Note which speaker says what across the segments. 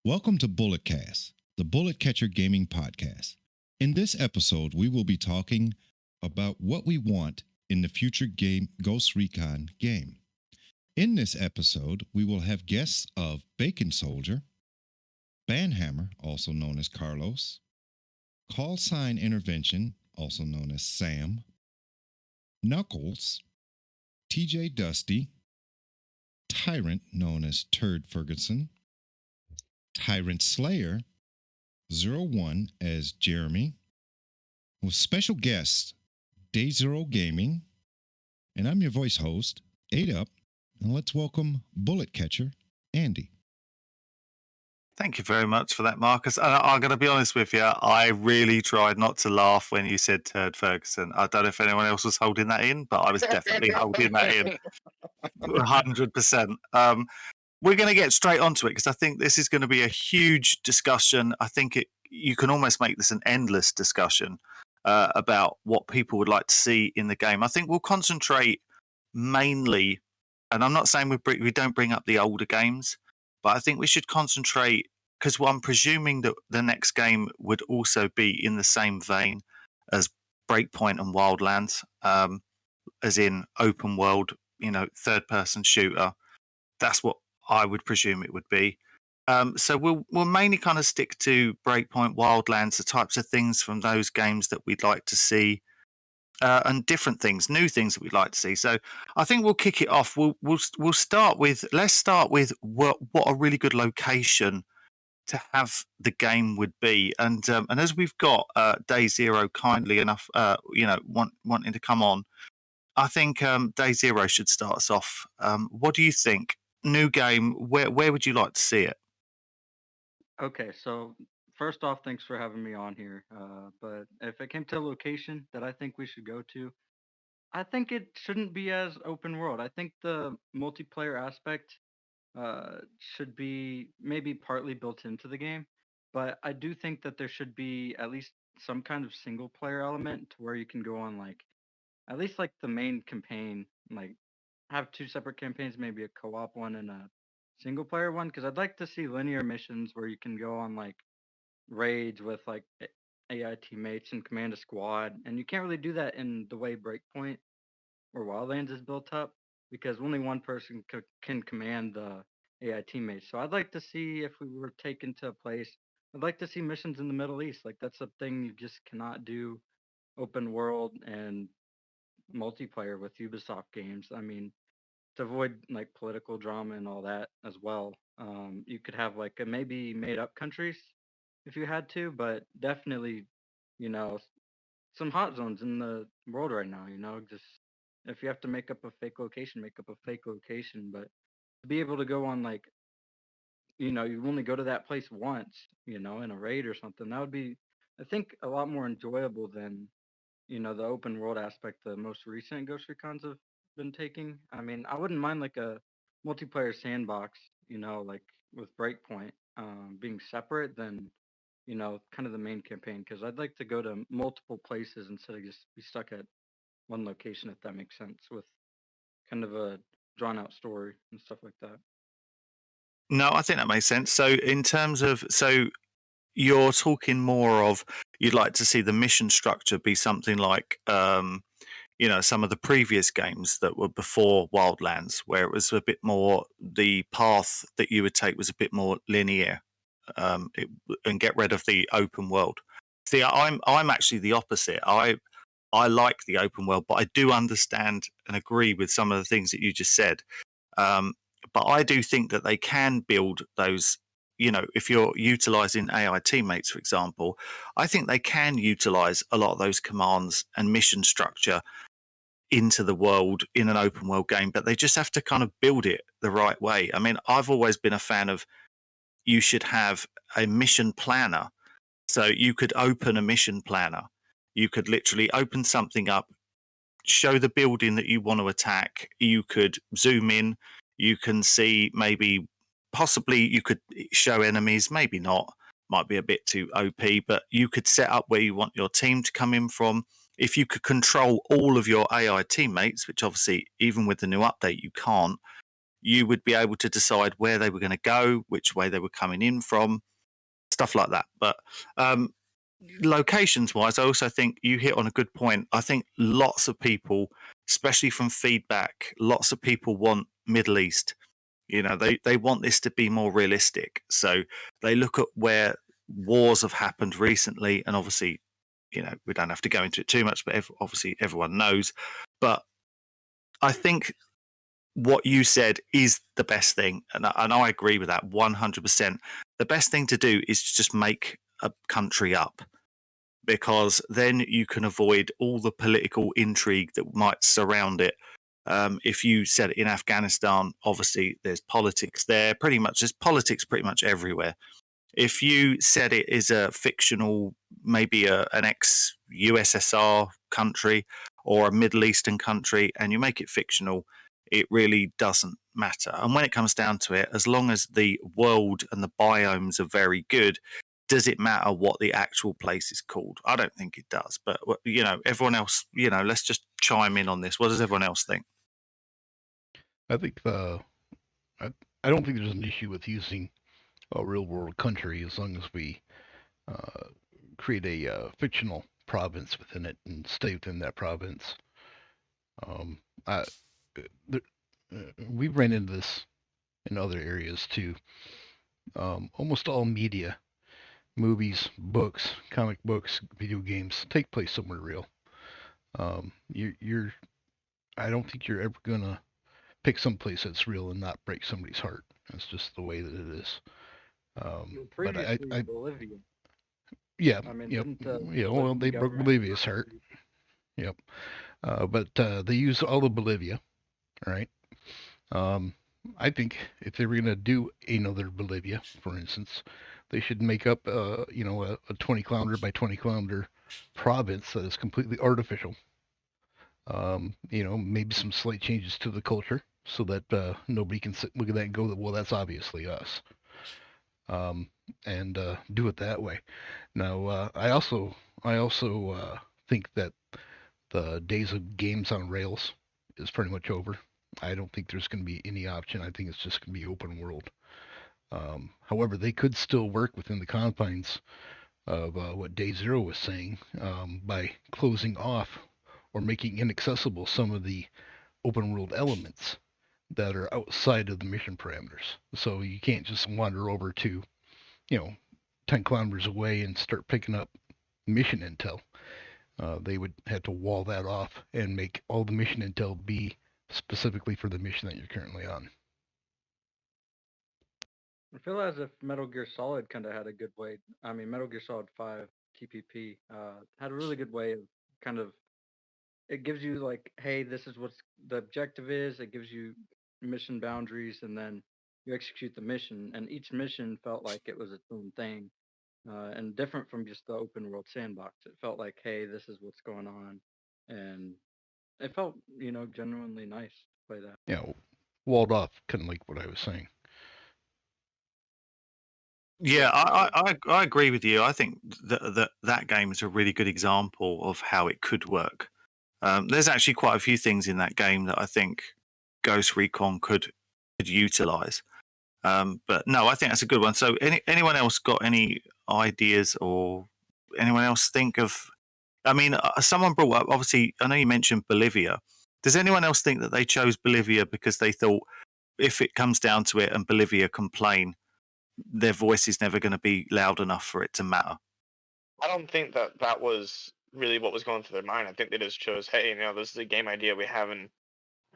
Speaker 1: Welcome to Bulletcast, the Bullet Catcher Gaming Podcast. In this episode, we will be talking about what we want in the future game Ghost Recon game. In this episode, we will have guests of Bacon Soldier, Banhammer, also known as Carlos, Call Sign Intervention, also known as Sam, Knuckles, TJ Dusty, Tyrant, known as Turd Ferguson, Tyrant Slayer, 01 as Jeremy, with special guests Day Zero Gaming, and I'm your voice host, 8up, and let's welcome Bullet Catcher, Andy.
Speaker 2: Thank you very much for that, Marcus. And I'm going to be honest with you, I really tried not to laugh when you said Turd Ferguson. I don't know if anyone else was holding that in, but I was definitely holding that in 100%. We're going to get straight onto it because I think this is going to be a huge discussion. I think you can almost make this an endless discussion about what people would like to see in the game. I think we'll concentrate mainly, and I'm not saying we don't bring up the older games, but I think we should concentrate because I'm presuming that the next game would also be in the same vein as Breakpoint and Wildlands, as in open world, third-person shooter. That's what I would presume it would be. So we'll mainly kind of stick to Breakpoint, Wildlands, the types of things from those games that we'd like to see, and different things, new things that we'd like to see. So I think we'll kick it off. We'll start with what a really good location to have the game would be, and as we've got Day Zero kindly enough, wanting to come on, I think Day Zero should start us off. What do you think? New game. Where would you like to see it?
Speaker 3: Okay, so first off, thanks for having me on here. But if it came to a location that I think we should go to, I think it shouldn't be as open world. I think the multiplayer aspect should be maybe partly built into the game, but I do think that there should be at least some kind of single player element to where you can go on like at least like the main campaign, like have two separate campaigns, maybe a co-op one and a single player one, because I'd like to see linear missions where you can go on like raids with like AI teammates and command a squad, and you can't really do that in the way Breakpoint or Wildlands is built up because only one person can command the AI teammates. So I'd like to see if we were taken to a place. I'd like to see missions in the Middle East. Like that's a thing you just cannot do open world and multiplayer with Ubisoft games. I mean, to avoid like political drama and all that as well. You could have like a maybe made up countries if you had to, but definitely, you know, some hot zones in the world right now. Just if you have to make up a fake location, make up a fake location. But to be able to go on like, you only go to that place once, in a raid or something, that would be, I think, a lot more enjoyable than the open world aspect the most recent Ghost Recons have been taking. I mean, I wouldn't mind like a multiplayer sandbox, like with Breakpoint, being separate than, kind of the main campaign, because I'd like to go to multiple places instead of just be stuck at one location, if that makes sense, with kind of a drawn out story and stuff like that.
Speaker 2: No, I think that makes sense. So in terms of you're talking more of you'd like to see the mission structure be something like some of the previous games that were before Wildlands, where it was a bit more, the path that you would take was a bit more linear, and get rid of the open world. See, I'm actually the opposite. I like the open world, but I do understand and agree with some of the things that you just said. But I do think that they can build those. If you're utilizing AI teammates, for example, I think they can utilize a lot of those commands and mission structure into the world in an open world game, but they just have to kind of build it the right way. I mean, I've always been a fan of you should have a mission planner. So you could open a mission planner. You could literally open something up, show the building that you want to attack. You could zoom in. You can see possibly you could show enemies, maybe not, might be a bit too OP, but you could set up where you want your team to come in from. If you could control all of your AI teammates, which obviously even with the new update you can't, you would be able to decide where they were going to go, which way they were coming in from, stuff like that. But locations wise, I also think you hit on a good point. I think lots of people, especially from feedback, lots of people want Middle East. They want this to be more realistic. So they look at where wars have happened recently, and obviously, we don't have to go into it too much, but obviously everyone knows. But I think what you said is the best thing, and I agree with that 100%. The best thing to do is to just make a country up, because then you can avoid all the political intrigue that might surround it. If you said in Afghanistan, obviously there's politics there. There's politics pretty much everywhere. If you said it is a fictional, maybe an ex-USSR country or a Middle Eastern country, and you make it fictional, it really doesn't matter. And when it comes down to it, as long as the world and the biomes are very good, does it matter what the actual place is called? I don't think it does. But, everyone else, let's just chime in on this. What does everyone else think?
Speaker 4: I think I don't think there's an issue with using a real world country as long as we create a fictional province within it and stay within that province. I, there, we've ran into this in other areas too. Almost all media, movies, books, comic books, video games take place somewhere real. You're I don't think you're ever gonna pick some place that's real and not break somebody's heart. That's just the way that it is. But
Speaker 3: Bolivia.
Speaker 4: Yeah,
Speaker 3: I mean,
Speaker 4: yep,
Speaker 3: didn't
Speaker 4: well, they broke Bolivia's heart. Yep. But they use all of Bolivia, right? I think if they were going to do another Bolivia, for instance, they should make up, a 20 kilometer by 20 kilometer province that is completely artificial. Maybe some slight changes to the culture so that nobody can look at that and go, well, that's obviously us. And do it that way. Now, I also think that the days of games on rails is pretty much over. I don't think there's going to be any option. I think it's just going to be open world. However, they could still work within the confines of what Day Zero was saying by closing off or making inaccessible some of the open world elements that are outside of the mission parameters. So you can't just wander over to, 10 kilometers away and start picking up mission intel. They would have to wall that off and make all the mission intel be specifically for the mission that you're currently on.
Speaker 3: I feel as if Metal Gear Solid kind of had a good way. I mean, Metal Gear Solid 5 TPP had a really good way of kind of, it gives you like, hey, this is what the objective is. It gives you mission boundaries, and then you execute the mission. And each mission felt like it was its own thing, and different from just the open world sandbox. It felt like, hey, this is what's going on, and it felt, genuinely nice to play that.
Speaker 4: Walled off, kind of like what I was saying.
Speaker 2: Yeah, I agree with you. I think that game is a really good example of how it could work. There's actually quite a few things in that game that I think Ghost Recon could utilize. But no, I think that's a good one. So, anyone else got any ideas, or anyone else think of? I mean, someone brought up. Obviously, I know you mentioned Bolivia. Does anyone else think that they chose Bolivia because they thought, if it comes down to it and Bolivia complain, their voice is never going to be loud enough for it to matter?
Speaker 5: I don't think that was really what was going through their mind. I think they just chose, hey, this is a game idea we have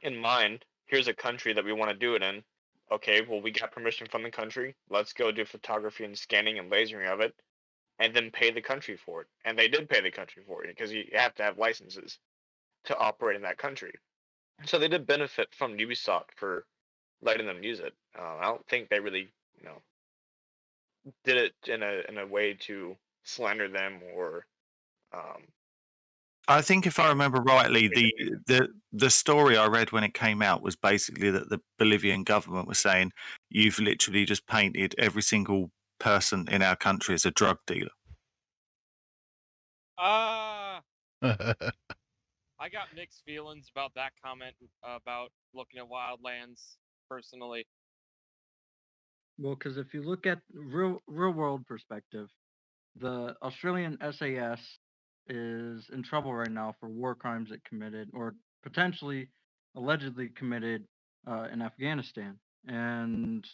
Speaker 5: in mind. Here's a country that we want to do it in. Okay, well, we got permission from the country. Let's go do photography and scanning and lasering of it, and then pay the country for it. And they did pay the country for it because you have to have licenses to operate in that country. So they did benefit from Ubisoft for letting them use it. I don't think they really, did it in a way to slander them or.
Speaker 2: I think if I remember rightly, the story I read when it came out was basically that the Bolivian government was saying, you've literally just painted every single person in our country as a drug dealer.
Speaker 6: I got mixed feelings about that comment about looking at Wildlands personally.
Speaker 3: Well, because if you look at real world perspective, the Australian SAS is in trouble right now for war crimes it committed or potentially allegedly committed in Afghanistan. And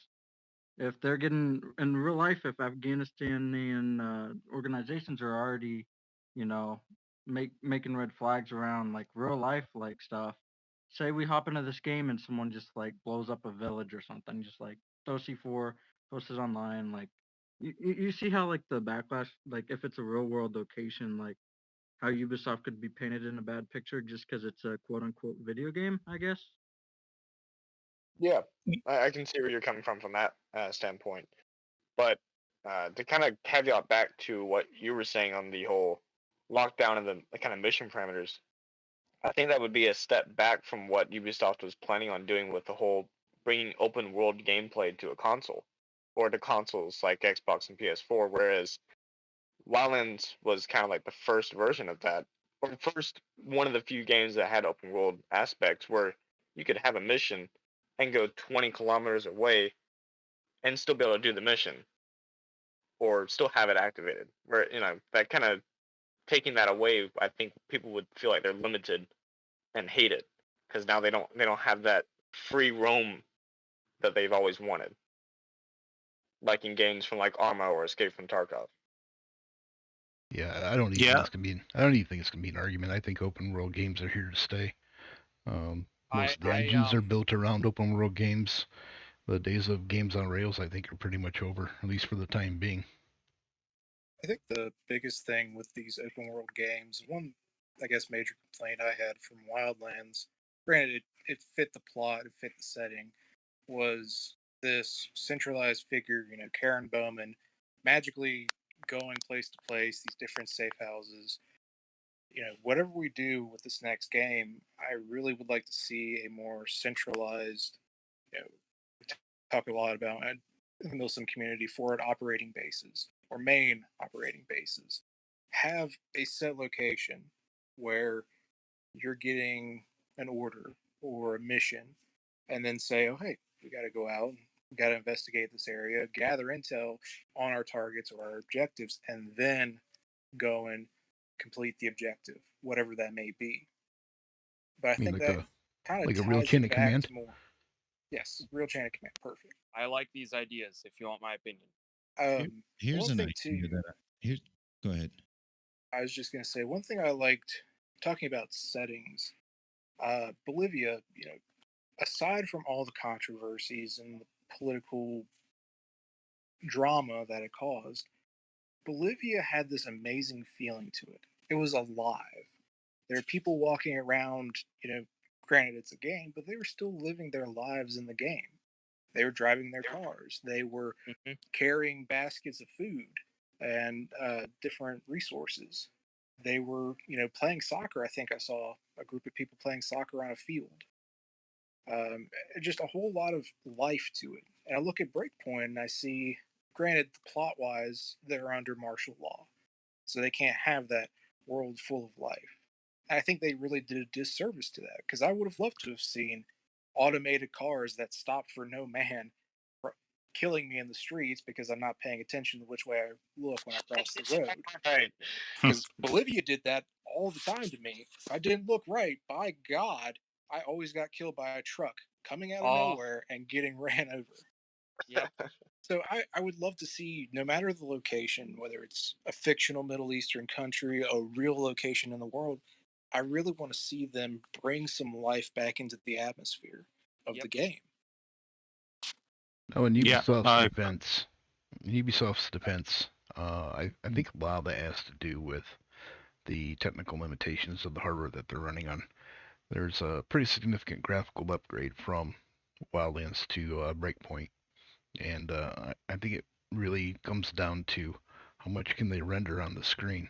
Speaker 3: if they're getting in real life, if Afghanistani organizations are already, you know, making red flags around like real life like stuff. Say we hop into this game and someone just like blows up a village or something, just like throw C4, posts it online, like you see how like the backlash, like if it's a real world location, like how Ubisoft could be painted in a bad picture just because it's a quote unquote video game, I guess.
Speaker 5: Yeah, I can see where you're coming from that standpoint. But to kind of caveat back to what you were saying on the whole lockdown and the kind of mission parameters, I think that would be a step back from what Ubisoft was planning on doing with the whole bringing open world gameplay to a console or to consoles like Xbox and PS4, whereas Wildlands was kind of like the first version of that, or first one of the few games that had open world aspects where you could have a mission and go 20 kilometers away and still be able to do the mission or still have it activated. Where that kind of taking that away, I think people would feel like they're limited and hate it because now they don't have that free roam that they've always wanted, like in games from like Arma or Escape from Tarkov.
Speaker 4: Yeah, I don't even
Speaker 2: Yeah.
Speaker 4: think it's gonna be. I don't even think it's gonna be an argument. I think open world games are here to stay. Most of the engines are built around open world games. The days of games on rails, I think, are pretty much over, at least for the time being.
Speaker 7: I think the biggest thing with these open world games, one, I guess, major complaint I had from Wildlands, granted, it fit the plot, it fit the setting, was this centralized figure, Karen Bowman, magically going place to place, these different safe houses. Whatever we do with this next game, I really would like to see a more centralized, we talk a lot about in the Milsim community forward operating bases or main operating bases. Have a set location where you're getting an order or a mission, and then say, oh, hey, we got to go out, we got to investigate this area, gather intel on our targets or our objectives, and then go and complete the objective, whatever that may be. But I
Speaker 4: mean,
Speaker 7: think that kind of
Speaker 4: like a real
Speaker 7: ties
Speaker 4: chain
Speaker 7: it
Speaker 4: of
Speaker 7: back
Speaker 4: command?
Speaker 7: to more. Yes, real chain of command, perfect.
Speaker 6: I like these ideas, if you want my opinion.
Speaker 1: Here's
Speaker 7: One
Speaker 1: an
Speaker 7: thing
Speaker 1: idea
Speaker 7: too.
Speaker 1: here. Go ahead.
Speaker 7: I was just going to say one thing I liked talking about settings. Bolivia, aside from all the controversies and the political drama that it caused, Bolivia had this amazing feeling to it. It was alive. There are people walking around, granted it's a game, but they were still living their lives in the game. They were driving their cars. They were carrying baskets of food and different resources. They were, playing soccer. I think I saw a group of people playing soccer on a field. Just a whole lot of life to it. And I look at Breakpoint and I see, granted, plot wise, they're under martial law. So they can't have that world full of life. And I think they really did a disservice to that because I would have loved to have seen automated cars that stop for no man killing me in the streets because I'm not paying attention to which way I look when I cross the road.
Speaker 5: Right.
Speaker 7: Because Bolivia did that all the time to me. If I didn't look right, by God, I always got killed by a truck coming out of nowhere and getting ran over.
Speaker 6: Yep.
Speaker 7: So I would love to see, no matter the location, whether it's a fictional Middle Eastern country, a real location in the world, I really want to see them bring some life back into the atmosphere of the game.
Speaker 4: Oh, in
Speaker 2: Yeah,
Speaker 4: Ubisoft's defense, I think a lot of that has to do with the technical limitations of the hardware that they're running on. There's a pretty significant graphical upgrade from Wildlands to Breakpoint, and I think it really comes down to how much can they render on the screen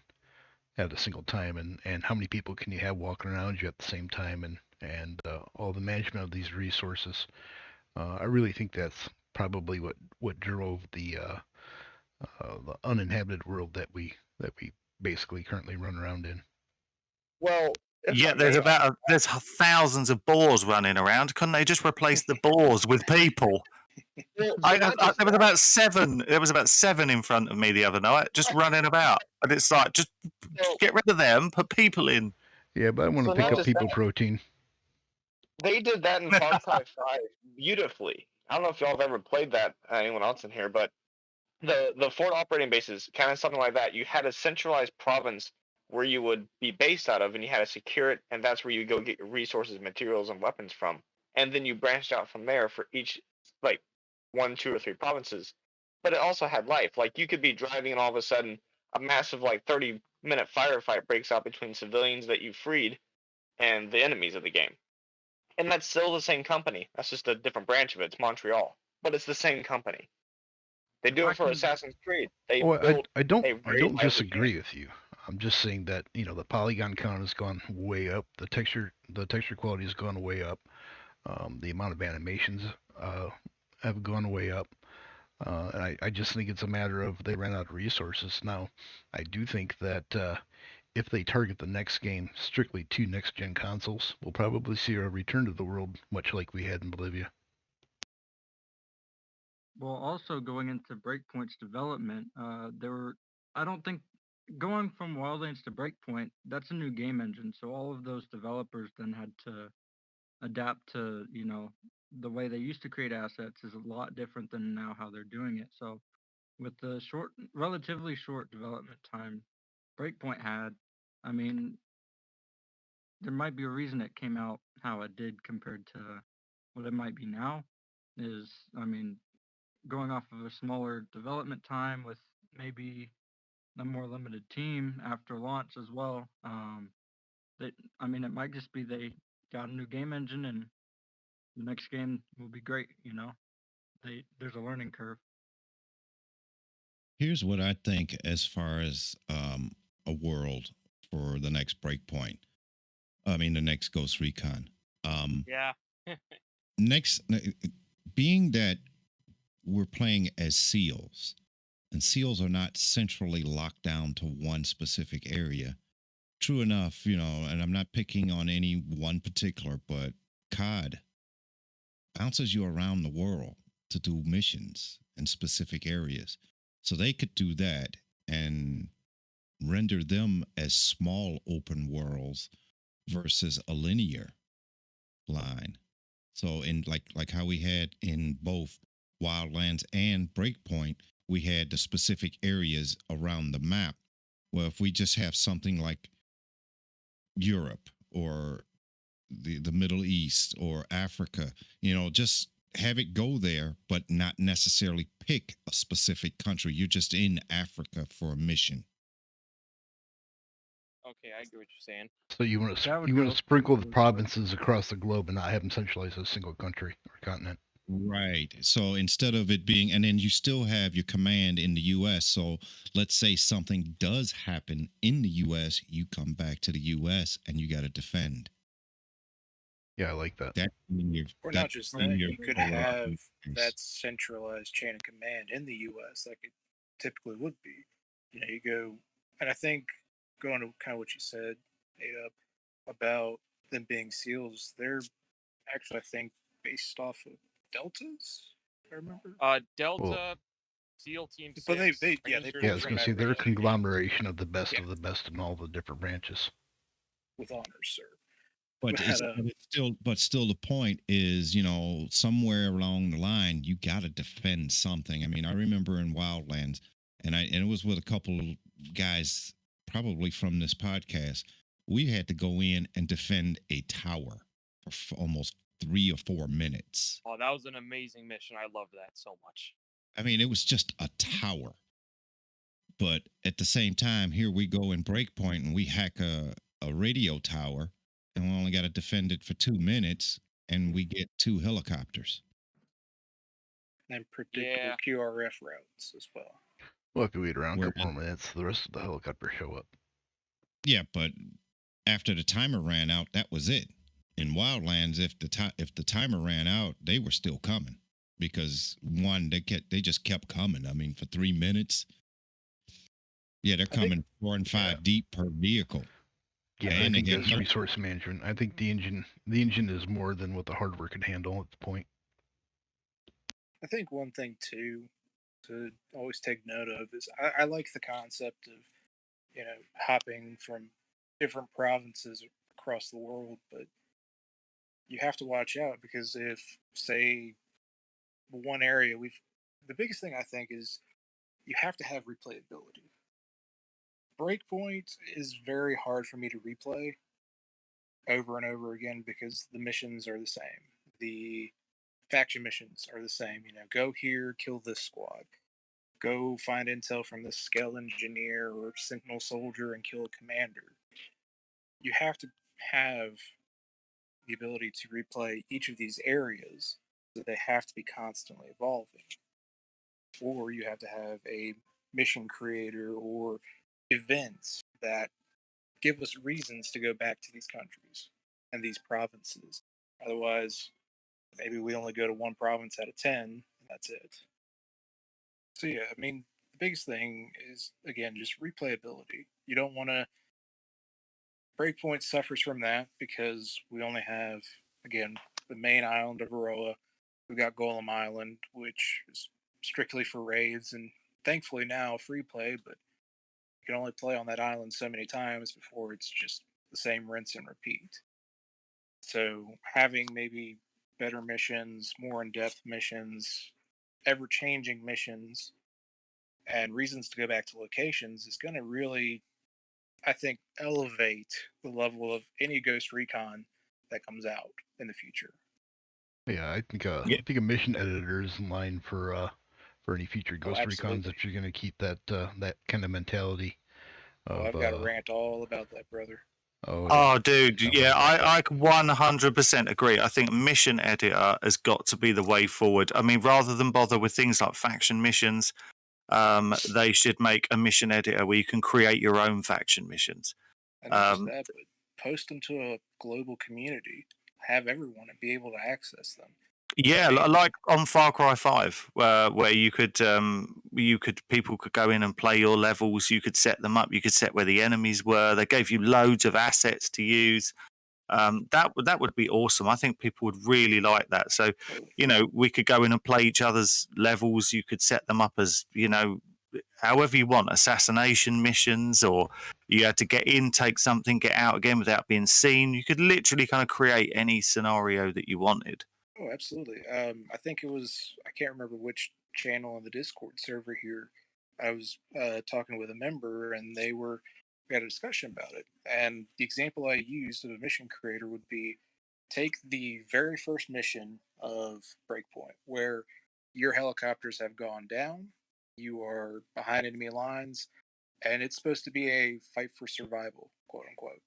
Speaker 4: at a single time, and how many people can you have walking around you at the same time, and all the management of these resources. I really think that's probably what drove the uninhabited world that we basically currently run around in.
Speaker 5: Well, It's
Speaker 2: Yeah, there's
Speaker 5: amazing.
Speaker 2: there's thousands of boars running around. Couldn't they just replace the boars with people?
Speaker 5: Well, so not just
Speaker 2: There was
Speaker 5: that.
Speaker 2: about seven. There was about seven in front of me the other night, just running about, and it's like just
Speaker 5: So,
Speaker 2: get rid of them, put people in.
Speaker 4: Yeah, but I want to
Speaker 5: so
Speaker 4: pick
Speaker 5: not
Speaker 4: up
Speaker 5: just
Speaker 4: people
Speaker 5: that.
Speaker 4: protein.
Speaker 5: They did that in Far Cry 5 beautifully. I don't know if y'all have ever played that, anyone else in here, but the Fort operating bases, kind of something like that. You had a centralized province where you would be based out of, and you had to secure it, and that's where you go get your resources, materials, and weapons from. And then you branched out from there for each, like, 1, 2, or 3 provinces. But it also had life. Like, you could be driving, and all of a sudden, a massive, like, 30-minute firefight breaks out between civilians that you freed and the enemies of the game. And that's still the same company. That's just a different branch of it. It's Montreal, but it's the same company. They
Speaker 3: If
Speaker 5: do
Speaker 3: I
Speaker 5: it for
Speaker 3: can,
Speaker 5: Assassin's Creed. They
Speaker 4: Oh,
Speaker 5: built
Speaker 4: I don't
Speaker 5: a
Speaker 4: I
Speaker 5: very
Speaker 4: don't
Speaker 5: lively
Speaker 4: disagree
Speaker 5: game.
Speaker 4: with you. I'm just saying that the polygon count has gone way up. The texture quality has gone way up. The amount of animations have gone way up. And I just think it's a matter of they ran out of resources. Now, I do think that if they target the next game strictly to next gen consoles, we'll probably see a return to the world much like we had in Bolivia.
Speaker 3: well, also going into Breakpoint's development, I don't think going from Wildlands to Breakpoint, that's a new game engine. So all of those developers then had to adapt to, the way they used to create assets is a lot different than now how they're doing it. So with the relatively short development time Breakpoint had, I mean, there might be a reason it came out how it did compared to what it might be now. Is, I mean, going off of a smaller development time with maybe a more limited team after launch as well. That I mean, it might just be they got a new game engine and the next game will be great. There's a learning curve.
Speaker 1: Here's what I think as far as a world for the next Breakpoint. I mean, the next Ghost Recon.
Speaker 6: Yeah.
Speaker 1: Next, being that we're playing as SEALs, and SEALs are not centrally locked down to one specific area. True enough, and I'm not picking on any one particular, but COD bounces you around the world to do missions in specific areas. So they could do that and render them as small open worlds versus a linear line. So in like how we had in both Wildlands and Breakpoint, we had the specific areas around the map. Well, if we just have something like Europe or the Middle East or Africa, just have it go there, but not necessarily pick a specific country. You're just in Africa for a mission.
Speaker 6: Okay, I get what you're saying.
Speaker 4: So you want
Speaker 3: That
Speaker 4: to
Speaker 3: would
Speaker 4: you want
Speaker 3: go
Speaker 4: to sprinkle the
Speaker 3: pretty far.
Speaker 4: provinces across the globe and not have them centralized as a single country or continent.
Speaker 1: Right. So instead of it being, and then you still have your command in the US. So let's say something does happen in the US, you come back to the US and you got to defend.
Speaker 4: Yeah, I like that.
Speaker 7: Or not just that, you could have that centralized chain of command in the U.S. like it typically would be. You go, and I think going to kind of what you said, Ada, about them being SEALs, they're actually, I think, based off of Deltas, if I remember.
Speaker 6: Delta, SEAL Team 6.
Speaker 7: But they
Speaker 6: Rangers,
Speaker 4: Yeah, I was going to say they're a
Speaker 6: Rangers.
Speaker 4: conglomeration of the best of the best in all the different branches.
Speaker 7: With honors, sir.
Speaker 1: But still the point is, somewhere along the line, you got to defend something. I mean, I remember in Wildlands, and it was with a couple of guys, probably from this podcast. We had to go in and defend a tower for almost 3 or 4 minutes.
Speaker 6: Oh, that was an amazing mission. I loved that so much.
Speaker 1: I mean, it was just a tower. But at the same time, here we go in Breakpoint and we hack a radio tower, and we only got to defend it for 2 minutes, and we get 2 helicopters.
Speaker 7: And predictable QRF routes as well.
Speaker 4: Well, if you wait around a couple more minutes, the rest of the helicopters show up.
Speaker 1: Yeah, but after the timer ran out, that was it. In Wildlands, if the timer ran out, they were still coming because one, they just kept coming. I mean, for 3 minutes. Yeah, they're coming 4 and 5 deep per vehicle.
Speaker 4: Yeah, I
Speaker 1: And
Speaker 4: think
Speaker 1: again,
Speaker 4: that's resource management. I think the engine is more than what the hardware could handle at the point.
Speaker 7: I think one thing too to always take note of is I like the concept of hopping from different provinces across the world, but you have to watch out because if say one area the biggest thing I think is you have to have replayability. Breakpoint is very hard for me to replay over and over again because the missions are the same. The faction missions are the same. Go here, kill this squad. Go find intel from this scale engineer or sentinel soldier and kill a commander. You have to have the ability to replay each of these areas, so they have to be constantly evolving. Or you have to have a mission creator or events that give us reasons to go back to these countries and these provinces. Otherwise, maybe we only go to one province out of 10, and that's it. So, yeah, I mean, the biggest thing is, again, just replayability. You don't want to. Breakpoint suffers from that because we only have, again, the main island of Aroa. We've got Golem Island, which is strictly for raids, and thankfully now free play, but you can only play on that island so many times before it's just the same rinse and repeat. So having maybe better missions, more in-depth missions, ever-changing missions, and reasons to go back to locations is going to really, I think, elevate the level of any Ghost Recon that comes out in the future.
Speaker 4: Yeah, I think
Speaker 2: Yeah.
Speaker 4: a mission editor is in line for any future Ghost Recons
Speaker 7: absolutely.
Speaker 4: if you're going to keep that that kind of mentality.
Speaker 7: I've got a rant all about that, brother.
Speaker 2: Oh, dude, yeah, I 100% agree. I think mission editor has got to be the way forward. I mean, rather than bother with things like faction missions, they should make a mission editor where you can create your own faction missions.
Speaker 7: And not just that, but post them to a global community. Have everyone be able to access them.
Speaker 2: Yeah, like on Far Cry 5, where you could people could go in and play your levels. You could set them up. You could set where the enemies were. They gave you loads of assets to use. That would be awesome. I think people would really like that. So, we could go in and play each other's levels. You could set them up as however you want, assassination missions, or you had to get in, take something, get out again without being seen. You could literally kind of create any scenario that you wanted.
Speaker 7: Oh, absolutely. I think it was, I can't remember which channel on the Discord server here. I was talking with a member and we had a discussion about it. And the example I used of a mission creator would be take the very first mission of Breakpoint where your helicopters have gone down, you are behind enemy lines, and it's supposed to be a fight for survival, quote unquote.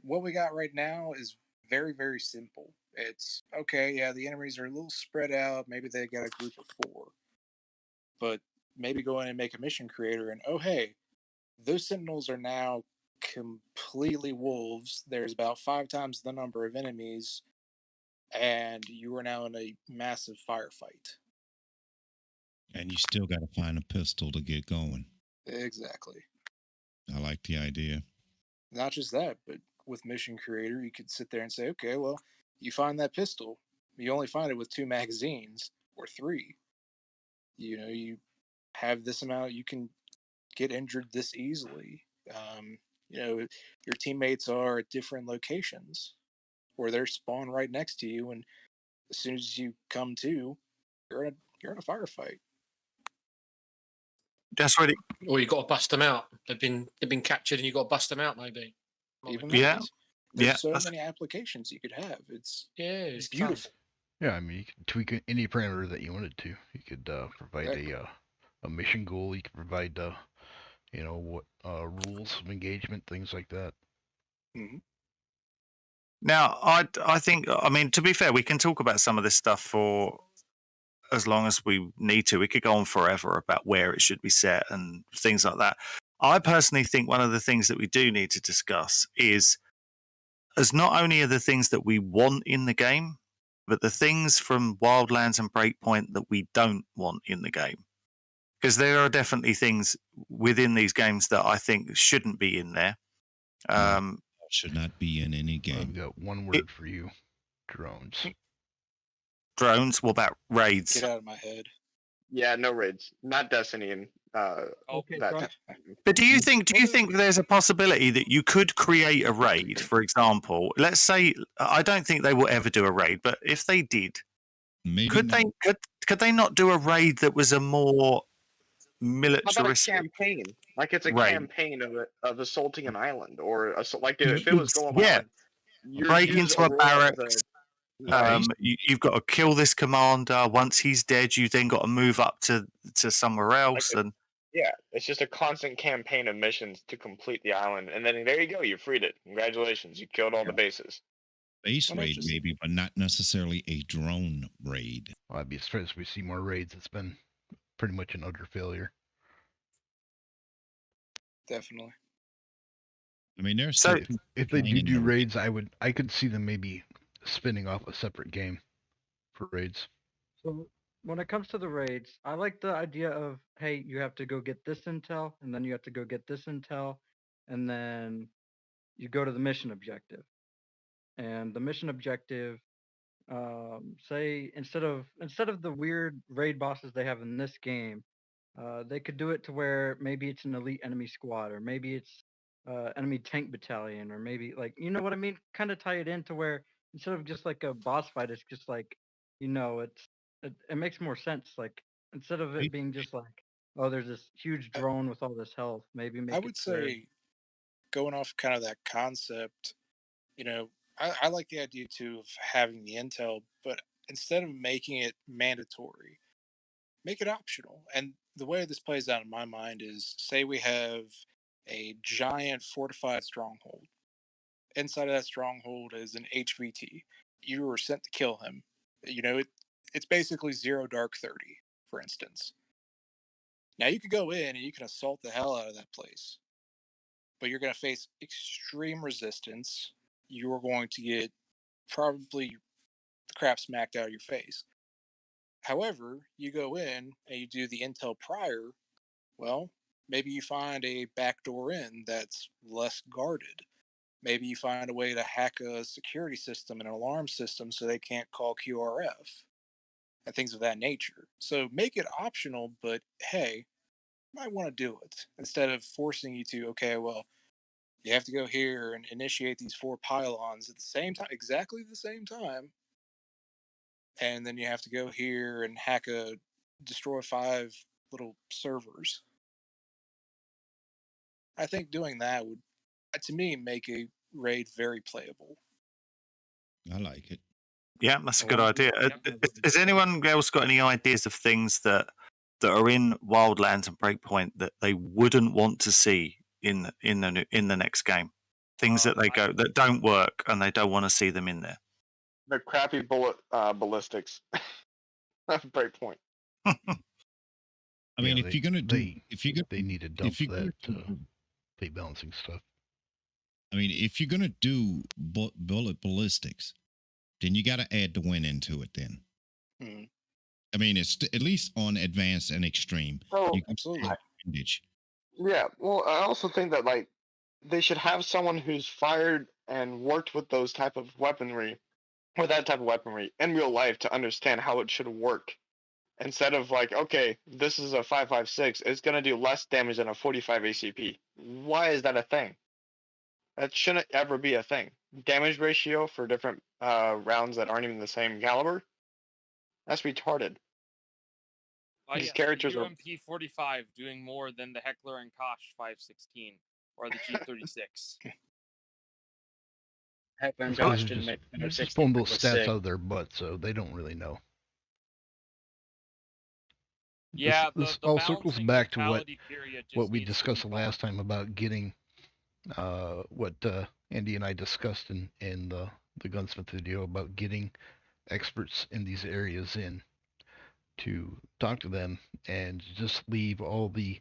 Speaker 7: What we got right now is very, very simple. It's okay, yeah, the enemies are a little spread out. Maybe they got a group of 4. But maybe go in and make a mission creator, and oh, hey, those sentinels are now completely wolves. There's about 5 times the number of enemies, and you are now in a massive firefight.
Speaker 1: And you still got to find a pistol to get going.
Speaker 7: Exactly.
Speaker 1: I like the idea.
Speaker 7: Not just that, but with mission creator, you could sit there and say, okay, well, you find that pistol, you only find it with 2 magazines or 3. You have this amount, you can get injured this easily. Your teammates are at different locations, or they're spawned right next to you, and as soon as you come to, you're in a firefight.
Speaker 2: That's really,
Speaker 8: Or you got to bust them out. They've been captured, and you got to bust them out. Maybe.
Speaker 7: Even
Speaker 2: yeah,
Speaker 7: that. There's
Speaker 2: yeah.
Speaker 7: so many applications you could have. It's
Speaker 8: It's
Speaker 7: beautiful.
Speaker 4: Yeah, I mean, you could tweak any parameter that you wanted to. You could provide
Speaker 7: Exactly.
Speaker 4: a mission goal. You could provide what rules of engagement, things like that.
Speaker 7: Mm-hmm.
Speaker 2: Now, I think, I mean, to be fair, we can talk about some of this stuff for as long as we need to. We could go on forever about where it should be set and things like that. I personally think one of the things that we do need to discuss is as not only are the things that we want in the game, but the things from Wildlands and Breakpoint that we don't want in the game. Because there are definitely things within these games that I think shouldn't be in there.
Speaker 1: Should not be in any
Speaker 4: I've
Speaker 1: game.
Speaker 4: got one word for you: drones.
Speaker 2: Drones. What about raids?
Speaker 7: Get out of my head.
Speaker 5: Yeah, no raids. Not Destiny and
Speaker 3: Okay,
Speaker 5: that.
Speaker 3: so
Speaker 2: But do you think there's a possibility that you could create a raid? For example, let's say I don't think they will ever do a raid, but if they did,
Speaker 1: Maybe
Speaker 2: could
Speaker 1: not.
Speaker 2: could they not do a raid that was a more
Speaker 5: How about a
Speaker 2: militaristic
Speaker 5: campaign? Like it's a
Speaker 2: raid?
Speaker 5: campaign of assaulting an island, or like if it was Golem
Speaker 2: Yeah,
Speaker 5: Island, you
Speaker 2: break
Speaker 5: use
Speaker 2: into a
Speaker 5: Aurora as
Speaker 2: barracks.
Speaker 5: right.
Speaker 2: You've got to kill this commander. Once he's dead, you then got to move up to somewhere
Speaker 5: Like
Speaker 2: else.
Speaker 5: a,
Speaker 2: And
Speaker 5: yeah, it's just a constant campaign of missions to complete the island, and then there you go, you freed it. Congratulations, you killed all the bases.
Speaker 1: Base
Speaker 7: Well, no,
Speaker 1: raid
Speaker 7: just-
Speaker 1: maybe, but not necessarily a drone raid.
Speaker 4: Well, I'd be surprised if we see more raids. It's been pretty much an utter failure.
Speaker 7: Definitely.
Speaker 1: I mean, there's
Speaker 2: So-
Speaker 1: still
Speaker 4: If they
Speaker 1: playing
Speaker 4: do
Speaker 1: the-
Speaker 4: raids, I could see them maybe spinning off a separate game for raids.
Speaker 3: So when it comes to the raids, I like the idea of, hey, you have to go get this intel, and then you have to go get this intel, and then you go to the mission objective. And the mission objective, say instead of the weird raid bosses they have in this game, they could do it to where maybe it's an elite enemy squad, or maybe it's enemy tank battalion, or maybe like, you know what I mean? Kind of tie it into where instead of just like a boss fight, it's just like, it makes more sense. Like instead of it being just like, oh, there's this huge drone with all this health, maybe make
Speaker 7: I
Speaker 3: it
Speaker 7: would
Speaker 3: where-
Speaker 7: say, going off kind of that concept, I like the idea too of having the intel, but instead of making it mandatory, make it optional. And the way this plays out in my mind is, say we have a giant fortified stronghold. Inside of that stronghold is an HVT. You were sent to kill him. It's basically zero dark 30, for instance. Now you could go in and you can assault the hell out of that place, but you're going to face extreme resistance. You're going to get probably the crap smacked out of your face. However, you go in and you do the intel prior, well, maybe you find a backdoor in that's less guarded. Maybe you find a way to hack a security system and an alarm system so they can't call QRF and things of that nature. So make it optional, but hey, you might want to do it instead of forcing you to, okay, well, you have to go here and initiate these 4 pylons at the same time, exactly the same time. And then you have to go here and destroy 5 little servers. I think doing that would, to me, make a raid very playable.
Speaker 1: I like it.
Speaker 2: Yeah, that's a
Speaker 3: Oh,
Speaker 2: good
Speaker 3: I'm
Speaker 2: idea.
Speaker 3: definitely
Speaker 2: Has anyone else got any ideas of things that are in Wildlands and Breakpoint that they wouldn't want to see in the next game? Things that that don't work and they don't want to see them in there.
Speaker 5: The crappy bullet ballistics. Breakpoint.
Speaker 1: I mean,
Speaker 4: Yeah,
Speaker 1: if you're gonna do,
Speaker 4: they need to dump
Speaker 1: if you
Speaker 4: that play balancing stuff.
Speaker 1: I mean, if you're gonna do bullet ballistics, then you got to add the win into it. Then,
Speaker 7: Mhm.
Speaker 1: I mean, it's at least on advanced and extreme.
Speaker 5: Oh,
Speaker 1: You can
Speaker 7: absolutely.
Speaker 1: add windage.
Speaker 5: Yeah, well, I also think that like they should have someone who's fired and worked with those type of weaponry, or that type of weaponry in real life to understand how it should work. Instead of like, okay, this is a 5.56, it's gonna do less damage than a 45 ACP. Why is that a thing? That shouldn't ever be a thing. Damage ratio for different rounds that aren't even the same caliber. That's retarded.
Speaker 6: Oh,
Speaker 5: These
Speaker 6: yes,
Speaker 5: characters
Speaker 6: the
Speaker 5: are-
Speaker 6: UMP 45 doing more than the Heckler and Koch 516 or the G36.
Speaker 8: Heckler and
Speaker 4: Those guys
Speaker 8: Koch
Speaker 4: are
Speaker 8: didn't make
Speaker 4: they're just
Speaker 8: 16
Speaker 4: pulling
Speaker 8: but
Speaker 4: those
Speaker 8: was
Speaker 4: stats
Speaker 8: sick.
Speaker 4: out of their butt, so they don't really know.
Speaker 6: Yeah,
Speaker 4: this
Speaker 6: the
Speaker 4: all circles
Speaker 6: balancing
Speaker 4: back to
Speaker 6: mentality period just
Speaker 4: what we
Speaker 6: needs to be
Speaker 4: discussed the
Speaker 6: gone.
Speaker 4: last time about getting what Andy and I discussed in the Gunsmith video about getting experts in these areas in to talk to them and just leave all the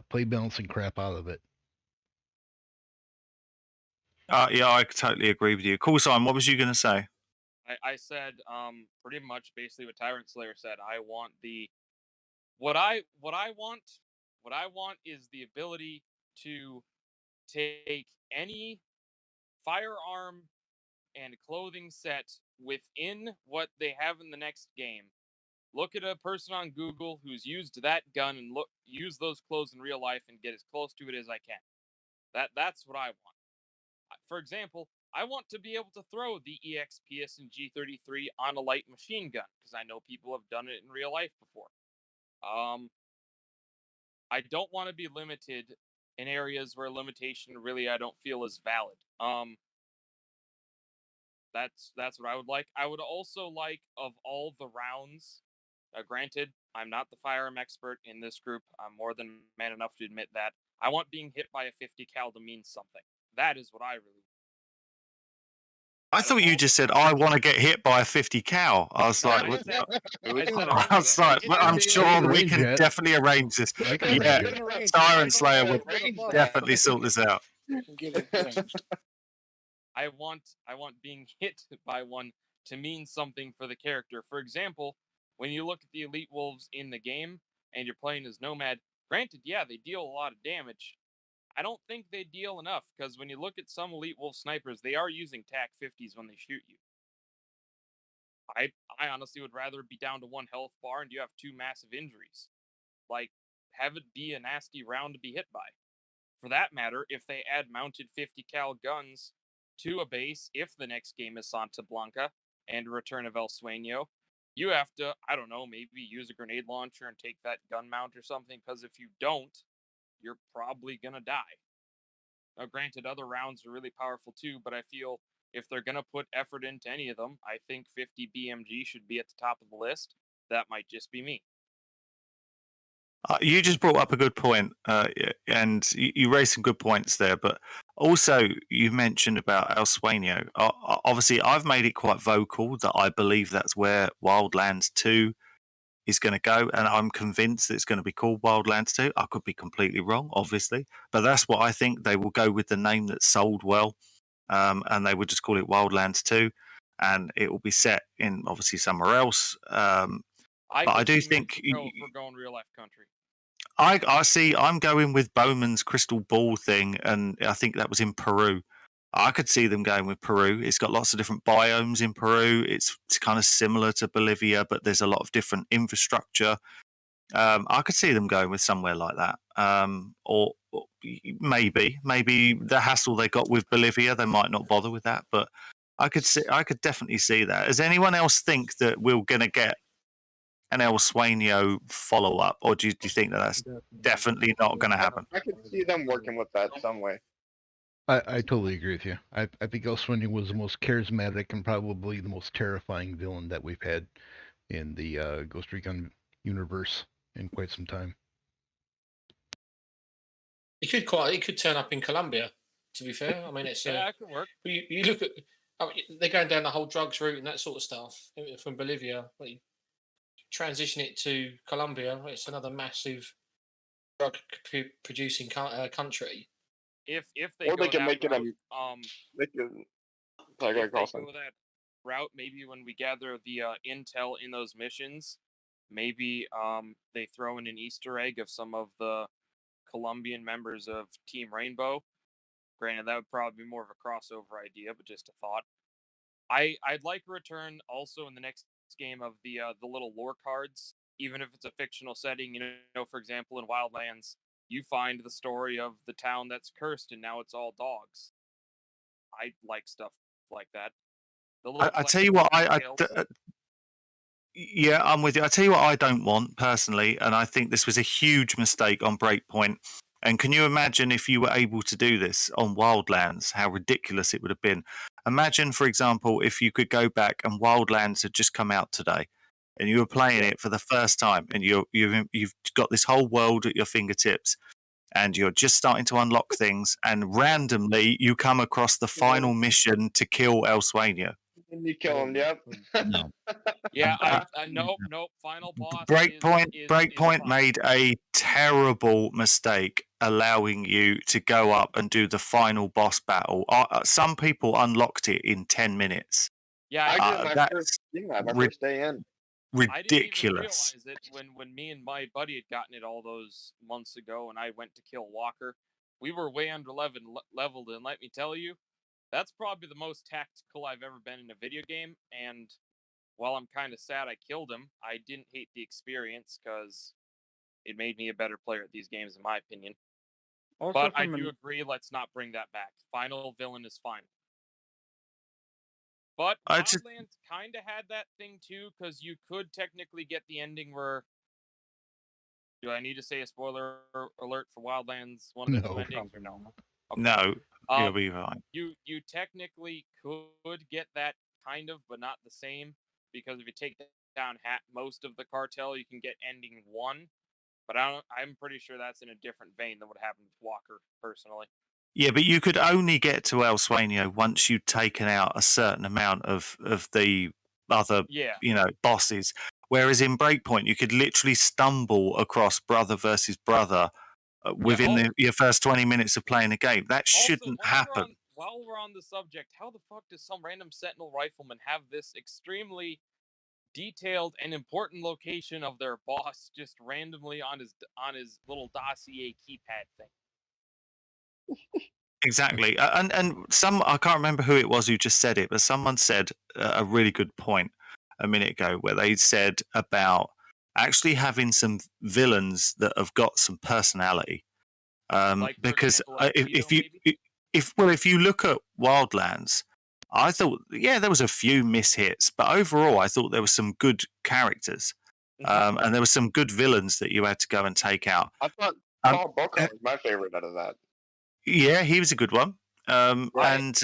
Speaker 4: play balancing crap out of it.
Speaker 2: Yeah, I totally agree with you. Cool, Simon. What was you going to say?
Speaker 6: I said pretty much basically what Tyrant Slayer said. I want the what I want is the ability to take any firearm and clothing set within what they have in the next game, look at a person on Google who's used that gun and use those clothes in real life and get as close to it as I can. That's what I want. For example, I want to be able to throw the EXPS and G33 on a light machine gun because I know people have done it in real life before. I don't want to be limited in areas where limitation really I don't feel is valid. That's what I would like. I would also like, of all the rounds, granted, I'm not the firearm expert in this group. I'm more than man enough to admit that. I want being hit by a 50 cal to mean something. That is what I really want.
Speaker 2: I thought you just said, I want to get hit by a 50 cal. I was like, I'm sure we can definitely arrange this. Yeah, Siren Slayer would definitely sort this out.
Speaker 6: I want being hit by one to mean something for the character. For example, when you look at the Elite Wolves in the game and you're playing as Nomad, granted, yeah, they deal a lot of damage. I don't think they deal enough because when you look at some Elite Wolf snipers, they are using TAC 50s when they shoot you. I honestly would rather be down to 1 health bar and you have 2 massive injuries. Like, have it be a nasty round to be hit by. For that matter, if they add mounted 50 cal guns to a base, if the next game is Santa Blanca and Return of El Sueño, you have to, I don't know, maybe use a grenade launcher and take that gun mount or something, because if you don't, you're probably going to die. Now, granted, other rounds are really powerful too, but I feel if they're going to put effort into any of them, I think 50 BMG should be at the top of the list. That might just be me.
Speaker 2: You just brought up a good point, and you raised some good points there. But also, you mentioned about El Sueño. Obviously, I've made it quite vocal that I believe that's where Wildlands 2 is going to go, and I'm convinced that it's going to be called Wildlands 2. I could be completely wrong, obviously, but that's what I think. They will go with the name that sold well, and they would just call it Wildlands 2, and it will be set in obviously somewhere else. But I do think
Speaker 6: if we're going real life country.
Speaker 2: I see. I'm going with Bowman's crystal ball thing, and I think that was in Peru. I could see them going with Peru. It's got lots of different biomes in Peru. It's kind of similar to Bolivia, but there's a lot of different infrastructure. I could see them going with somewhere like that, or maybe the hassle they got with Bolivia, they might not bother with that. But I could definitely see that. Does anyone else think that we're going to get an El Sueño follow up, or do you think that that's definitely not going to happen?
Speaker 5: I could see them working with that some way.
Speaker 4: I totally agree with you. I think El Sueño was the most charismatic and probably the most terrifying villain that we've had in the Ghost Recon universe in quite some time.
Speaker 8: It could turn up in Colombia. To be fair, I mean, it's
Speaker 6: that could work.
Speaker 8: You look at, I mean, they're going down the whole drugs route and that sort of stuff from Bolivia. Transition it to Colombia, it's another massive drug producing country.
Speaker 6: If they
Speaker 5: or
Speaker 6: go
Speaker 5: they can
Speaker 6: that
Speaker 5: make
Speaker 6: route,
Speaker 5: they can.
Speaker 6: If they go that route, maybe when we gather the intel in those missions, maybe they throw in an Easter egg of some of the Colombian members of Team Rainbow. Granted, that would probably be more of a crossover idea, but just a thought. I'd like a return also in the next game of the little lore cards, even if it's a fictional setting. You know, for example, in Wildlands, you find the story of the town that's cursed and now it's all dogs. I like stuff like that.
Speaker 2: I tell you what, yeah, I'm with you. I tell you what, I don't want personally, and I think this was a huge mistake on Breakpoint. And can you imagine if you were able to do this on Wildlands, how ridiculous it would have been? Imagine, for example, if you could go back and Wildlands had just come out today, and you were playing it for the first time, and you've got this whole world at your fingertips, and you're just starting to unlock things, and randomly you come across the final mission to kill El Sueño.
Speaker 5: And you kill him, yep.
Speaker 1: No.
Speaker 6: Yeah, nope. Final boss.
Speaker 2: Breakpoint made a terrible mistake allowing you to go up and do the final boss battle. Some people unlocked it in 10 minutes.
Speaker 6: Yeah,
Speaker 5: I did my first day in.
Speaker 2: Ridiculous.
Speaker 6: I didn't even realize it when me and my buddy had gotten it all those months ago, and I went to kill Walker. we were way under leveled, and let me tell you, that's probably the most tactical I've ever been in a video game. And while I'm kind of sad I killed him, I didn't hate the experience because it made me a better player at these games, in my opinion.
Speaker 3: Also,
Speaker 6: But I
Speaker 3: from
Speaker 6: do
Speaker 3: an
Speaker 6: agree, let's not bring that back. Final villain is fine. But
Speaker 2: I just
Speaker 6: Wildlands kind of had that thing too, because you could technically get the ending where. Do I need to say a spoiler alert for Wildlands? One of the two
Speaker 4: No.
Speaker 6: endings, or no? Okay.
Speaker 2: no, you'll
Speaker 6: Um,
Speaker 2: be fine.
Speaker 6: you technically could get that kind of, but not the same, because if you take down most of the cartel, you can get ending 1. But I'm pretty sure that's in a different vein than what happened with Walker, personally.
Speaker 2: Yeah, but you could only get to Elsewania once you'd taken out a certain amount of the other,
Speaker 6: Yeah.
Speaker 2: bosses. Whereas in Breakpoint, you could literally stumble across brother versus brother within your first 20 minutes of playing the game. That shouldn't happen.
Speaker 6: While we're on the subject, how the fuck does some random Sentinel rifleman have this extremely detailed and important location of their boss just randomly on his little dossier keypad thing?
Speaker 2: Exactly. And some, I can't remember who it was who just said it, but someone said a really good point a minute ago where they said about actually having some villains that have got some personality.
Speaker 6: Like, for
Speaker 2: Because
Speaker 6: example, Albedo, maybe?
Speaker 2: if you look at Wildlands, I thought, yeah, there was a few mishits, but overall, I thought there were some good characters, and there were some good villains that you had to go and take out.
Speaker 5: I thought
Speaker 2: Um,
Speaker 5: Paul Bocco was my favorite out of that.
Speaker 2: Yeah, he was a good one.
Speaker 5: Right.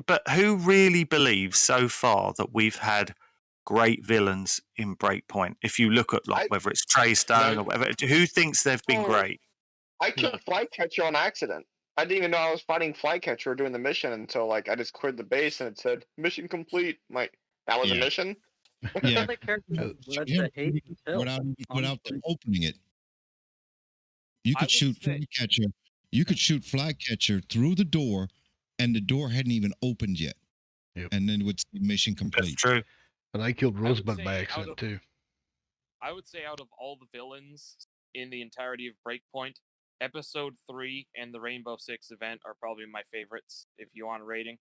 Speaker 2: But who really believes so far that we've had great villains in Breakpoint? If you look at whether it's Trey Stone
Speaker 5: No.
Speaker 2: or whatever, who thinks they've been
Speaker 5: Oh,
Speaker 2: great?
Speaker 5: I killed Flycatcher on accident. I didn't even know I was fighting Flycatcher doing the mission until I just cleared the base and it said mission complete. I'm like, that was a
Speaker 1: Yeah.
Speaker 5: mission?
Speaker 1: Yeah,
Speaker 3: only character
Speaker 4: Uh,
Speaker 3: that led
Speaker 1: him
Speaker 3: to hate and kill,
Speaker 1: without
Speaker 3: honestly.
Speaker 1: them opening it. You
Speaker 6: I
Speaker 1: could
Speaker 6: would
Speaker 1: shoot
Speaker 6: say-
Speaker 1: Flycatcher. You could shoot Flycatcher through the door, and the door hadn't even opened yet.
Speaker 4: Yep.
Speaker 1: And then it would say mission
Speaker 2: That's
Speaker 1: complete.
Speaker 2: true.
Speaker 4: And I killed
Speaker 6: would
Speaker 4: Rosebud
Speaker 6: say
Speaker 4: by
Speaker 6: out
Speaker 4: accident
Speaker 6: of-
Speaker 4: too.
Speaker 6: I would say out of all the villains in the entirety of Breakpoint, Episode 3 and the Rainbow Six event are probably my favorites, if you want a rating.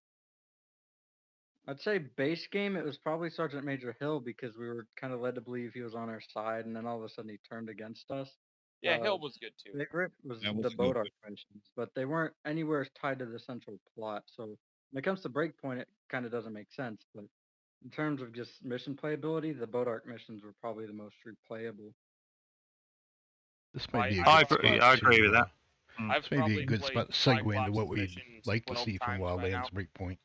Speaker 3: I'd say base game, it was probably Sergeant Major Hill because we were kind of led to believe he was on our side, and then all of a sudden he turned against us.
Speaker 6: Yeah,
Speaker 3: Uh,
Speaker 6: Hill was good too.
Speaker 3: Favorite was
Speaker 1: That was
Speaker 3: the
Speaker 1: a good
Speaker 3: boat arc missions, but they weren't anywhere tied to the central plot. So when it comes to Breakpoint, it kind of doesn't make sense. But in terms of just mission playability, the boat arc missions were probably the most replayable.
Speaker 4: This might be a
Speaker 2: I
Speaker 4: good
Speaker 2: agree-
Speaker 4: spot
Speaker 2: I agree
Speaker 4: to,
Speaker 2: with that.
Speaker 6: I've
Speaker 4: This may be
Speaker 6: probably
Speaker 4: a good
Speaker 6: played
Speaker 4: spot to segue into
Speaker 6: Cyclops'
Speaker 4: what we'd
Speaker 6: missions
Speaker 4: like to
Speaker 6: 12
Speaker 4: see from
Speaker 6: times by now.
Speaker 4: Wildlands Breakpoint.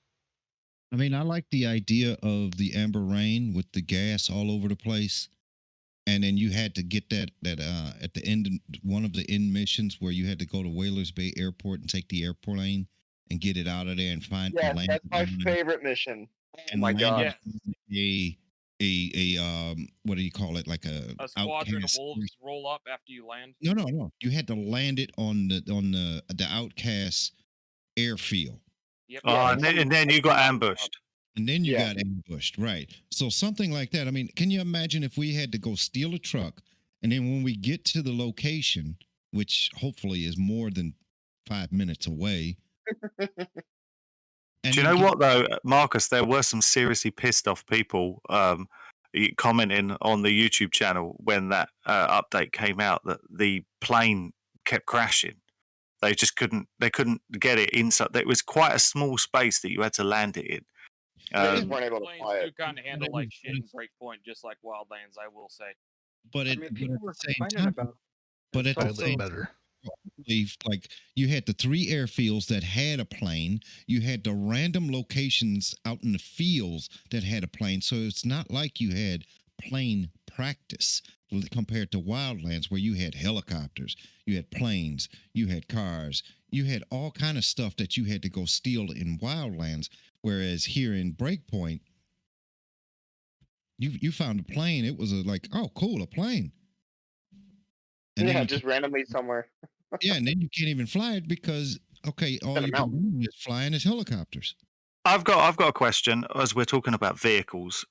Speaker 1: I mean, I like the idea of the amber rain with the gas all over the place, and then you had to get that at the end, one of the end missions where you had to go to Whalers Bay Airport and take the airplane and get it out of there and find
Speaker 5: Yes,
Speaker 1: and land
Speaker 5: that's my
Speaker 1: on a-
Speaker 5: favorite mission. Oh
Speaker 1: and
Speaker 5: my
Speaker 1: land
Speaker 5: god.
Speaker 6: Yes.
Speaker 1: a what do you call it, like
Speaker 6: A squadron of
Speaker 1: outcast
Speaker 6: wolves roll up after you land.
Speaker 1: No. You had to land it on the outcast airfield.
Speaker 6: Yep.
Speaker 5: Yeah,
Speaker 2: And then you got ambushed.
Speaker 1: And then you
Speaker 5: Yeah.
Speaker 1: got ambushed, right? So something like that. I mean, can you imagine if we had to go steal a truck, and then when we get to the location, which hopefully is more than 5 minutes away, and
Speaker 2: Do you
Speaker 1: then
Speaker 2: know
Speaker 1: get-
Speaker 2: what though, Marcus? There were some seriously pissed off people commenting on the YouTube channel when that update came out that the plane kept crashing. They just couldn't get it inside. It was quite a small space that you had to land it in.
Speaker 5: They just weren't able to
Speaker 6: Planes
Speaker 5: fly
Speaker 6: do
Speaker 5: it.
Speaker 6: kind of handle
Speaker 1: it
Speaker 6: like
Speaker 1: is,
Speaker 6: shit in Breakpoint, just like Wildlands, I will say.
Speaker 1: But
Speaker 3: I
Speaker 1: it,
Speaker 3: mean,
Speaker 1: but
Speaker 3: people
Speaker 1: at
Speaker 3: were
Speaker 1: the same
Speaker 3: complaining
Speaker 1: time,
Speaker 3: about.
Speaker 1: but at the
Speaker 3: also-
Speaker 1: same
Speaker 4: better.
Speaker 1: like you had the 3 airfields that had a plane, you had the random locations out in the fields that had a plane, so it's not like you had plane practice compared to Wildlands where you had helicopters, you had planes, you had cars, you had all kind of stuff that you had to go steal in Wildlands, whereas here in Breakpoint you found a plane, it was like, oh cool, a plane. And then
Speaker 5: Yeah,
Speaker 1: you
Speaker 5: just randomly somewhere.
Speaker 1: yeah, and then you can't even fly it because okay, all
Speaker 5: Got a
Speaker 1: you can do is flying is helicopters.
Speaker 2: I've got a question as we're talking about vehicles.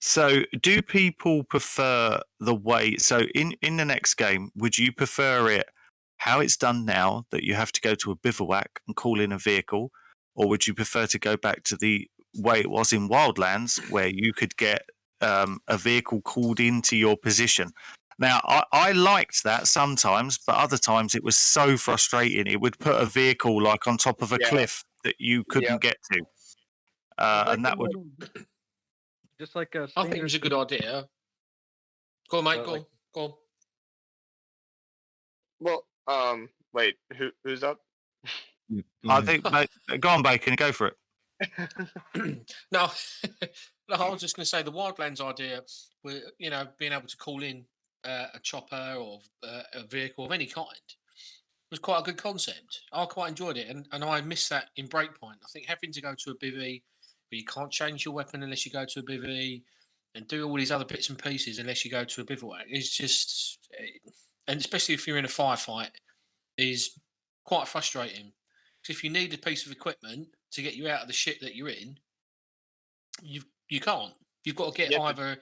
Speaker 2: So do people prefer the way? So in the next game, would you prefer it how it's done now, that you have to go to a bivouac and call in a vehicle, or would you prefer to go back to the way it was in Wildlands, where you could get a vehicle called into your position? Now, I liked that sometimes, but other times it was so frustrating. It would put a vehicle like on top of a
Speaker 5: Yeah.
Speaker 2: cliff that you couldn't get to, and that would.
Speaker 3: Just like a
Speaker 8: I think it was a good idea. Go on, mate.
Speaker 3: But
Speaker 8: Go
Speaker 3: like-
Speaker 8: on. Go on.
Speaker 5: Well, wait, who's up?
Speaker 1: Yeah, go
Speaker 2: I
Speaker 1: ahead.
Speaker 2: think, go on, Bacon, go for it.
Speaker 8: No, no, I was just going to say the Wildlands idea, with being able to call in a chopper or a vehicle of any kind, was quite a good concept. I quite enjoyed it, and I miss that in Breakpoint. I think having to go to a bivvy, but you can't change your weapon unless you go to a bivvy, and do all these other bits and pieces unless you go to a bivouac. It's just, and especially if you're in a firefight, is quite frustrating. Because if you need a piece of equipment to get you out of the ship that you're in, you can't. You've got to get
Speaker 5: Yep.
Speaker 8: either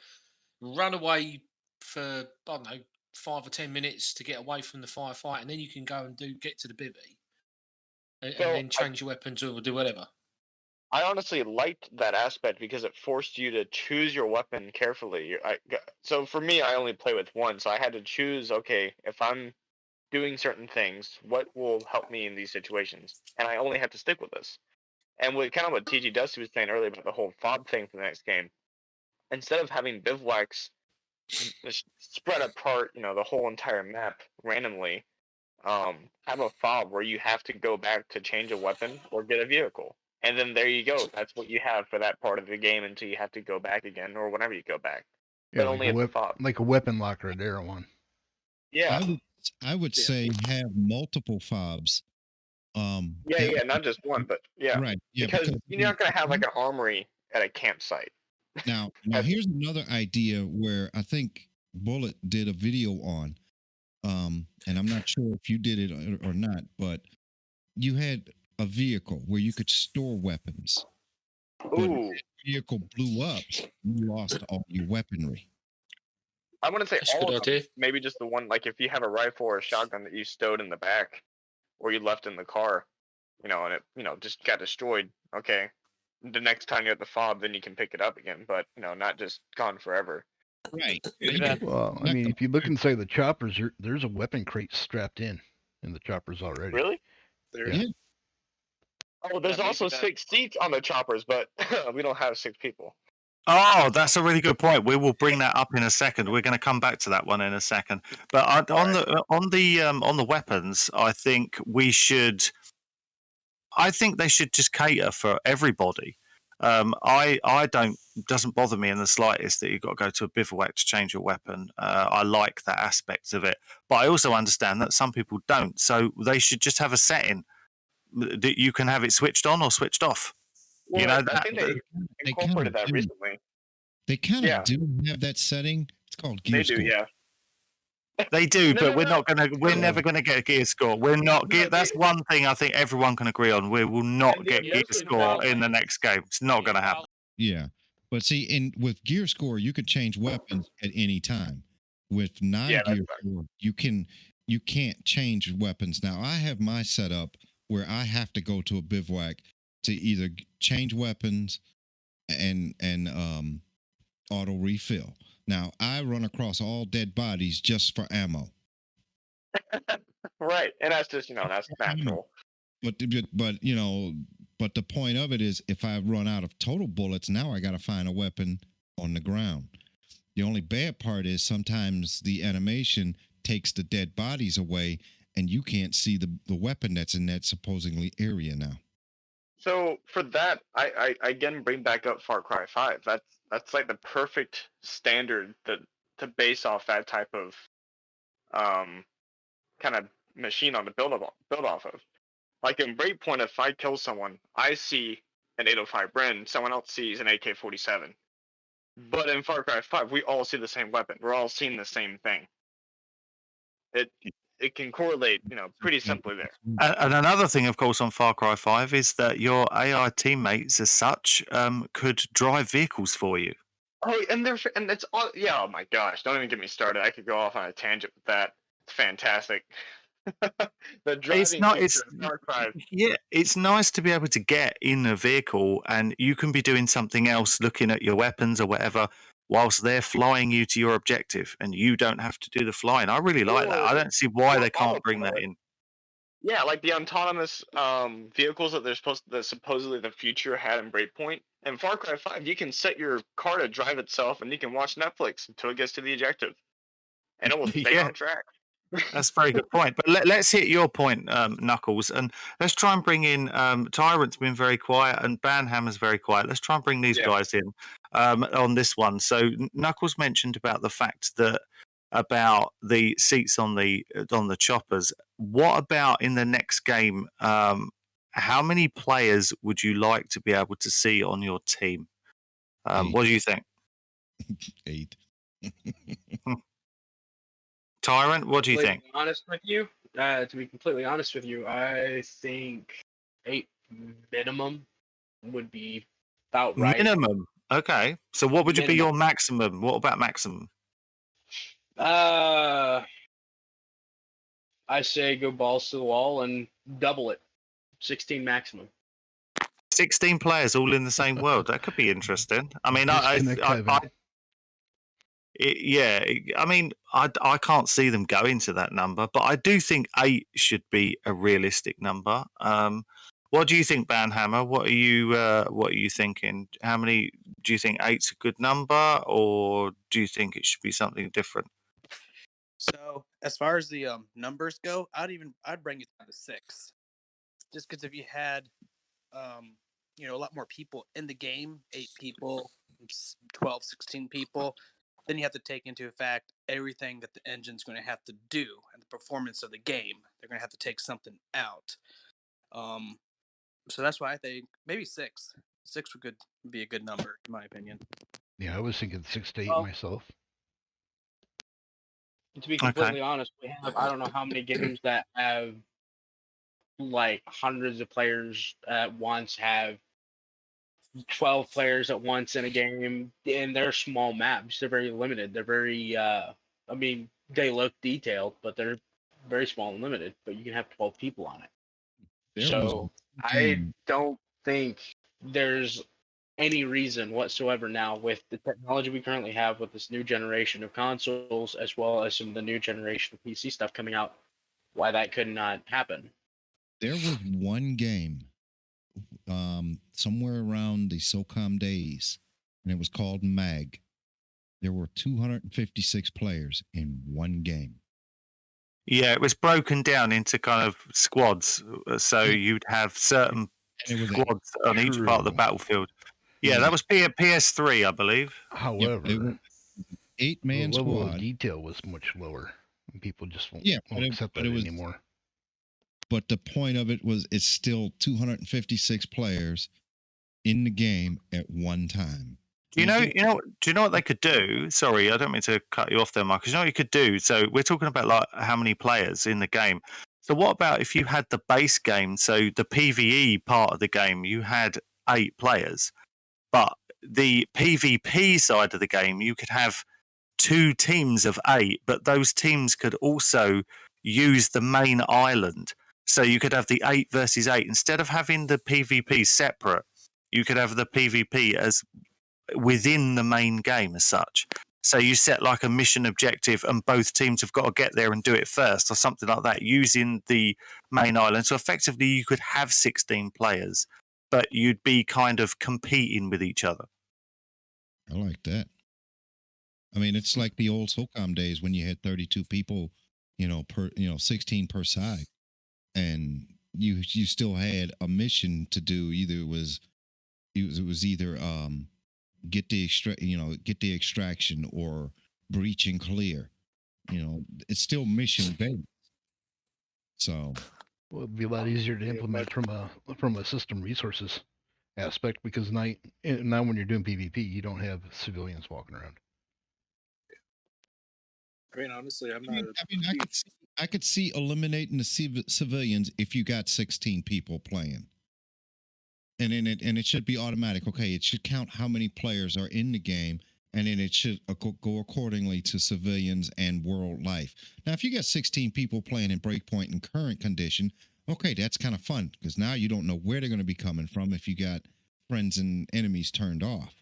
Speaker 8: run away for, I don't know, 5 or 10 minutes to get away from the firefight, and then you can go and get to the bivvy, and
Speaker 5: So,
Speaker 8: then change your weapons or do whatever.
Speaker 5: I honestly liked that aspect because it forced you to choose your weapon carefully. So for me, I only play with one, so I had to choose. Okay, if I'm doing certain things, what will help me in these situations? And I only have to stick with this. And what TG Dusty was saying earlier about the whole fob thing for the next game, instead of having bivouacs spread apart, the whole entire map randomly, have a fob where you have to go back to change a weapon or get a vehicle. And then there you go. That's what you have for that part of the game until you have to go back again or whenever you go back.
Speaker 4: Yeah,
Speaker 5: But
Speaker 4: like
Speaker 5: only
Speaker 4: a
Speaker 5: at the fob.
Speaker 4: like a weapon locker at Arrow one.
Speaker 5: Yeah.
Speaker 1: I would
Speaker 5: Yeah.
Speaker 1: say have multiple fobs.
Speaker 5: Yeah, not just one, but yeah.
Speaker 1: Right. Yeah,
Speaker 5: because you're not going to have like an armory at a campsite.
Speaker 1: Now here's another idea where I think Bullet did a video on, and I'm not sure if you did it or not, but you had a vehicle where you could store weapons. But if
Speaker 5: Ooh.
Speaker 1: that vehicle blew up, you lost all your weaponry.
Speaker 5: I wouldn't say
Speaker 8: That's a
Speaker 5: all
Speaker 8: good
Speaker 5: of them.
Speaker 8: idea.
Speaker 5: Maybe just the one, like if you have a rifle or a shotgun that you stowed in the back or you left in the car, and it, just got destroyed. Okay. The next time you're at the fob, then you can pick it up again, but, not just gone forever.
Speaker 1: Right.
Speaker 4: Well, I mean, if you look inside the choppers, there's a weapon crate strapped in the choppers already.
Speaker 5: Really?
Speaker 7: There.
Speaker 1: Yeah.
Speaker 5: Oh, there's
Speaker 6: maybe
Speaker 5: also
Speaker 6: that-
Speaker 5: 6 seats on the choppers, but we don't have 6 people.
Speaker 2: Oh, that's a really good point. We will bring that up in a second. We're going to come back to that one in a second. But on the weapons, I think they should just cater for everybody. Doesn't bother me in the slightest that you've got to go to a bivouac to change your weapon. I like that aspect of it, but I also understand that some people don't. So they should just have a setting that you can have it switched on or switched off.
Speaker 5: Well, I think they
Speaker 1: They
Speaker 5: incorporated
Speaker 1: kinda
Speaker 5: that
Speaker 1: do.
Speaker 5: recently.
Speaker 1: They kind of
Speaker 5: Yeah.
Speaker 1: do have that setting. It's called gear
Speaker 5: They do,
Speaker 1: score.
Speaker 5: yeah.
Speaker 2: They do,
Speaker 5: No,
Speaker 2: but
Speaker 5: no,
Speaker 2: we're
Speaker 5: no.
Speaker 2: not going to. We're never going to get a gear score. We're not.
Speaker 5: No,
Speaker 2: That's one thing I think everyone can agree on. We will not get
Speaker 8: yeah,
Speaker 2: gear
Speaker 8: it's
Speaker 2: score
Speaker 8: involved.
Speaker 2: in the next game. It's not going to happen.
Speaker 1: Yeah. But see, with gear score, you could change weapons at any time. With non-gear
Speaker 5: that's
Speaker 1: score, you can't change weapons. Now I have my setup where I have to go to a bivouac to either change weapons and auto refill. Now I run across all dead bodies just for ammo.
Speaker 5: Right, and that's just that's natural.
Speaker 1: But the point of it is, if I run out of total bullets, now I got to find a weapon on the ground. The only bad part is sometimes the animation takes the dead bodies away, and you can't see the weapon that's in that supposedly area now.
Speaker 5: So for that, I again bring back up Far Cry 5. That's like the perfect standard to base off that type of kind of machine on to build off of. Like in Breakpoint, if I kill someone, I see an 805 Bren, someone else sees an AK-47. But in Far Cry 5, we all see the same weapon. We're all seeing the same thing. It can correlate, pretty simply there.
Speaker 2: And another thing, of course, on Far Cry 5 is that your AI teammates, as such, could drive vehicles for you.
Speaker 5: Oh, and it's all, yeah. Oh my gosh! Don't even get me started. I could go off on a tangent with that. It's fantastic. The driving
Speaker 2: not.
Speaker 5: feature
Speaker 2: It's
Speaker 5: of Far Cry.
Speaker 2: yeah. It's nice to be able to get in a vehicle and you can be doing something else, looking at your weapons or whatever, whilst they're flying you to your objective, and you don't have to do the flying. I really like that. I
Speaker 5: Or
Speaker 2: don't see why
Speaker 5: or
Speaker 2: they can't
Speaker 5: autopilot.
Speaker 2: bring that in.
Speaker 5: Yeah, like the autonomous vehicles that supposedly the future had in Breakpoint. In Far Cry 5, you can set your car to drive itself, and you can watch Netflix until it gets to the objective, and it will stay
Speaker 2: Yeah.
Speaker 5: on track.
Speaker 2: That's a very good point. But let's hit your point, Knuckles, and let's try and bring in Tyrant's been very quiet and Banhammer's very quiet. Let's try and bring these
Speaker 5: Yeah.
Speaker 2: guys in on this one. So Knuckles mentioned about the fact that about the seats on the choppers. What about in the next game? How many players would you like to be able to see on your team? What do you think,
Speaker 1: 8.
Speaker 2: Tyrant? What do you think?
Speaker 9: To be completely honest with you, I think 8 minimum would be about right.
Speaker 2: Minimum. Okay. So what would be
Speaker 9: Minimum.
Speaker 2: your maximum? What about maximum?
Speaker 9: I say go balls to the wall and double it. 16 maximum.
Speaker 2: 16 players all in the same world. That could be interesting. I mean, I mean, I can't see them going to that number, but I do think 8 should be a realistic number. What do you think, Banhammer? What are you thinking? How many do you think 8's a good number, or do you think it should be something different?
Speaker 10: So as far as the numbers go, I'd bring it down to 6, just because if you had a lot more people in the game, 8 people, 12, 16 people, then you have to take into effect everything that the engine's going to have to do and the performance of the game. They're going to have to take something out. So that's why I think maybe 6. 6 would be a good number, in my opinion.
Speaker 4: Yeah, I was thinking 6 to 8 myself.
Speaker 9: To be completely honest, I don't know how many games that have like hundreds of players at once, have 12 players at once in a game, and they're small maps. They're very limited. They're very, they look detailed, but they're very small and limited. But you can have 12 people on it. So I don't think there's any reason whatsoever now, with the technology we currently have with this new generation of consoles, as well as some of the new generation of PC stuff coming out, why that could not happen.
Speaker 1: There was one game somewhere around the SOCOM days, and it was called MAG. There were 256 players in one game.
Speaker 2: Yeah, it was broken down into kind of squads, so you'd have certain squads on each part of the battlefield. Yeah, that was PS3, I believe.
Speaker 4: However,
Speaker 1: yep, 8-man
Speaker 4: the level
Speaker 1: squad.
Speaker 4: of detail was much lower. People just won't accept that anymore.
Speaker 1: But the point of it was, it's still 256 players in the game at one time.
Speaker 2: Do you know what they could do? Sorry, I don't mean to cut you off there, Marcus. You know what you could do? So we're talking about like how many players in the game. So what about if you had the base game, so the PvE part of the game, you had 8 players, but the PvP side of the game, you could have 2 teams of 8, but those teams could also use the main island. So you could have the 8 versus 8. Instead of having the PvP separate, you could have the PvP as within the main game as such. So you set like a mission objective and both teams have got to get there and do it first or something like that using the main island. So effectively you could have 16 players, but you'd be kind of competing with each other.
Speaker 1: I like that. I mean, it's like the old SOCOM days when you had 32 people, 16 per side. And you still had a mission to do. It was either get the extraction or breach and clear. It's still mission based. So
Speaker 4: well, it'd be a lot easier to implement from a system resources aspect, because now when you're doing PvP, you don't have civilians walking around.
Speaker 7: I mean, honestly, I'm not.
Speaker 1: I could see eliminating the civilians if you got 16 people playing, and it should be automatic. Okay, it should count how many players are in the game, and then it should go accordingly to civilians and world life. Now, if you got 16 people playing in Breakpoint in current condition, okay, that's kind of fun because now you don't know where they're going to be coming from if you got friends and enemies turned off.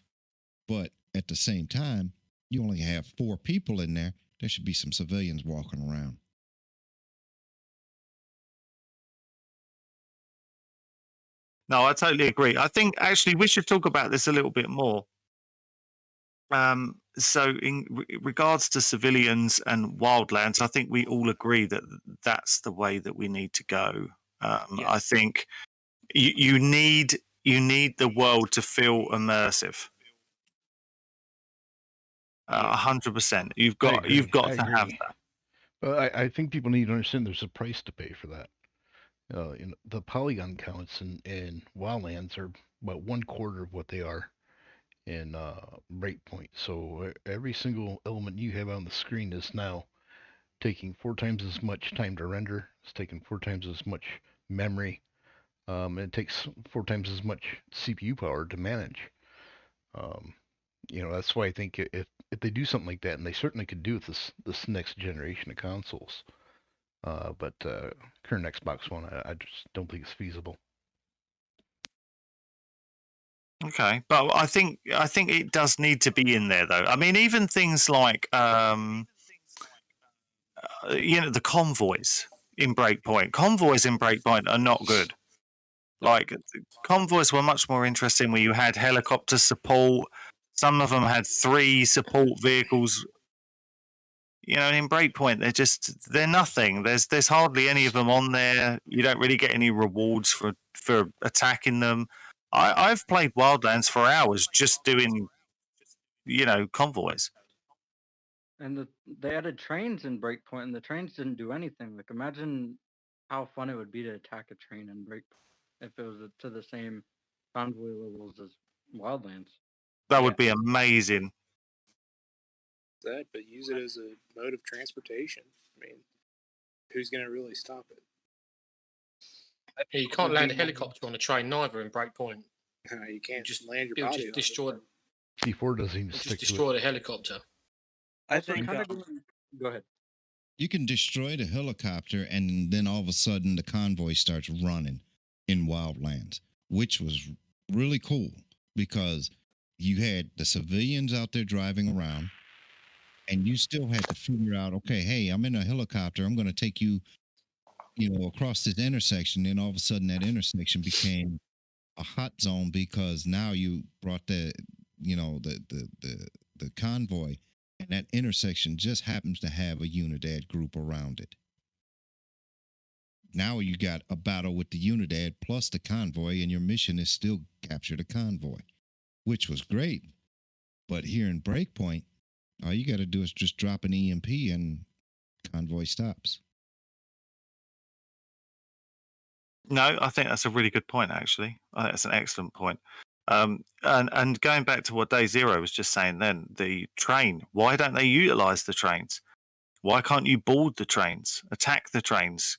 Speaker 1: But at the same time, you only have 4 people in there. There should be some civilians walking around.
Speaker 2: No, I totally agree. I think actually we should talk about this a little bit more. So, in regards to civilians and wildlands, I think we all agree that that's the way that we need to go. I
Speaker 6: Yes.
Speaker 2: think you need the world to feel immersive. 100%. You've got
Speaker 4: I
Speaker 2: to
Speaker 4: agree.
Speaker 2: have that.
Speaker 4: But I think people need to understand there's a price to pay for that. The polygon counts in Wildlands are about 1/4 of what they are in Breakpoint. So every single element you have on the screen is now taking 4 times as much time to render. It's taking 4 times as much memory. And it takes 4 times as much CPU power to manage. That's why I think if they do something like that, and they certainly could do with this next generation of consoles, but current Xbox One, I just don't think it's feasible.
Speaker 2: Okay, but I think it does need to be in there, though. I mean, even things like the convoys in Breakpoint are not good. Like convoys were much more interesting where you had helicopter support. Some of them had 3 support vehicles. In Breakpoint, they're nothing. There's hardly any of them on there. You don't really get any rewards for attacking them. I've played Wildlands for hours just doing, convoys.
Speaker 3: And they added trains in Breakpoint, and the trains didn't do anything. Like, imagine how fun it would be to attack a train in Breakpoint if it was to the same convoy levels as Wildlands.
Speaker 2: That would be amazing.
Speaker 7: That, but use it as a mode of transportation. I mean, who's going to really stop it?
Speaker 8: Yeah, you can't land a helicopter on a train neither in Breakpoint.
Speaker 7: You can't
Speaker 8: Just
Speaker 7: land your
Speaker 8: it'll
Speaker 7: body.
Speaker 8: just destroy.
Speaker 4: C4 doesn't even
Speaker 8: Just
Speaker 4: stick to
Speaker 8: destroy
Speaker 4: it.
Speaker 8: the helicopter.
Speaker 10: I
Speaker 3: So
Speaker 10: think.
Speaker 3: go ahead.
Speaker 1: You can destroy the helicopter, and then all of a sudden the convoy starts running in Wildlands, which was really cool because you had the civilians out there driving around, and you still had to figure out, okay, hey, I'm in a helicopter. I'm going to take you, across this intersection. Then all of a sudden that intersection became a hot zone because now you brought the convoy, and that intersection just happens to have a Unidad group around it. Now you got a battle with the Unidad plus the convoy, and your mission is still capture the convoy, which was great. But here in Breakpoint, all you got to do is just drop an EMP and convoy stops.
Speaker 2: No, I think that's a really good point, actually. I think that's an excellent point. And going back to what Day Zero was just saying then, the train, why don't they utilize the trains? Why can't you board the trains, attack the trains,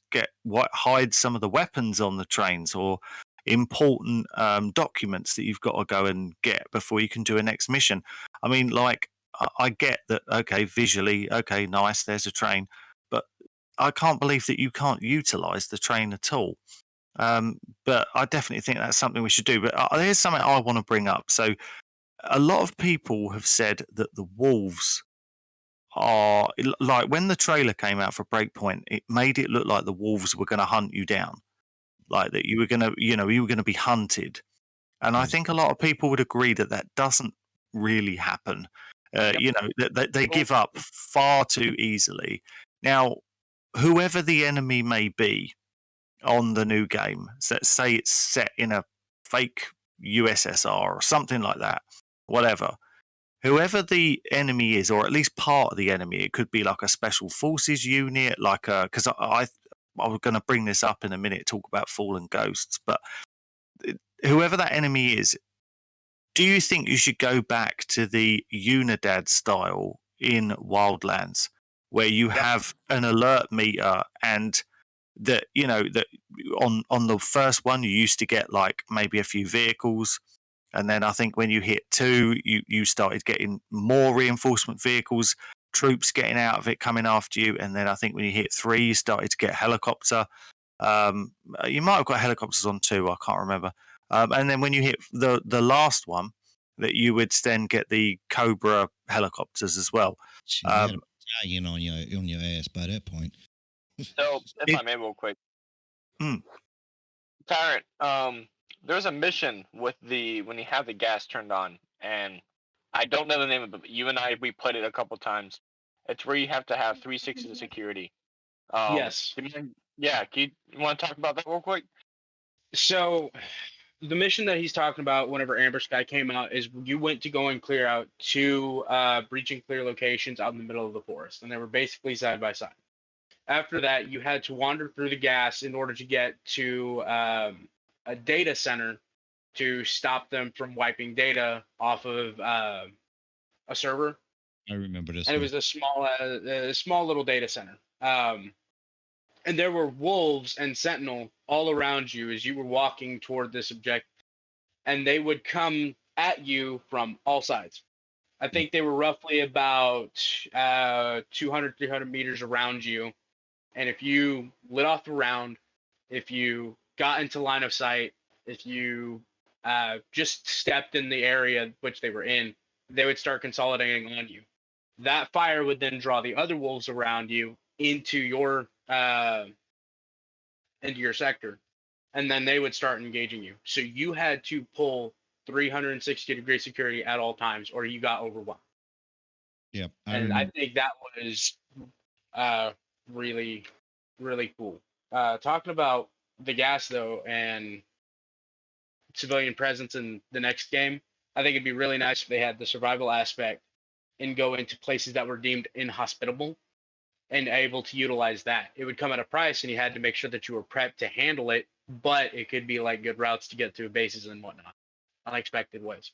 Speaker 2: hide some of the weapons on the trains or important documents that you've got to go and get before you can do a next mission? I mean, like, I get that, okay, visually, okay, nice, there's a train, but I can't believe that you can't utilize the train at all. But I definitely think that's something we should do. But here's something I want to bring up. So, a lot of people have said that the wolves are like when the trailer came out for Breakpoint, it made it look like the wolves were going to hunt you down, like that you were going to, you were going to be hunted. And I think a lot of people would agree that that doesn't really happen. They give up far too easily. Now, whoever the enemy may be on the new game, let's say it's set in a fake USSR or something like that, whatever. Whoever the enemy is, or at least part of the enemy, it could be like a special forces unit, like because I was going to bring this up in a minute, talk about fallen ghosts, but whoever that enemy is, do you think you should go back to the Unidad style in Wildlands, where you have an alert meter and that that on the first one you used to get like maybe a few vehicles, And then I think when you hit 2, you started getting more reinforcement vehicles, troops getting out of it, coming after you. And then I think when you hit 3, you started to get helicopter. You might have got helicopters on 2, I can't remember. And then when you hit the last one, that you would then get the Cobra helicopters as well.
Speaker 1: Shit, you had a battalion on your ass by that point.
Speaker 5: So, if I may, real quick, Tyrant, there's a mission with when you have the gas turned on, and I don't know the name of it, but you and we played it a couple times. It's where you have to have 360 security.
Speaker 9: Yes.
Speaker 5: Yeah, you want to talk about that real quick?
Speaker 9: So, the mission that he's talking about whenever Amber Sky came out is you went to go and clear out 2 breach and clear locations out in the middle of the forest, and they were basically side by side. After that, you had to wander through the gas in order to get to a data center to stop them from wiping data off of a server.
Speaker 1: I remember this.
Speaker 9: And it was a small little data center. And there were wolves and sentinel all around you as you were walking toward this objective, and they would come at you from all sides. I think they were roughly about 200, 300 meters around you. And if you lit off the round, if you got into line of sight, if you just stepped in the area which they were in, they would start consolidating on you. That fire would then draw the other wolves around you into your sector, and then they would start engaging you. So you had to pull 360-degree security at all times, or you got overwhelmed.
Speaker 1: Yep.
Speaker 9: I think that was really, really cool. Talking about the gas, though, and civilian presence in the next game, I think it'd be really nice if they had the survival aspect and go into places that were deemed inhospitable and able to utilize that. It would come at a price, and you had to make sure that you were prepped to handle it, but it could be like good routes to get to bases and whatnot, unexpected ways.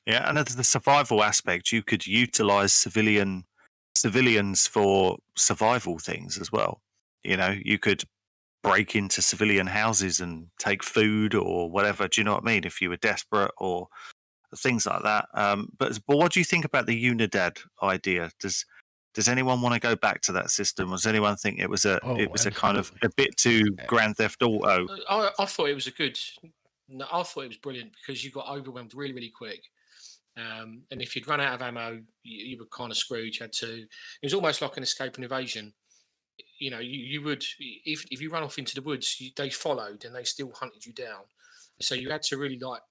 Speaker 2: Yeah, and as the survival aspect, you could utilize civilians for survival things as well. You know, you could break into civilian houses and take food or whatever. Do you know what I mean? If you were desperate or things like that. But what do you think about the Unidad idea? Does anyone want to go back to that system? Or does anyone think it was a kind of a bit too Grand Theft Auto?
Speaker 8: I thought it was I thought it was brilliant because you got overwhelmed really, really quick. And if you'd run out of ammo, you were kind of screwed. You had to. It was almost like an escape and evasion. You know, you would if you run off into the woods, they followed and they still hunted you down. So you had to really like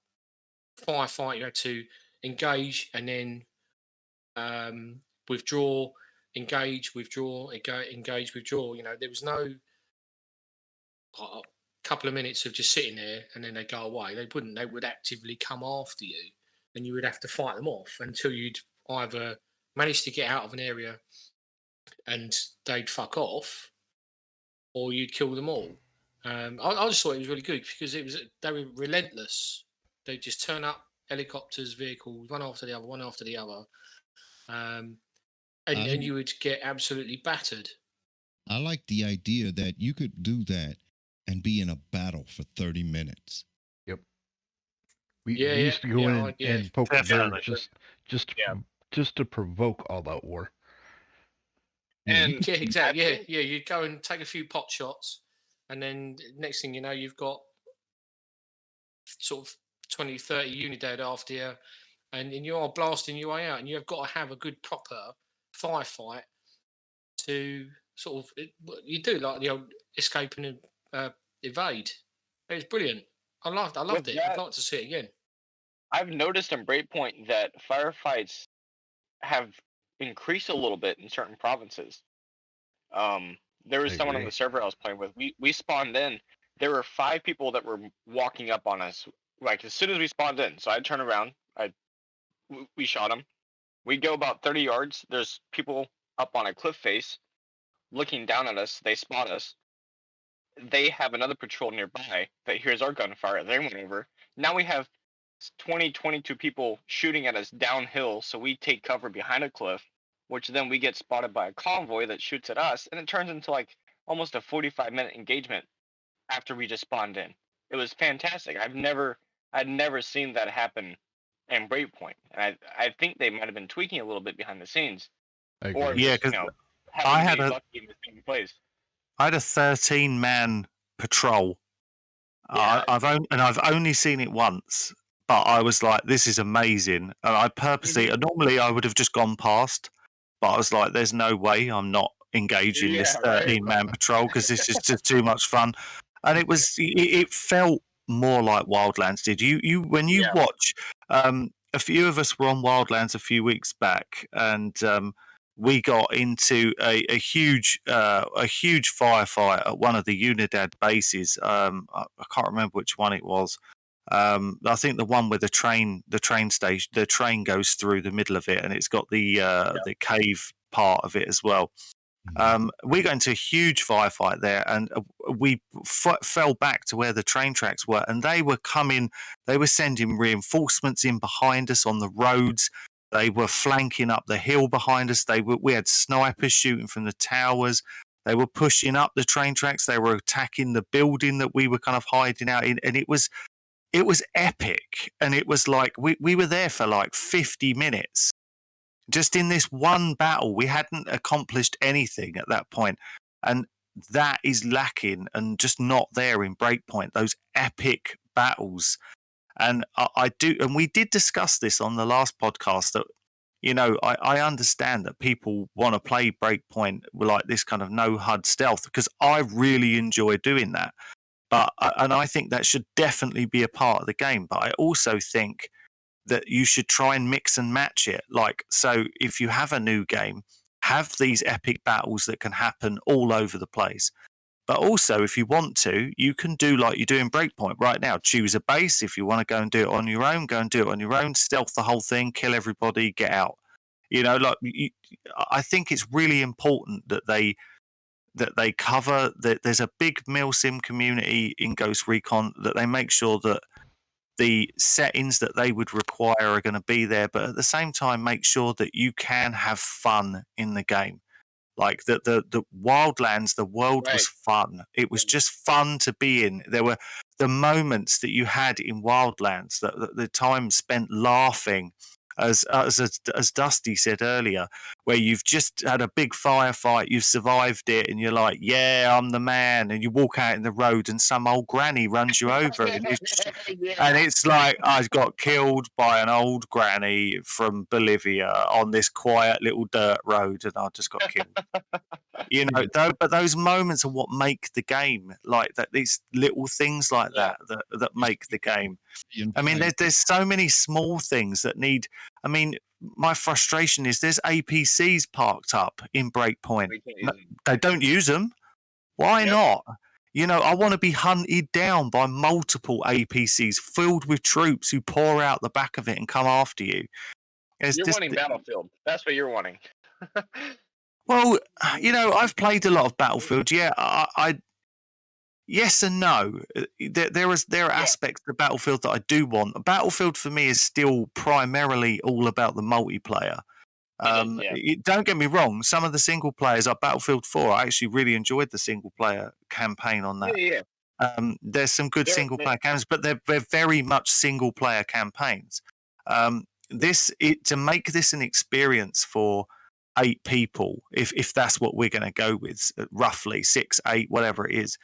Speaker 8: firefight. You had to engage and then withdraw, engage, withdraw, engage, withdraw. You know, there was no couple of minutes of just sitting there and then they go away. They wouldn't. They would actively come after you, and you would have to fight them off until you'd either manage to get out of an area and they'd fuck off, or you'd kill them all. I just thought it was really good because they were relentless. They just turn up helicopters, vehicles, one after the other, and you would get absolutely battered.
Speaker 1: I like the idea that you could do that and be in a battle for 30 minutes.
Speaker 4: Yep. We used to go in and poke the bear just to provoke all that war.
Speaker 5: And
Speaker 8: yeah, exactly. Yeah, you'd go and take a few pot shots, and then next thing you know, you've got sort of 20, 30 Unidad after you, and you are blasting your way out, and you've got to have a good proper firefight to sort of you do like the old escape and evade. It was brilliant. I loved it. I'd like to see it again.
Speaker 5: I've noticed in Breakpoint that firefights have increased a little bit in certain provinces. There was someone on the server I was playing with. We spawned in. There were 5 people that were walking up on us, like as soon as we spawned in. So I turned around. We shot them. We go about 30 yards. There's people up on a cliff face, looking down at us. They spot us. They have another patrol nearby that hears our gunfire. They went over. Now we have 22 people shooting at us downhill, so we take cover behind a cliff, which then we get spotted by a convoy that shoots at us, and it turns into like almost a 45-minute engagement after we just spawned in.
Speaker 9: It was fantastic. I'd never seen that happen in Breakpoint, and I think they might have been tweaking a little bit behind the scenes,
Speaker 4: I
Speaker 9: or
Speaker 4: agree.
Speaker 2: Yeah,
Speaker 9: just
Speaker 2: because
Speaker 9: having
Speaker 2: I
Speaker 9: to
Speaker 2: had
Speaker 9: be
Speaker 2: a
Speaker 9: lucky in the same place.
Speaker 2: I had a 13-man patrol.
Speaker 9: Yeah.
Speaker 2: I've only seen it once, but I was like, this is amazing. And I purposely, normally I would have just gone past, but I was like, there's no way I'm not engaging this
Speaker 9: Yeah, right.
Speaker 2: 13-man patrol because this is just too much fun. And it felt more like Wildlands did. When you
Speaker 9: Yeah.
Speaker 2: watch, a few of us were on Wildlands a few weeks back, and we got into a huge firefight at one of the Unidad bases. I can't remember which one it was. I think the one where the train station, the train goes through the middle of it, and it's got the cave part of it as well. We got into a huge firefight there, and we fell back to where the train tracks were, and they were sending reinforcements in behind us on the roads. They were flanking up the hill behind us. We had snipers shooting from the towers. They were pushing up the train tracks. They were attacking the building that we were kind of hiding out in, and it was epic. And it was like we were there for like 50 minutes just in this one battle. We hadn't accomplished anything at that point, and that is lacking and just not there in Breakpoint, those epic battles. And we did discuss this on the last podcast, that I understand that people want to play Breakpoint with like this kind of no HUD stealth, because I really enjoy doing that. And I think that should definitely be a part of the game. But I also think that you should try and mix and match it. Like, so if you have a new game, have these epic battles that can happen all over the place. But also, if you want to, you can do like you do in Breakpoint right now. Choose a base. If you want to go and do it on your own, go and do it on your own. Stealth the whole thing, kill everybody, get out. I think it's really important that they cover that. There's a big milsim community in Ghost Recon, that they make sure that the settings that they would require are going to be there, but at the same time make sure that you can have fun in the game. Like the Wildlands, the world was fun. It was just fun to be in. There were the moments that you had in Wildlands, the time spent laughing, as Dusty said earlier, where you've just had a big firefight, you've survived it, and you're like, yeah, I'm the man. And you walk out in the road, and some old granny runs you over, and it's like, I got killed by an old granny from Bolivia on this quiet little dirt road, and I just got killed. But those moments are what make the game, like that. These little things like that make the game. I mean, there's so many small things that need. I mean, my frustration is there's APCs parked up in Breakpoint. They don't use them. Why not? I want to be hunted down by multiple APCs filled with troops who pour out the back of it and come after you.
Speaker 9: You're wanting Battlefield. That's what you're wanting.
Speaker 2: Well, I've played a lot of Battlefield. Yeah, I yes and no. There are aspects of Battlefield that I do want. Battlefield for me is still primarily all about the multiplayer. Don't get me wrong. Some of the single players, like Battlefield 4, I actually really enjoyed the single player campaign on that.
Speaker 9: Yeah.
Speaker 2: There's some good single player campaigns, but they're very much single player campaigns. To make this an experience for 8 people, if that's what we're going to go with, roughly 6, 8, whatever it is,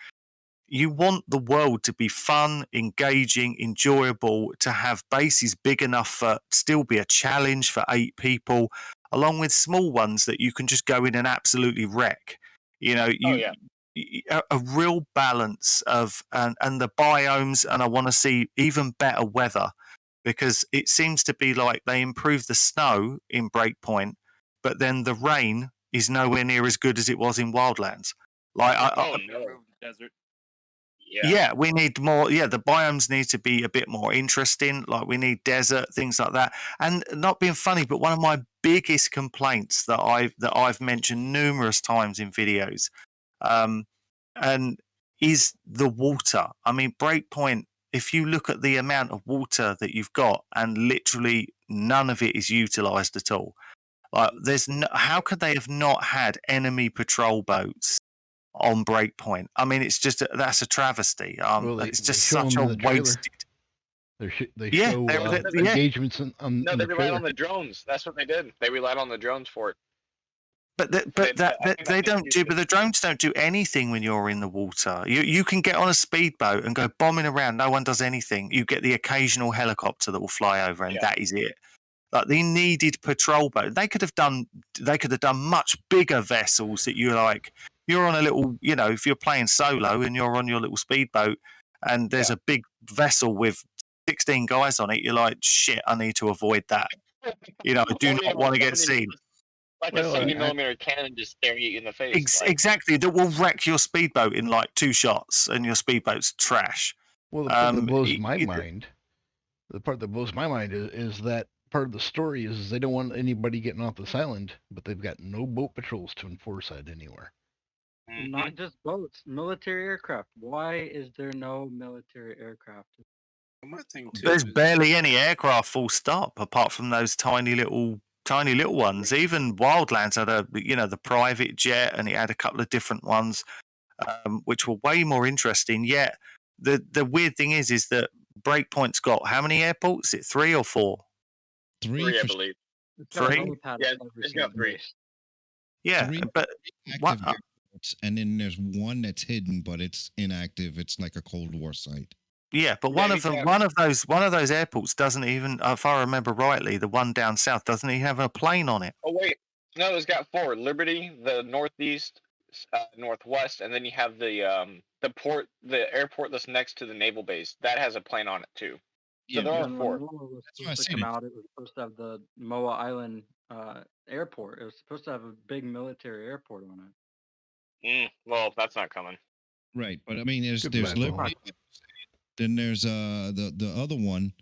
Speaker 2: you want the world to be fun, engaging, enjoyable, to have bases big enough for still be a challenge for 8 people, along with small ones that you can just go in and absolutely wreck. A real balance of and the biomes, and I want to see even better weather, because it seems to be like they improved the snow in Breakpoint, but then the rain is nowhere near as good as it was in Wildlands. Like,
Speaker 6: Remove the desert.
Speaker 2: yeah, we need more. Yeah, the biomes need to be a bit more interesting. Like, we need desert, things like that. And not being funny, but one of my biggest complaints that I've mentioned numerous times in videos, and is the water. I mean, Breakpoint, if you look at the amount of water that you've got, and literally none of it is utilized at all. Like, how could they have not had enemy patrol boats on Breakpoint. I mean, it's just that's a travesty.
Speaker 4: Well,
Speaker 2: It's
Speaker 4: they
Speaker 2: just
Speaker 4: show
Speaker 2: such
Speaker 4: them
Speaker 2: a
Speaker 4: in the trailer.
Speaker 2: wasted.
Speaker 4: They
Speaker 2: Yeah,
Speaker 4: show
Speaker 2: yeah.
Speaker 4: engagements in
Speaker 5: No, they
Speaker 4: the
Speaker 5: relied
Speaker 4: trailer.
Speaker 5: on the drones. That's what they did. They relied on the drones for it.
Speaker 2: But
Speaker 5: I think
Speaker 2: they
Speaker 5: that
Speaker 2: don't
Speaker 5: makes
Speaker 2: do.
Speaker 5: it-
Speaker 2: But the drones don't do anything when you're in the water. You can get on a speedboat and go bombing around. No one does anything. You get the occasional helicopter that will fly over, and
Speaker 5: Yeah.
Speaker 2: that is it. Like they needed patrol boat. They could have done much bigger vessels that you're on a little, if you're playing solo and you're on your little speedboat and there's a big vessel with 16 guys on it, you're like, shit, I need to avoid that. I do
Speaker 5: Or,
Speaker 2: not want to get
Speaker 5: 70
Speaker 2: seen.
Speaker 5: Like
Speaker 4: Well,
Speaker 5: a 70 millimeter cannon just staring at you in the face.
Speaker 2: Exactly. That will wreck your speedboat in like 2 shots and your speedboat's trash.
Speaker 4: Well, the part that blows
Speaker 2: y-
Speaker 4: my
Speaker 2: y-
Speaker 4: mind, is that part of the story is they don't want anybody getting off this island, but they've got no boat patrols to enforce that anywhere.
Speaker 3: Not just boats, military aircraft. Why is there no military aircraft?
Speaker 7: My thing too
Speaker 2: There's
Speaker 7: is
Speaker 2: barely any aircraft full stop apart from those tiny little ones. Even Wildlands had the private jet, and it had a couple of different ones, which were way more interesting. Yet the weird thing is that Breakpoint's got how many airports? Is it 3 or 4?
Speaker 1: 3
Speaker 5: 3, I
Speaker 1: for
Speaker 5: believe.
Speaker 3: It's got a
Speaker 2: 3?
Speaker 3: helipad
Speaker 5: Yeah,
Speaker 3: at every
Speaker 5: it's got
Speaker 3: single
Speaker 5: 3.
Speaker 3: base.
Speaker 2: Yeah,
Speaker 1: 3
Speaker 2: but
Speaker 1: active
Speaker 2: what?
Speaker 1: airports, and then there's one that's hidden, but it's inactive. It's like a Cold War site.
Speaker 2: Yeah, but
Speaker 5: Yeah,
Speaker 2: one
Speaker 5: you
Speaker 2: of them,
Speaker 5: can't-
Speaker 2: one of those airports doesn't even, if I remember rightly, the one down south doesn't even have a plane on it.
Speaker 5: Oh wait, no, it's got 4: Liberty, the northeast, northwest, and then you have the airport that's next to the naval base that has a plane on it too. So
Speaker 1: Yeah,
Speaker 5: there are
Speaker 3: When
Speaker 5: 4.
Speaker 3: Moa was
Speaker 1: That's what I
Speaker 3: supposed to
Speaker 1: said.
Speaker 3: come out, it was supposed to have the Moa Island airport. It was supposed to have a big military airport on it.
Speaker 5: Well, that's not coming.
Speaker 1: Right, but I mean, there's
Speaker 4: Goodbye,
Speaker 1: Liberty. Then there's the other one,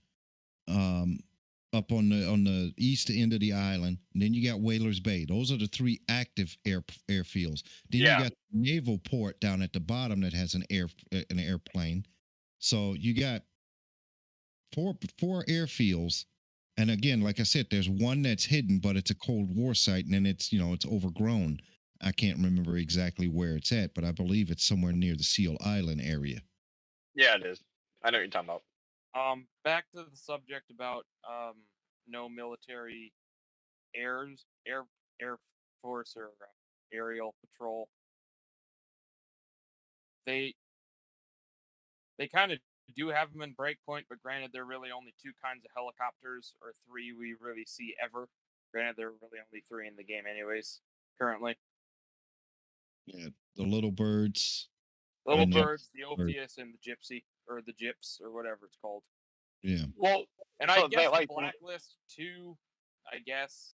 Speaker 1: up on the east end of the island. And then you got Whalers Bay. Those are the 3 active airfields. Then
Speaker 5: Yeah.
Speaker 1: you got the naval port down at the bottom that has an airplane. So you got four airfields. And again, like I said, there's one that's hidden, but it's a Cold War site, and then it's it's overgrown. I can't remember exactly where it's at, but I believe it's somewhere near the Seal Island area.
Speaker 5: Yeah, it is. I know what you're talking about.
Speaker 6: Back to the subject about no military air force or aerial patrol. They kind of do have them in Breakpoint, but granted, they're really only 2 kinds of helicopters, or 3 we really see ever. Granted, there are really only 3 in the game, anyways. Currently,
Speaker 1: Yeah, the little birds.
Speaker 6: Little
Speaker 1: And the
Speaker 6: Birds, the
Speaker 1: bird.
Speaker 6: Ophius, and the Gypsy, or the Gyps, or whatever it's called.
Speaker 1: Yeah.
Speaker 5: Well,
Speaker 6: And
Speaker 5: so
Speaker 6: I
Speaker 5: they
Speaker 6: guess the
Speaker 5: like-
Speaker 6: Blacklist too. I guess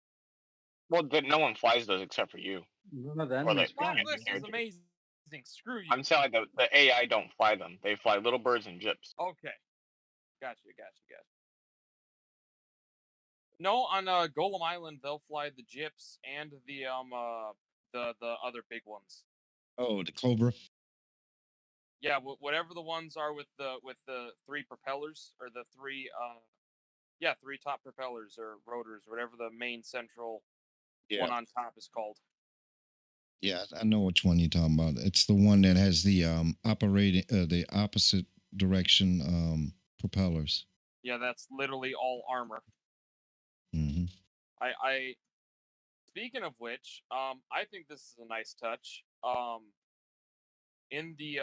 Speaker 5: no one flies those except for you.
Speaker 3: None of them
Speaker 5: Or
Speaker 3: is
Speaker 5: like-
Speaker 3: flying.
Speaker 6: Blacklist is amazing. Screw you.
Speaker 5: I'm saying the AI don't fly them. They fly little birds and gyps.
Speaker 6: Okay. Gotcha. No, on Golem Island they'll fly the Gyps and the other big ones.
Speaker 1: Oh, the Cobra.
Speaker 6: Yeah, whatever the ones are with the 3 propellers, or the 3 3 top propellers or rotors, whatever the main central one on top is called.
Speaker 1: Yeah, I know which one you're talking about. It's the one that has the the opposite direction propellers.
Speaker 6: Yeah, that's literally all armor.
Speaker 1: Hmm.
Speaker 6: I speaking of which, I think this is a nice touch. In the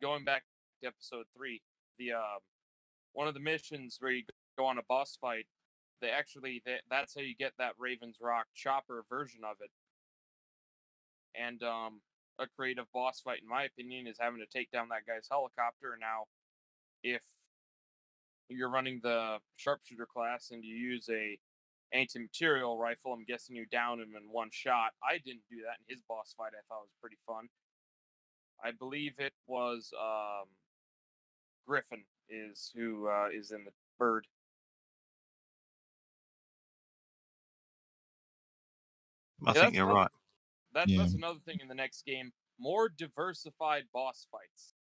Speaker 6: going back to episode 3, the one of the missions where you go on a boss fight, that's how you get that Raven's Rock chopper version of it. And a creative boss fight, in my opinion, is having to take down that guy's helicopter. Now, if you're running the sharpshooter class and you use a anti-material rifle, I'm guessing you down him in 1 shot. I didn't do that in his boss fight. I thought it was pretty fun. I believe it was Griffin is who is in the bird.
Speaker 2: I think you're right.
Speaker 6: That's
Speaker 1: Yeah.
Speaker 6: another thing in the next game. More diversified boss fights.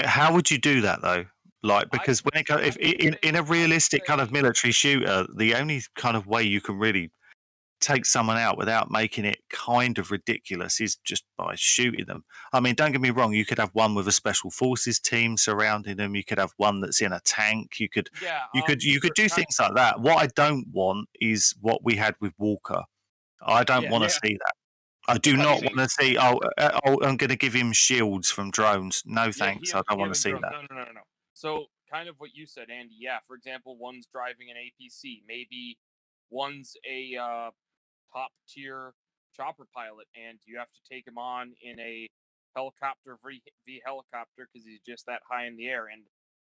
Speaker 2: How would you do that though? Like, because when it if in a realistic kind of military shooter, the only kind of way you can really take someone out without making it kind of ridiculous is just by shooting them. I mean, don't get me wrong, you could have one with a special forces team surrounding them, you could have one that's in a tank, you could do things like that. What I don't want is what we had with Walker. I don't want to see that. I do not want to see. I'm going to give him shields from drones. No thanks. I don't want to see that.
Speaker 6: No. So kind of what you said, Andy. Yeah. For example, one's driving an APC. Maybe one's a top tier chopper pilot, and you have to take him on in a helicopter v helicopter because he's just that high in the air. And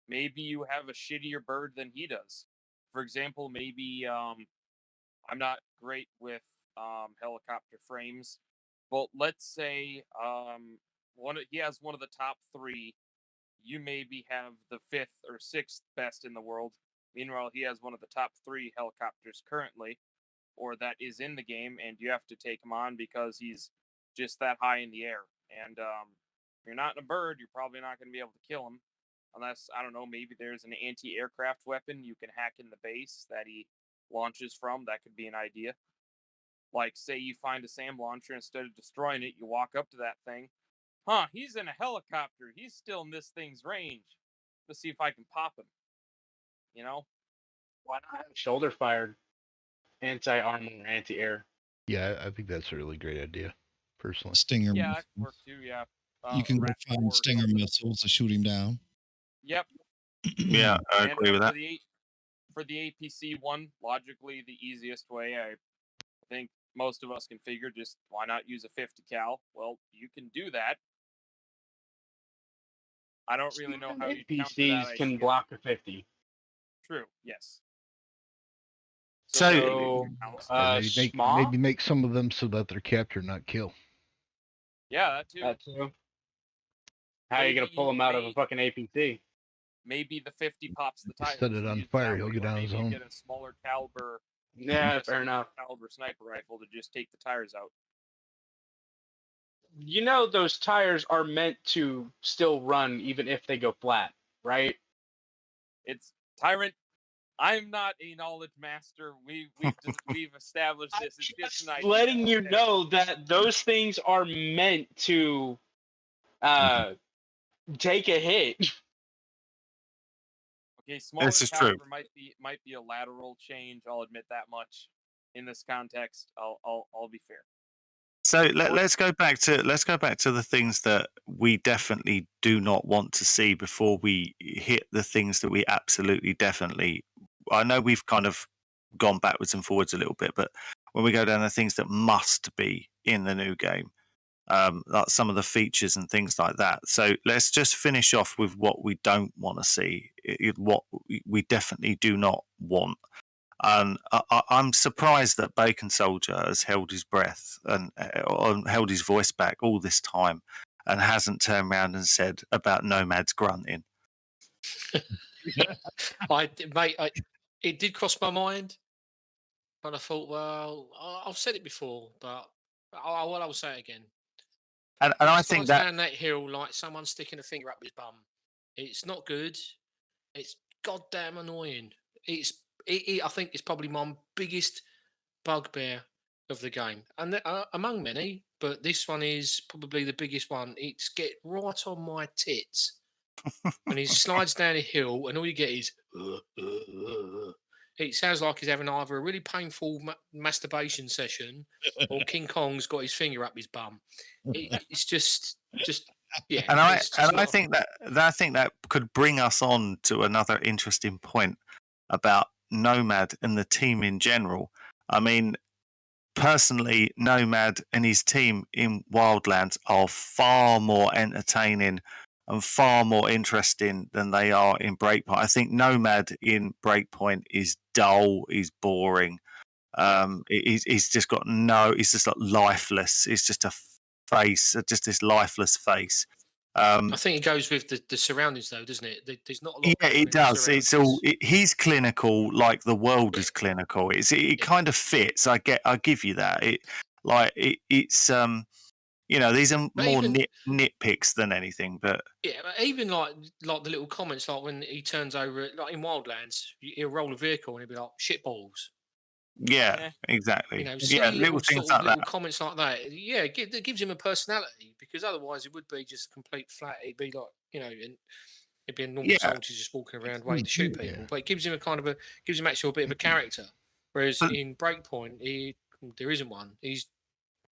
Speaker 6: maybe you have a shittier bird than he does. For example, maybe I'm not great with helicopter frames. But let's say he has one of the top 3. You maybe have the 5th or 6th best in the world. Meanwhile, he has one of the top 3 helicopters currently, or that is in the game, and you have to take him on because he's just that high in the air. And if you're not in a bird, you're probably not going to be able to kill him. Unless, I don't know, maybe there's an anti-aircraft weapon you can hack in the base that he launches from. That could be an idea. Like, say you find a SAM launcher, instead of destroying it, you walk up to that thing. He's in a helicopter. He's still in this thing's range. Let's see if I can pop him. You know?
Speaker 9: Why not have shoulder fired anti-armor, anti-air?
Speaker 4: Yeah, I think that's a really great idea, personally.
Speaker 1: Stinger
Speaker 6: Yeah,
Speaker 1: missiles.
Speaker 6: that could work too, yeah.
Speaker 1: You can go
Speaker 6: Rat
Speaker 1: find
Speaker 6: Four,
Speaker 1: Stinger missiles to shoot him down.
Speaker 6: Yep.
Speaker 2: Yeah, I agree with that.
Speaker 6: For the APC one, logically the easiest way, I think most of us can figure, just why not use a 50 cal? Well, you can do that. I don't really know how you counter that
Speaker 9: APCs can
Speaker 6: idea.
Speaker 9: block a 50.
Speaker 6: True, yes.
Speaker 2: So
Speaker 4: maybe make some of them so that they're capture, not kill.
Speaker 6: Yeah, that too.
Speaker 9: That too. How are you going to pull them out of a fucking APC?
Speaker 6: Maybe the 50 pops the tires.
Speaker 4: Set it on fire, he'll get on his own.
Speaker 6: Get a smaller caliber.
Speaker 9: Yeah, fair enough.
Speaker 6: Caliber sniper rifle to just take the tires out.
Speaker 9: You know those tires are meant to still run even if they go flat, right?
Speaker 6: It's Tyrant. I'm not a knowledge master. We've established this. It's just an idea.
Speaker 9: Letting you know that those things are meant to take a hit.
Speaker 6: Okay, smaller caliber might be a lateral change. I'll admit that much. In this context, I'll be fair.
Speaker 2: So let's go back to the things that we definitely do not want to see before we hit the things that we absolutely definitely. I know we've kind of gone backwards and forwards a little bit, but when we go down the things that must be in the new game, like some of the features and things like that. So let's just finish off with what we don't want to see, what we definitely do not want. And I'm surprised that Bacon Soldier has held his breath and held his voice back all this time and hasn't turned around and said about Nomad's grunting.
Speaker 8: It did cross my mind, but I thought, well, I've said it before, but I'll say it again.
Speaker 2: And I think that
Speaker 8: down that hill like someone sticking a finger up his bum. It's not good. It's goddamn annoying. I think it's probably my biggest bugbear of the game, and among many, but this one is probably the biggest one. It's get right on my tits. And he slides down a hill, and all you get is. It sounds like he's having either a really painful masturbation session, or King Kong's got his finger up his bum. It's just yeah.
Speaker 2: And I think that could bring us on to another interesting point about Nomad and the team in general. I mean, personally, Nomad and his team in Wildlands are far more entertaining and far more interesting than they are in Breakpoint. I think Nomad in Breakpoint is dull, he's boring. He's just got he's just like lifeless. It's just a face, just this lifeless face.
Speaker 8: I think it goes with the surroundings, though, doesn't it? There's not a lot.
Speaker 2: Yeah, it does. It's all. He's clinical, like the world is clinical. It kind of fits. I give you that. It's these are more nitpicks than anything. But
Speaker 8: yeah, but even like the little comments, like when he turns over, like in Wildlands, he'll roll a vehicle and he'll be like shitballs.
Speaker 2: Yeah,
Speaker 6: Eh.
Speaker 2: exactly.
Speaker 8: You know,
Speaker 2: Yeah,
Speaker 8: silly
Speaker 2: little
Speaker 8: little
Speaker 2: things
Speaker 8: sort of
Speaker 2: like
Speaker 8: little
Speaker 2: that.
Speaker 8: comments like that. Yeah, it gives him a personality, because otherwise it would be just a complete flat. It'd be like, you know, and it'd be a normal
Speaker 2: Yeah,
Speaker 8: soldier just walking around waiting to shoot
Speaker 4: Yeah.
Speaker 8: people. But it gives him a kind of gives him actually a bit of a character. Whereas
Speaker 2: but
Speaker 8: in Breakpoint, there isn't one. He's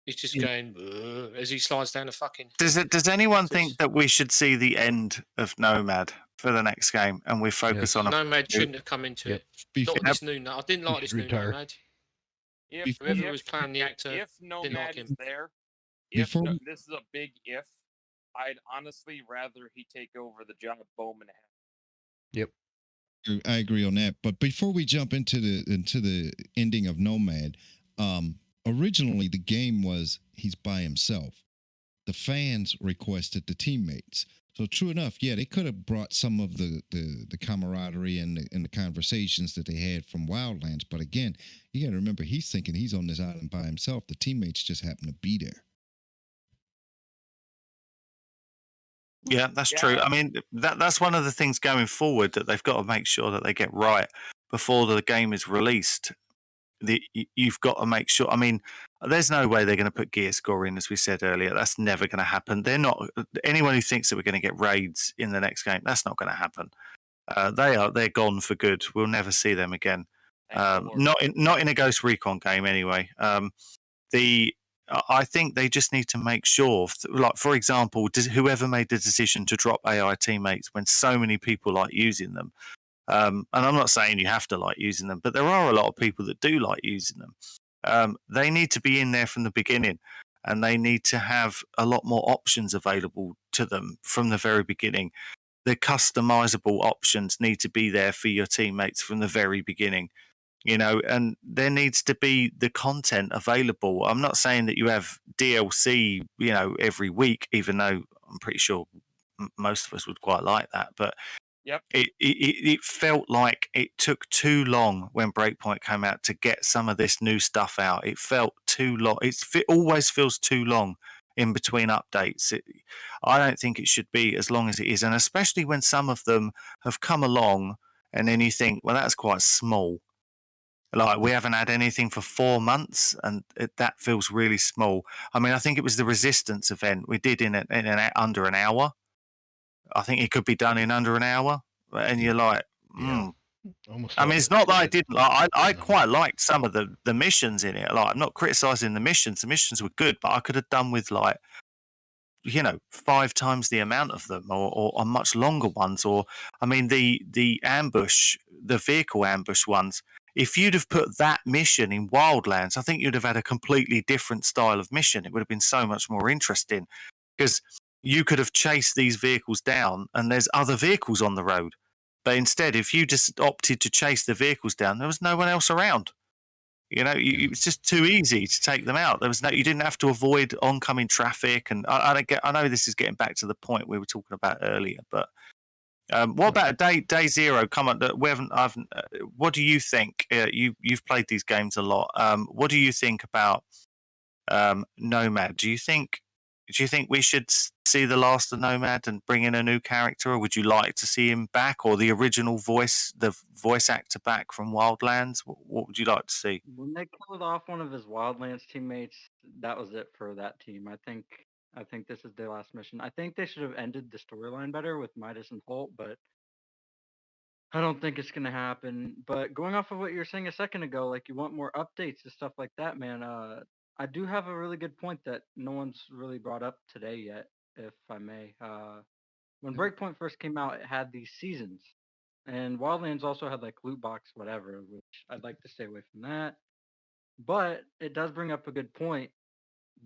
Speaker 8: just
Speaker 2: Yeah.
Speaker 8: going "Ugh," as he slides down the fucking.
Speaker 2: Does anyone
Speaker 8: So
Speaker 2: think that we should see the end of Nomad for the next game, and we focus
Speaker 4: Yes.
Speaker 2: on a
Speaker 8: Nomad shouldn't have come into
Speaker 4: Yep.
Speaker 8: it.
Speaker 1: Before,
Speaker 8: Not
Speaker 2: Yep.
Speaker 8: this new. I didn't
Speaker 4: He
Speaker 8: like
Speaker 4: should
Speaker 8: this new
Speaker 4: retire.
Speaker 8: Nomad.
Speaker 6: If
Speaker 8: Whoever
Speaker 6: if
Speaker 8: was playing the actor
Speaker 6: if
Speaker 8: didn't like
Speaker 6: Nomad
Speaker 8: him.
Speaker 6: is there,
Speaker 1: before we-
Speaker 6: this is a big if. I'd honestly rather he take over the job Bowman had.
Speaker 4: Yep.
Speaker 1: I agree on that. But before we jump into the ending of Nomad, originally the game was he's by himself. The fans requested the teammates. So true enough, yeah, they could have brought some of the camaraderie and the conversations that they had from Wildlands. But again, you got to remember he's thinking he's on this island by himself. The teammates just happen to be there.
Speaker 2: Yeah, that's true.
Speaker 6: Yeah.
Speaker 2: I mean, that's one of the things going forward that they've got to make sure that they get right before the game is released. You've got to make sure. I mean, there's no way they're going to put gear score in, as we said earlier. That's never going to happen. They're not. Anyone who thinks that we're going to get raids in the next game, that's not going to happen. They're gone for good. We'll never see them again.
Speaker 6: Thank the Lord.
Speaker 2: Not in a Ghost Recon game anyway. I think they just need to make sure, like for example, whoever made the decision to drop AI teammates when so many people like using them. And I'm not saying you have to like using them, but there are a lot of people that do like using them. They need to be in there from the beginning, and they need to have a lot more options available to them from the very beginning. The customizable options need to be there for your teammates from the very beginning, and there needs to be the content available. I'm not saying that you have DLC, every week, even though I'm pretty sure most of us would quite like that, but
Speaker 6: Yep.
Speaker 2: it felt like it took too long when Breakpoint came out to get some of this new stuff out. It felt too long. It always feels too long in between updates. I don't think it should be as long as it is, and especially when some of them have come along and then you think, well, that's quite small. Like we haven't had anything for 4 months, and that feels really small. I mean, I think it was the Resistance event we did in under an hour. I think it could be done in under an hour, and you're like,
Speaker 4: Yeah. Almost.
Speaker 2: I mean, it's not that I didn't like. I
Speaker 4: No.
Speaker 2: quite liked some of the missions in it. Like, I'm not criticizing the missions. The missions were good, but I could have done with 5 times the amount of them, or much longer ones. Or I mean, the ambush, the vehicle ambush ones. If you'd have put that mission in Wildlands, I think you'd have had a completely different style of mission. It would have been so much more interesting, because you could have chased these vehicles down and there's other vehicles on the road. But instead, if you just opted to chase the vehicles down, there was no one else around. It was just too easy to take them out. You didn't have to avoid oncoming traffic. And I know this is getting back to the point we were talking about earlier, but what about day zero? Come on, what do you think? You've played these games a lot. What do you think about Nomad? Do you think we should see the last of Nomad and bring in a new character, or would you like to see him back, or the original the voice actor back from Wildlands? What would you like to see?
Speaker 3: When they killed off one of his Wildlands teammates, that was it for that team. I think this is their last mission. I think they should have ended the storyline better with Midas and Holt, but I don't think it's gonna happen. But going off of what you were saying a second ago, like you want more updates and stuff like that, man. I do have a really good point that no one's really brought up today yet, if I may. When Breakpoint first came out, it had these seasons, and Wildlands also had like loot box whatever, which I'd like to stay away from that. But it does bring up a good point.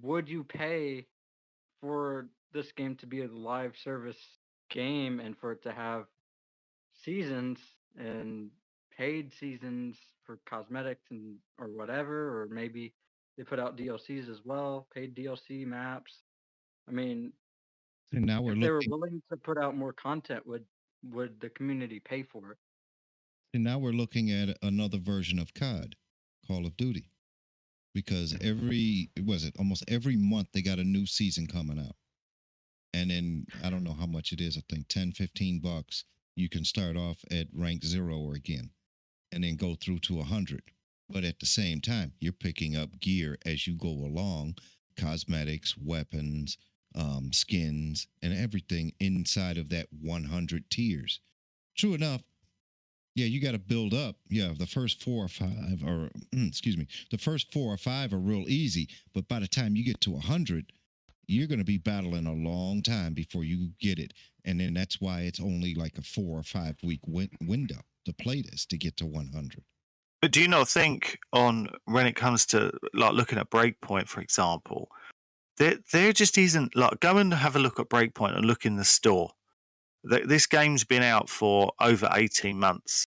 Speaker 3: Would you pay for this game to be a live service game and for it to have seasons and paid seasons for cosmetics and or whatever, or maybe they put out DLCs as well, paid DLC maps? I mean,
Speaker 1: And now we're
Speaker 3: if they were
Speaker 1: looking.
Speaker 3: willing to put out more content, would the community pay for it?
Speaker 1: And now we're looking at another version of COD, Call of Duty, because almost every month they got a new season coming out. And then I don't know how much it is. I think $10-15. You can start off at rank 0 or again, and then go through to 100. But at the same time, you're picking up gear as you go along, cosmetics, weapons, skins, and everything inside of that 100 tiers. True enough, yeah, you got to build up. Yeah, the first 4 or 5, or excuse me, the first 4 or 5 are real easy. But by the time you get to 100, you're going to be battling a long time before you get it. And then that's why it's only like a 4 or 5 week window to play this to get to 100.
Speaker 2: But do you not think on when it comes to like looking at Breakpoint, for example, there just isn't like go and have a look at Breakpoint and look in the store. This game's been out for over 18 months.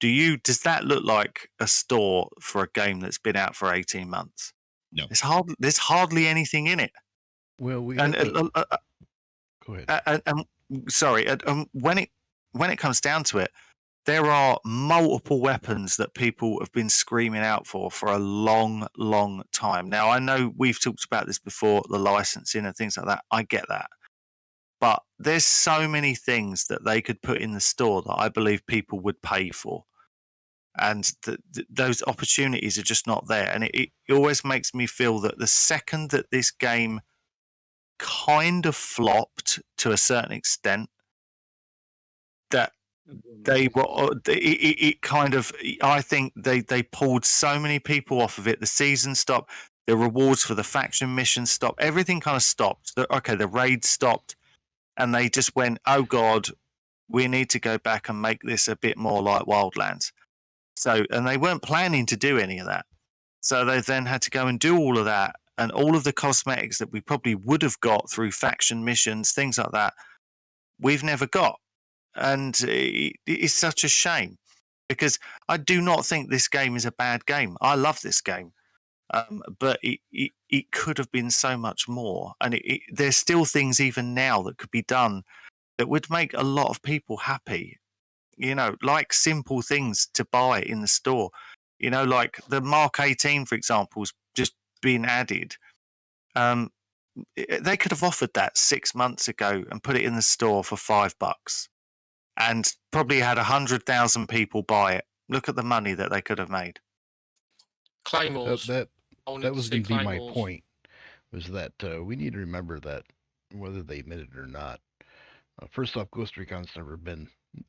Speaker 2: Does that look like a store for a game that's been out for 18 months?
Speaker 1: No.
Speaker 2: There's hardly anything in it.
Speaker 4: Well, we
Speaker 2: And
Speaker 4: have to... Go ahead.
Speaker 2: sorry, when it comes down to it, there are multiple weapons that people have been screaming out for a long, long time. Now, I know we've talked about this before, the licensing and things like that. I get that. But there's so many things that they could put in the store that I believe people would pay for. And those opportunities are just not there. And it always makes me feel that the second that this game kind of flopped to a certain extent, that they were it kind of, I think they pulled so many people off of it. The season stopped, the rewards for the faction missions stopped, everything kind of stopped. The raid stopped, and they just went, oh god, we need to go back and make this a bit more like Wildlands. So, and they weren't planning to do any of that, so they then had to go and do all of that, and all of the cosmetics that we probably would have got through faction missions, things like that, we've never got. And it's such a shame, because I do not think this game is a bad game. I love this game, but it could have been so much more. And there's still things even now that could be done that would make a lot of people happy. You know, like simple things to buy in the store. You know, like the Mark 18, for example, has just been added. They could have offered that 6 months ago and put it in the store for $5 and probably had 100,000 people buy it. Look at the money that they could have made.
Speaker 8: Claymores.
Speaker 4: That
Speaker 8: I
Speaker 4: was
Speaker 8: going
Speaker 4: going
Speaker 8: to
Speaker 4: to be my
Speaker 8: Claymores.
Speaker 4: point, was that we need to remember that whether they admit it or not, first off, Ghost Recon's never been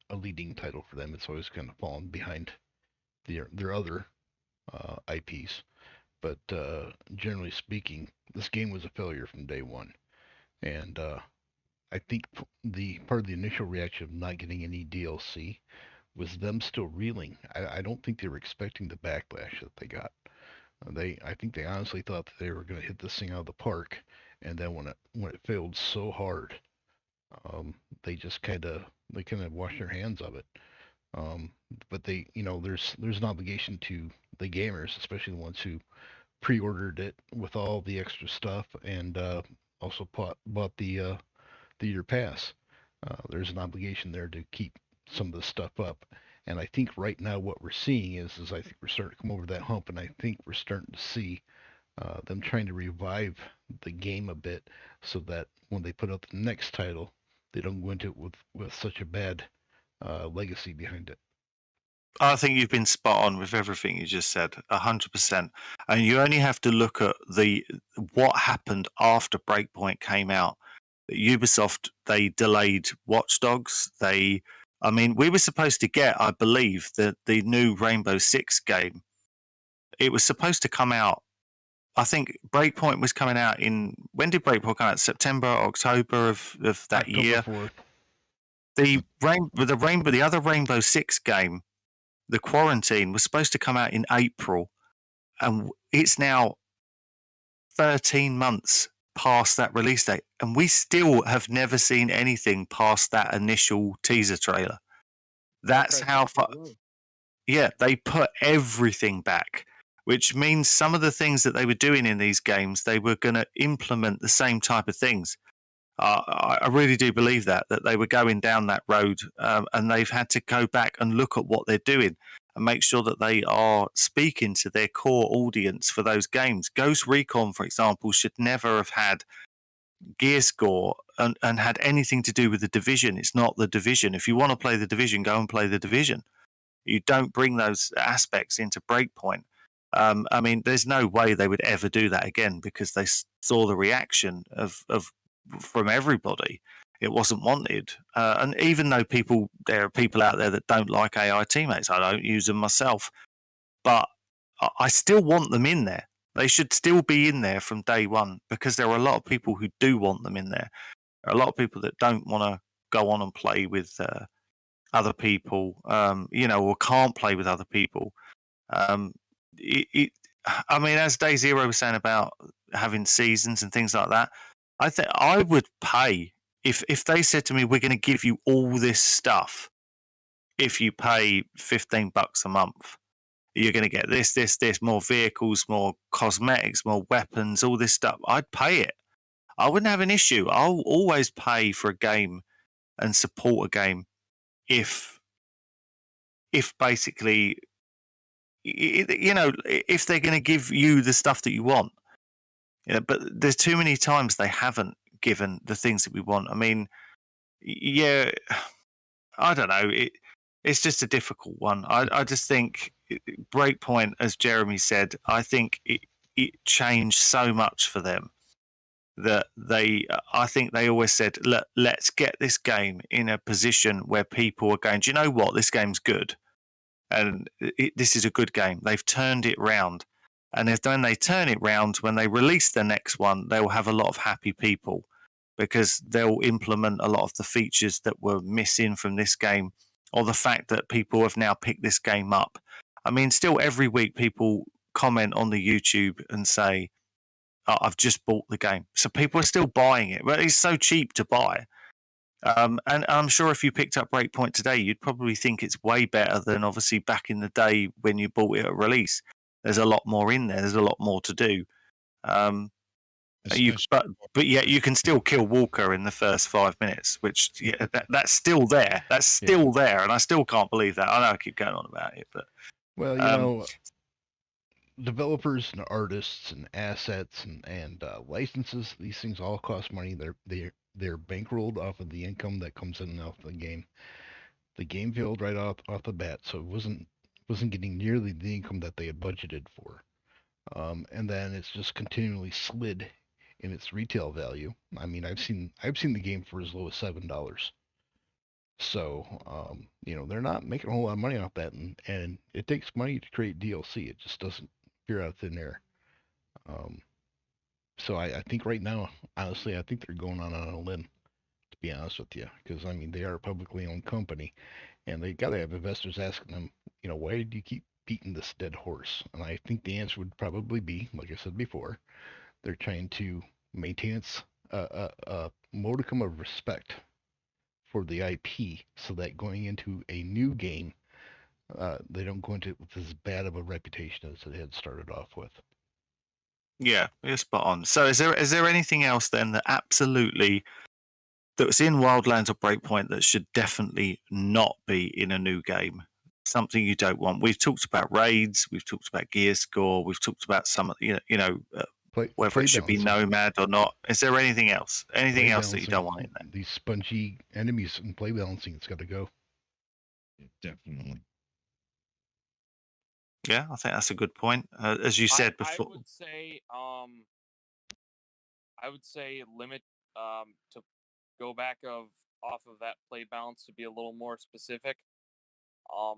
Speaker 4: a leading title for them. It's always kind of fallen behind their other IPs. But generally speaking, this game was a failure from day one. And I think the part of the initial reaction of not getting any DLC was them still reeling. I don't think they were expecting the backlash that they got. I think they honestly thought that they were going to hit this thing out of the park, and then when it failed so hard, they just kind of washed their hands of it. But they, there's an obligation to the gamers, especially the ones who pre-ordered it with all the extra stuff and also bought the year pass. There's an obligation there to keep some of the stuff up. And I think right now what we're seeing is I think we're starting to come over that hump, and I think we're starting to see them trying to revive the game a bit, so that when they put out the next title, they don't go into it with such a bad legacy behind it.
Speaker 2: I think you've been spot on with everything you just said, 100%. And you only have to look at what happened after Breakpoint came out. Ubisoft, they delayed Watch Dogs. We were supposed to get, I believe, the new Rainbow Six game. It was supposed to come out. I think Breakpoint was coming out when did Breakpoint come out? September, October of that
Speaker 4: October
Speaker 2: year.
Speaker 4: 4th.
Speaker 2: The other Rainbow Six game, the Quarantine, was supposed to come out in April, and it's now 13 months past that release date, and we still have never seen anything past that initial teaser trailer. That's how far. Yeah, they put everything back, which means some of the things that they were doing in these games, they were going to implement the same type of things. I really do believe that they were going down that road, and they've had to go back and look at what they're doing and make sure that they are speaking to their core audience for those games. Ghost Recon, for example, should never have had gear score and had anything to do with the Division. It's not the Division. If you want to play the Division, go and play the Division. You don't bring those aspects into Breakpoint. I mean, there's no way they would ever do that again because they saw the reaction of from everybody. It wasn't wanted, and even though there are people out there that don't like AI teammates, I don't use them myself, but I still want them in there. They should still be in there from day one because there are a lot of people who do want them in there. There are a lot of people that don't want to go on and play with other people, or can't play with other people. I mean, as Day Zero was saying about having seasons and things like that, I think I would pay if they said to me, "We're going to give you all this stuff if you pay $15 a month. You're going to get this, more vehicles, more cosmetics, more weapons, all this stuff." I'd pay it. I wouldn't have an issue. I'll always pay for a game and support a game if basically, if they're going to give you the stuff that you want. But there's too many times they haven't given the things that we want. I mean, yeah, I don't know. It's just a difficult one. I just think Breakpoint, as Jeremy said, I think it changed so much for them that I think they always said, let's get this game in a position where people are going, do you know what? This game's good. And this is a good game. They've turned it round. And when they turn it round, when they release the next one, they will have a lot of happy people because they'll implement a lot of the features that were missing from this game, or the fact that people have now picked this game up. I mean, still every week people comment on the YouTube and say, oh, I've just bought the game. So people are still buying it, but it's so cheap to buy. And I'm sure if you picked up Breakpoint today, you'd probably think it's way better than obviously back in the day when you bought it at release. There's a lot more in there. There's a lot more to do. But yet you can still kill Walker in the first 5 minutes, which that's still there. That's still there, and I still can't believe that. I know I keep going on about it, but
Speaker 4: well, developers and artists and assets and licenses, these things all cost money. They're bankrolled off of the income that comes in off the game. The game failed right off the bat, so it wasn't getting nearly the income that they had budgeted for. And then it's just continually slid in its retail value. I mean, I've seen the game for as low as $7. So, they're not making a whole lot of money off that, and it takes money to create DLC. It just doesn't appear out of thin air. So I think right now, honestly, I think they're going on a limb, to be honest with you, because I mean they are a publicly owned company, and they got to have investors asking them, why do you keep beating this dead horse? And I think the answer would probably be, like I said before, they're trying to maintain a modicum of respect for the IP, so that going into a new game, they don't go into it with as bad of a reputation as it had started off with.
Speaker 2: Yeah, you're spot on. So is there anything else then that's in Wildlands or Breakpoint that should definitely not be in a new game? Something you don't want. We've talked about raids, we've talked about gear score, we've talked about some, whether it should be nomad or not. Is there anything else? Anything else that you don't want in there?
Speaker 4: These spongy enemies and play balancing, it's got to go.
Speaker 1: Yeah, definitely.
Speaker 2: Yeah, I think that's a good point. As you said before,
Speaker 6: I would say limit to go back off of that play balance to be a little more specific. I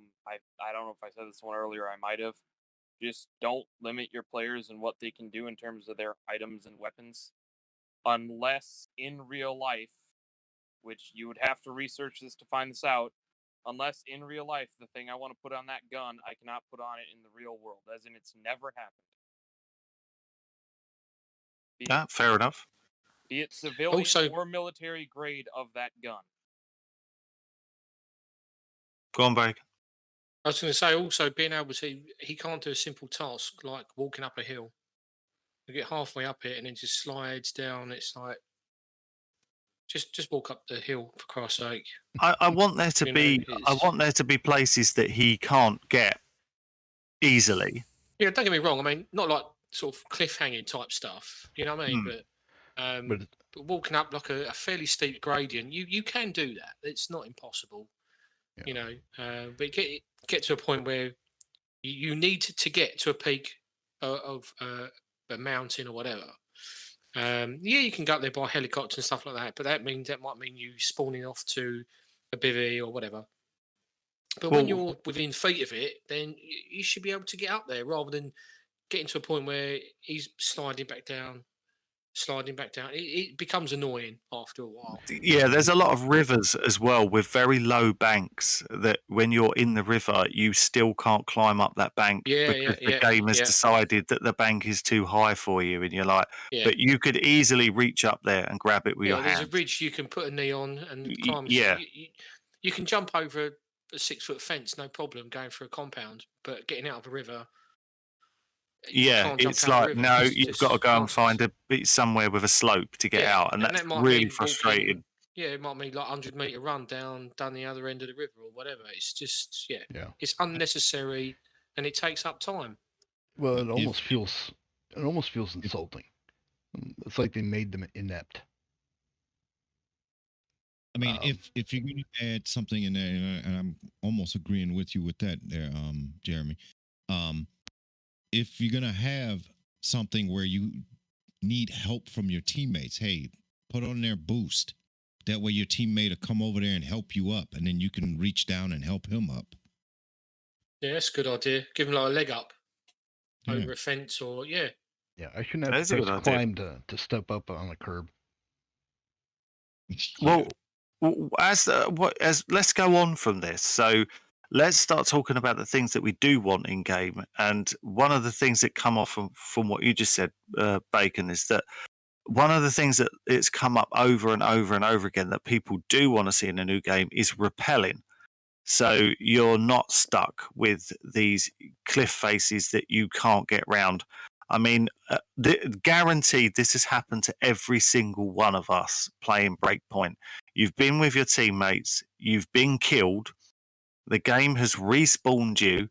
Speaker 6: don't know if I said this one earlier. I might have. Just don't limit your players and what they can do in terms of their items and weapons, unless in real life, which you would have to research this to find this out. Unless in real life, the thing I want to put on that gun, I cannot put on it in the real world, as in it's never happened.
Speaker 2: Fair enough.
Speaker 6: Be it civilian or military grade of that gun.
Speaker 2: Go on, Bacon.
Speaker 8: I was going to say also being able to, he can't do a simple task like walking up a hill. You get halfway up it and then just slides down. It's like, just walk up the hill for Christ's sake.
Speaker 2: I want there to be I want there to be places that he can't get easily.
Speaker 8: Yeah, don't get me wrong. I mean, not like sort of cliffhanging type stuff. You know what I mean? But walking up like a fairly steep gradient, you can do that. It's not impossible. Yeah. But get to a point where you need to get to a peak of a mountain or whatever. Yeah, you can go up there by helicopter and stuff like that, but that might mean you spawning off to a bivvy or whatever. But when
Speaker 2: Well,
Speaker 8: you're within feet of it, then you should be able to get up there rather than getting to a point where he's sliding back down. It becomes annoying after a while.
Speaker 2: yeah, there's a lot of rivers as well with very low banks that when you're in the river, you still can't climb up that bank
Speaker 8: Yeah,
Speaker 2: because the
Speaker 8: yeah,
Speaker 2: game has
Speaker 8: yeah,
Speaker 2: decided that the bank is too high for you. And you're like,
Speaker 8: yeah.
Speaker 2: but you could easily reach up there and grab it with your
Speaker 8: Yeah, there's a
Speaker 2: hands.
Speaker 8: ridge you can put a knee on and climb.
Speaker 2: Yeah,
Speaker 8: You can jump over a 6-foot fence, no problem, going through a compound. But getting out of a river, you
Speaker 2: yeah,
Speaker 8: can't jump
Speaker 2: it's
Speaker 8: out of a
Speaker 2: like,
Speaker 8: river.
Speaker 2: no,
Speaker 8: It's
Speaker 2: you've got to
Speaker 8: just
Speaker 2: go and
Speaker 8: nonsense.
Speaker 2: find a bit somewhere with a slope to get
Speaker 8: Yeah,
Speaker 2: out. And that's
Speaker 8: that might
Speaker 2: really
Speaker 8: mean
Speaker 2: frustrating.
Speaker 8: walking. Yeah, it might mean like 100-meter run down the other end of the river or whatever. It's just
Speaker 4: Yeah.
Speaker 8: it's unnecessary and it takes up time.
Speaker 4: Well, it
Speaker 1: If-
Speaker 4: almost feels insulting. It's like they made them inept.
Speaker 1: I mean,
Speaker 4: Um,
Speaker 1: if you're going to add something in there, and I'm almost agreeing with you with that, there, Jeremy. If you're going to have something where you need help from your teammates, hey, put on their boost. That way, your teammate will come over there and help you up, and then you can reach down and help him up.
Speaker 8: Yeah, that's a good idea. Give them like a leg up
Speaker 1: Yeah.
Speaker 8: over a fence or
Speaker 4: yeah, I shouldn't have
Speaker 2: That's
Speaker 4: to
Speaker 2: a good
Speaker 4: press
Speaker 2: idea.
Speaker 4: climb to step up on a curb.
Speaker 2: Well, as let's go on from this. So let's start talking about the things that we do want in game. And one of the things that come off from what you just said, Bacon, is that one of the things that it's come up over and over and over again that people do want to see in a new game is rappelling. So you're not stuck with these cliff faces that you can't get round. I mean, guaranteed this has happened to every single one of us playing Breakpoint. You've been with your teammates, you've been killed, the game has respawned you,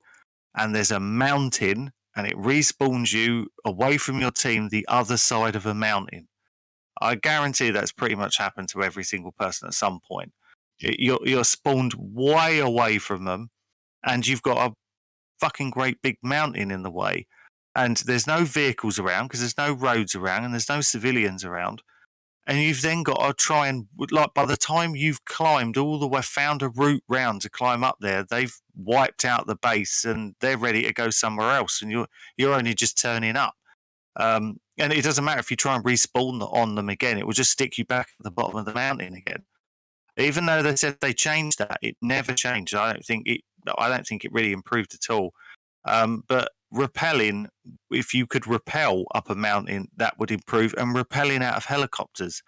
Speaker 2: and there's a mountain, and it respawns you away from your team the other side of a mountain. I guarantee that's pretty much happened to every single person at some point. You're spawned way away from them, and you've got a fucking great big mountain in the way, and there's no vehicles around because there's no roads around and there's no civilians around, and you've then got to try and, like, by the time you've climbed all the way, found a route round to climb up there, they've wiped out the base and they're ready to go somewhere else, and you're only just turning up. And it doesn't matter if you try and respawn on them again; it will just stick you back at the bottom of the mountain again. Even though they said they changed that, it never changed. I don't think it really improved at all. But rappelling, if you could rappel up a mountain, that would improve. And rappelling out of helicopters,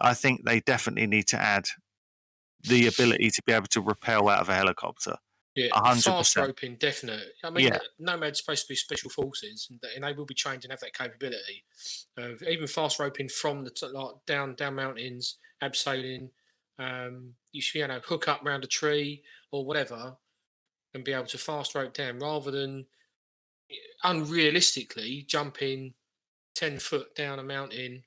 Speaker 2: I think they definitely need to add the ability to be able to rappel out of a helicopter.
Speaker 8: Yeah,
Speaker 2: 100%.
Speaker 8: fast roping, definite. I mean,
Speaker 2: Yeah.
Speaker 8: Nomad's supposed to be special forces, and they will be trained and have that capability. Even fast roping from like down mountains, abseiling. You should be able to hook up around a tree or whatever, and be able to fast rope down rather than unrealistically jumping 10 foot down a mountain,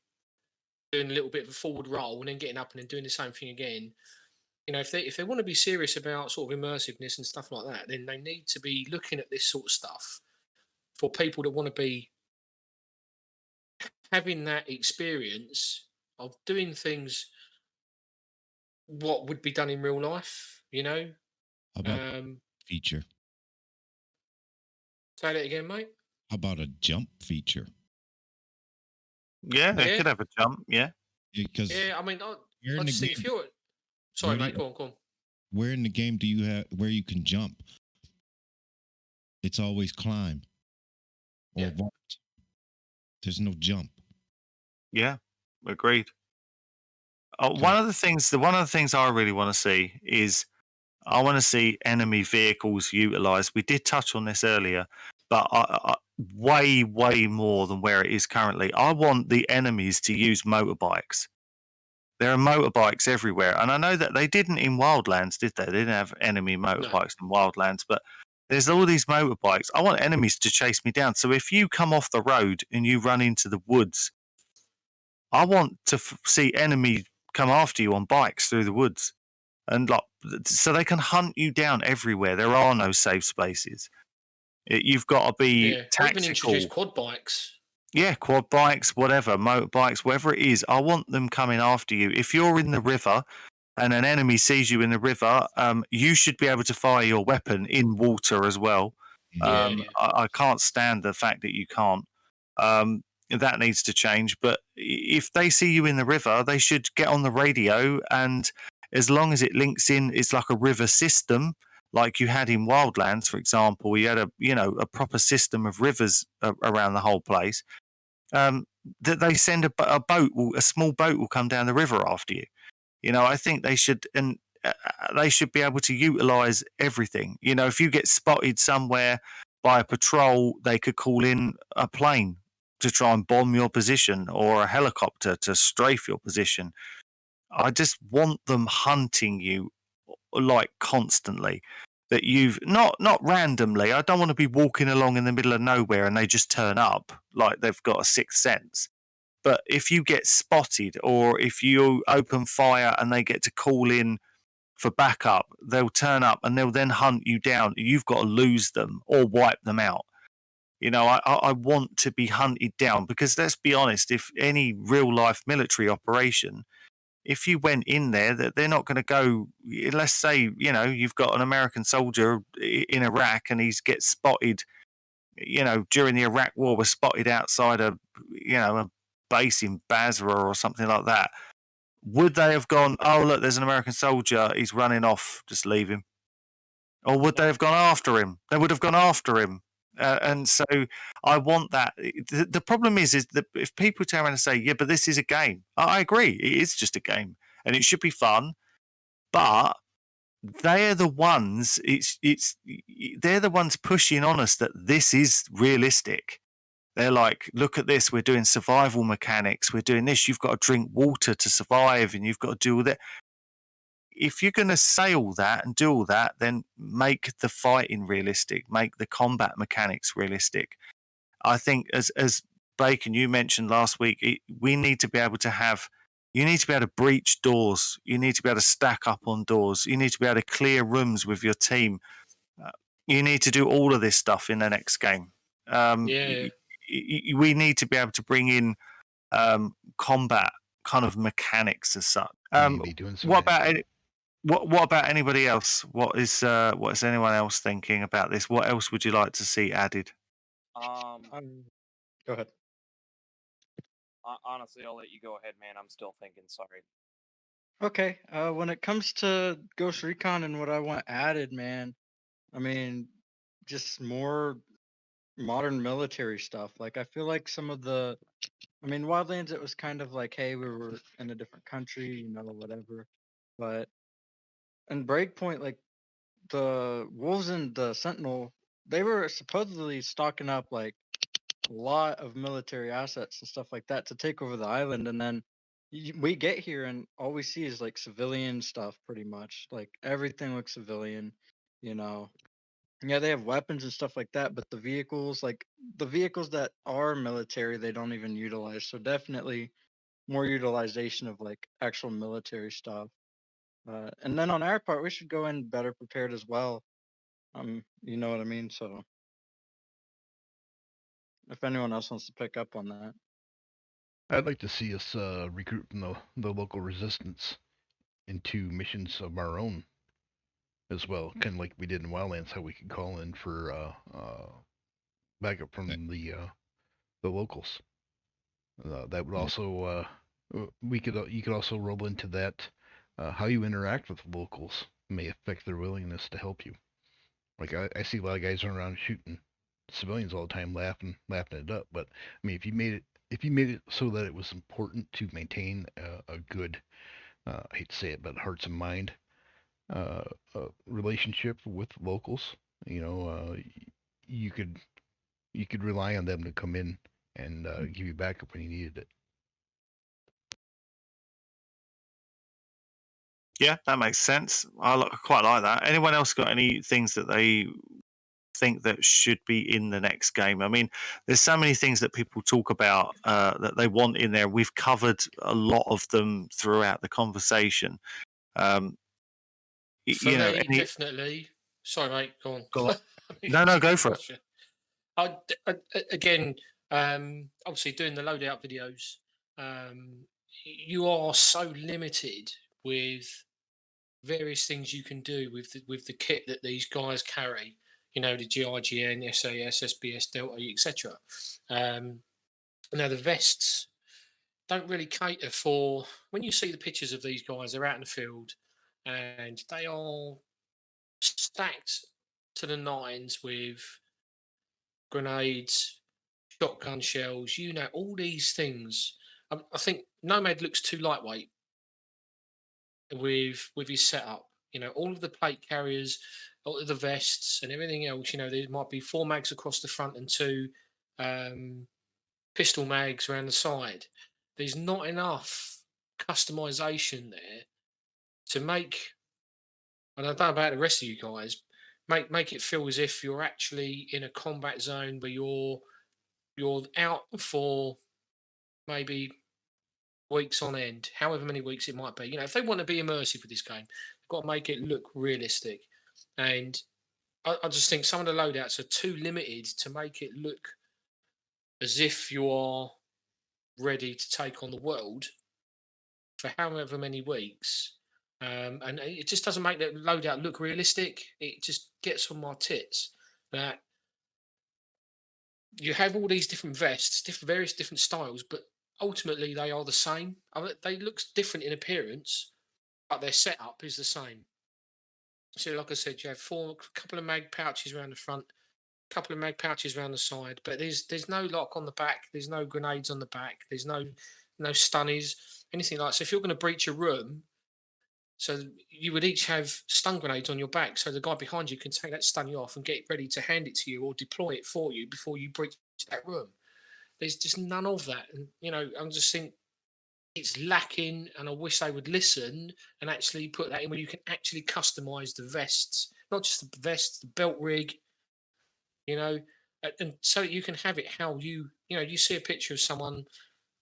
Speaker 8: doing a little bit of a forward roll, and then getting up and then doing the same thing again. You know, if they want to be serious about sort of immersiveness and stuff like that, then they need to be looking at this sort of stuff for people that want to be having that experience of doing things what would be done in real life. You know,
Speaker 1: How about
Speaker 8: um,
Speaker 1: feature?
Speaker 8: say that again, mate.
Speaker 1: How about a jump feature?
Speaker 2: Yeah, they
Speaker 8: Yeah.
Speaker 2: could have a jump. Yeah.
Speaker 1: Because
Speaker 8: Yeah, I mean,
Speaker 1: where
Speaker 8: I
Speaker 1: in the
Speaker 8: just think if
Speaker 1: game,
Speaker 8: you're sorry,
Speaker 1: Where do
Speaker 8: mate,
Speaker 1: you-
Speaker 8: go on, go on.
Speaker 1: where in the game do you have where you can jump? It's always climb or
Speaker 8: Yeah.
Speaker 1: vault. There's no jump.
Speaker 2: Yeah, agreed.
Speaker 1: So-
Speaker 2: One of the things I really want to see is I want to see enemy vehicles utilized. We did touch on this earlier, but way more than where it is currently. I want the enemies to use motorbikes. There are motorbikes everywhere, and I know that they didn't in Wildlands, did they? They didn't have enemy motorbikes in Wildlands, but there's all these motorbikes. I want enemies to chase me down. So if you come off the road and you run into the woods, I want to see enemy come after you on bikes through the woods, and so they can hunt you down everywhere. There are no safe spaces. You've got to be
Speaker 8: Yeah, or even
Speaker 2: tactical.
Speaker 8: introduce quad bikes.
Speaker 2: Yeah, quad bikes, whatever, motorbikes, whatever it is. I want them coming after you. If you're in the river and an enemy sees you in the river, you should be able to fire your weapon in water as well.
Speaker 8: Yeah, yeah.
Speaker 2: I can't stand the fact that you can't. That needs to change. But if they see you in the river, they should get on the radio, and as long as it links in, it's like a river system, like you had in Wildlands, for example. You had a proper system of rivers around the whole place. That they send a boat, a small boat will come down the river after you. I think they should, and they should be able to utilize everything. If you get spotted somewhere by a patrol, they could call in a plane to try and bomb your position, or a helicopter to strafe your position. I just want them hunting you like constantly. That you've not randomly. I don't want to be walking along in the middle of nowhere and they just turn up like they've got a sixth sense. But if you get spotted, or if you open fire and they get to call in for backup, they'll turn up and they'll then hunt you down. You've got to lose them or wipe them out. I want to be hunted down, because let's be honest, if any real life military operation, if you went in there, that they're not going to go. Let's say you've got an American soldier in Iraq and he gets spotted. During the Iraq War, was spotted outside a base in Basra or something like that. Would they have gone, oh look, there's an American soldier, he's running off, just leave him? Or would they have gone after him? They would have gone after him. And so I want that. The problem is that if people turn around and say, yeah, but this is a game, I agree, it is just a game and it should be fun, but they're the ones they're the ones pushing on us that this is realistic. They're like, look at this, we're doing survival mechanics, we're doing this, you've got to drink water to survive, and you've got to do all that. If you're going to say all that and do all that, then make the fighting realistic, make the combat mechanics realistic. I think, as Bacon, you mentioned last week, we need to be able to have, you need to be able to breach doors, you need to be able to stack up on doors, you need to be able to clear rooms with your team. You need to do all of this stuff in the next game.
Speaker 8: Yeah.
Speaker 2: We need to be able to bring in combat kind of mechanics as such.
Speaker 4: Maybe doing some
Speaker 2: What about what about anybody else? What is anyone else thinking about this? What else would you like to see added?
Speaker 3: Go ahead.
Speaker 6: Honestly, I'll let you go ahead, man. I'm still thinking. Sorry.
Speaker 3: Okay. When it comes to Ghost Recon and what I want added, man, I mean, just more modern military stuff. Like, I feel like some of the, I mean, Wildlands, it was kind of like, hey, we were in a different country, whatever. But in Breakpoint, like, the Wolves and the Sentinel, they were supposedly stocking up like a lot of military assets and stuff like that to take over the island, and then we get here and all we see is like civilian stuff, pretty much. Like everything looks civilian, you know. Yeah, they have weapons and stuff like that, but the vehicles, like the vehicles that are military, they don't even utilize. So definitely more utilization of like actual military stuff. And then on our part, we should go in better prepared as well. You know what I mean? So if anyone else wants to pick up on that.
Speaker 4: I'd like to see us recruit from the local resistance into missions of our own as well, kind of like we did in Wildlands, how we could call in for backup from the locals. That would also you could also roll into that. How you interact with locals may affect their willingness to help you. Like I see a lot of guys running around shooting civilians all the time, laughing it up. But I mean, if you made it so that it was important to maintain a good, I hate to say it, but hearts and mind relationship with locals, you could rely on them to come in and give you backup when you needed it.
Speaker 2: Yeah, that makes sense. I quite like that. Anyone else got any things that they think that should be in the next game? I mean, there's so many things that people talk about that they want in there. We've covered a lot of them throughout the conversation.
Speaker 8: For me, definitely. Sorry, mate. Go on.
Speaker 2: Go on. No, go for it.
Speaker 8: Again, obviously doing the loadout videos, you are so limited with various things you can do with the kit that these guys carry. You know, the GIGN, SAS, SBS, Delta, etc. Now the vests don't really cater for. When you see the pictures of these guys, they're out in the field, and they are stacked to the nines with grenades, shotgun shells, you know, all these things. I think Nomad looks too lightweight with his setup. You know, all of the plate carriers, all of the vests, and everything else. You know, there might be 4 mags across the front and 2 um, pistol mags around the side. There's not enough customization there to make. And I don't know about the rest of you guys. Make it feel as if you're actually in a combat zone where you're out for maybe weeks on end, however many weeks it might be. You know, if they want to be immersive with this game, they've got to make it look realistic. And I just think some of the loadouts are too limited to make it look as if you are ready to take on the world for however many weeks. And it just doesn't make that loadout look realistic. It just gets on my tits that you have all these different vests, various different styles, but ultimately they are the same. I mean, they look different in appearance, but their setup is the same. So, like I said, you have couple of mag pouches around the front, couple of mag pouches around the side, but there's no lock on the back. There's no grenades on the back. There's no stunnies, anything like. So, if you're going to breach a room, so you would each have stun grenades on your back, so the guy behind you can take that stunny off and get ready to hand it to you or deploy it for you before you breach that room. There's just none of that, and you know, I'm just think it's lacking, and I wish they would listen and actually put that in where you can actually customize the vests, not just the vests, the belt rig, you know, and so you can have it how you know, you see a picture of someone,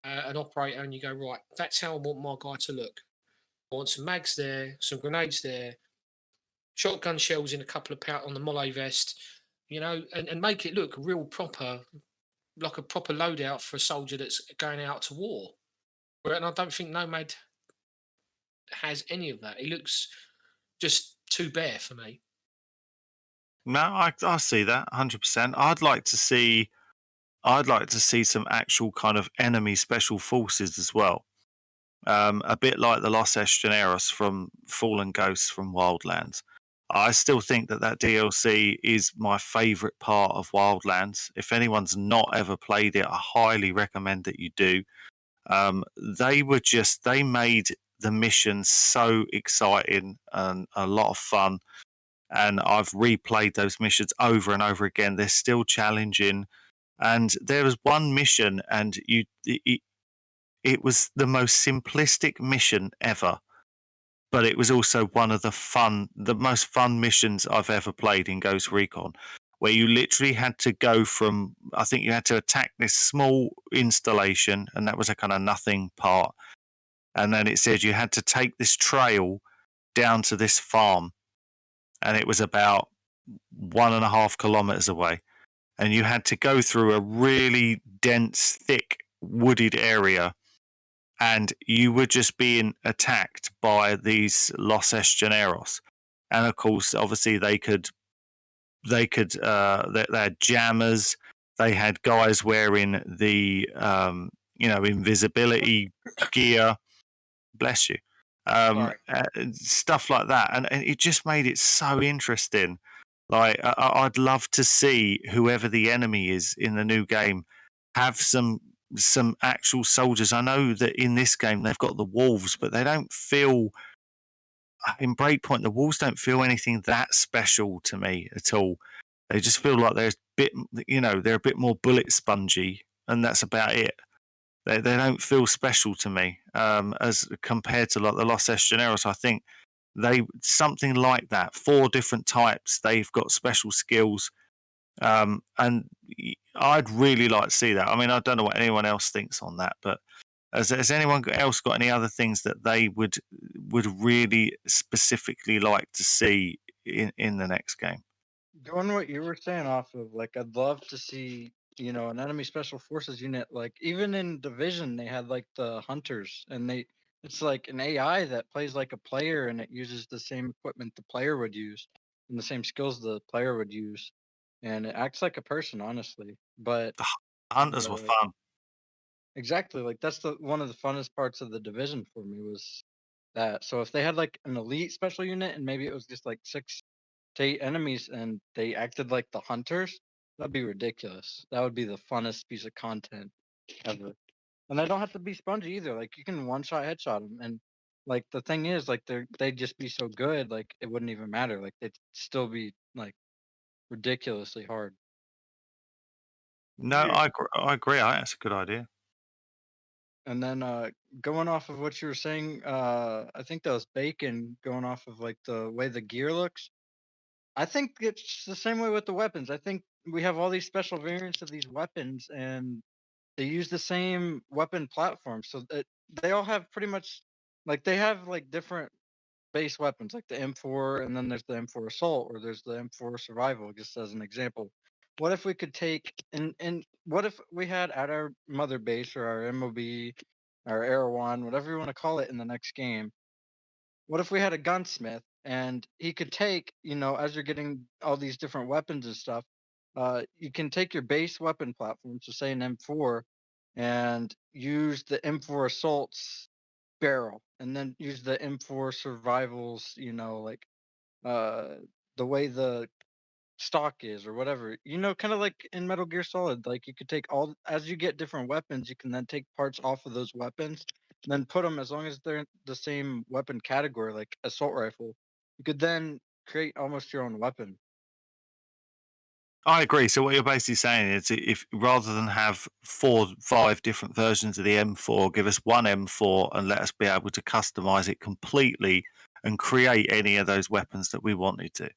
Speaker 8: an operator, and you go, right, that's how I want my guy to look. I want some mags there, some grenades there, shotgun shells in a couple of on the Molly vest, you know, and make it look real proper, like a proper loadout for a soldier that's going out to war. And I don't think Nomad has any of that. He looks just too bare for me.
Speaker 2: No, I see that 100%. I'd like to see some actual kind of enemy special forces as well. A bit like the Los Estreneros from Fallen Ghosts from Wildlands. I still think that DLC is my favourite part of Wildlands. If anyone's not ever played it, I highly recommend that you do. They made the mission so exciting and a lot of fun. And I've replayed those missions over and over again. They're still challenging. And there was one mission, and it was the most simplistic mission ever, but it was also one of the most fun missions I've ever played in Ghost Recon, where you literally had to go from, I think you had to attack this small installation, and that was a kind of nothing part. And then it said you had to take this trail down to this farm, and it was about 1.5 kilometers away. And you had to go through a really dense, thick, wooded area, and you were just being attacked by these Los Estreneros. And of course, obviously, they had jammers. They had guys wearing the invisibility gear. Bless you. Stuff like that, and it just made it so interesting. Like I'd love to see whoever the enemy is in the new game have some actual soldiers. I know that in this game they've got the wolves, but they don't feel in Breakpoint. The wolves don't feel anything that special to me at all. They just feel like they're a bit more bullet spongy, and that's about it. They don't feel special to me as compared to like the Los Estreneros. I think something like that. 4 different types. They've got special skills, and I'd really like to see that. I mean, I don't know what anyone else thinks on that, but has anyone else got any other things that they would really specifically like to see in the next game?
Speaker 3: Going what you were saying off of, like, I'd love to see, an enemy special forces unit. Like, even in Division, they had like the hunters, and it's like an AI that plays like a player, and it uses the same equipment the player would use, and the same skills the player would use, and it acts like a person, honestly. But
Speaker 2: Hunters were
Speaker 3: uh,
Speaker 2: fun.
Speaker 3: exactly, like that's the one of the funnest parts of the Division for me was that. So if they had like an elite special unit, and maybe it was just like 6 to 8 enemies, and they acted like the hunters, that'd be ridiculous. That would be the funnest piece of content ever. And they don't have to be spongy either. Like, you can one shot headshot them, and like the thing is, like, they'd just be so good, like it wouldn't even matter. Like, they'd still be like ridiculously hard.
Speaker 2: No,
Speaker 6: Yeah.
Speaker 2: I agree. I think that's a good idea.
Speaker 3: And then going off of what you were saying, I think that was Bacon, going off of like the way the gear looks. I think it's the same way with the weapons. I think we have all these special variants of these weapons, and they use the same weapon platform, so that they all have pretty much, like, they have like different base weapons, like the M4, and then there's the M4 Assault, or there's the M4 Survival, just as an example. What if we could take, and what if we had at our mother base, or our MOB, our Erewhon, whatever you want to call it in the next game, what if we had a gunsmith, and he could take, as you're getting all these different weapons and stuff, you can take your base weapon platform, so say an M4, and use the M4 Assault's barrel, and then use the M4 Survivals, like uh, the way the stock is, or whatever, kind of like in Metal Gear Solid. Like, you could take all, as you get different weapons, you can then take parts off of those weapons, and then put them, as long as they're in the same weapon category, like assault rifle, you could then create almost your own weapon.
Speaker 2: I agree. So what you're basically saying is, if rather than have 5 different versions of the M4, give us one M4 and let us be able to customize it completely and create any of those weapons that we wanted to.
Speaker 1: Do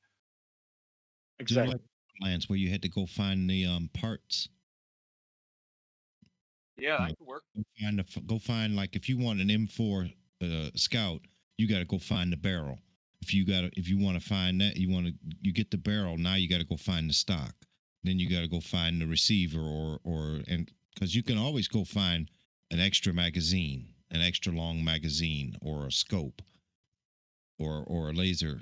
Speaker 3: Exactly.
Speaker 1: like Lance, where you had to go find the parts.
Speaker 6: Yeah,
Speaker 1: You
Speaker 6: that
Speaker 1: know,
Speaker 6: could work.
Speaker 1: go find, like, if you want an M4 Scout, you got to go find the barrel. If you want to find that, you get the barrel. Now you got to go find the stock. Then you got to go find the receiver, and because you can always go find an extra magazine, an extra long magazine, or a scope, or a laser,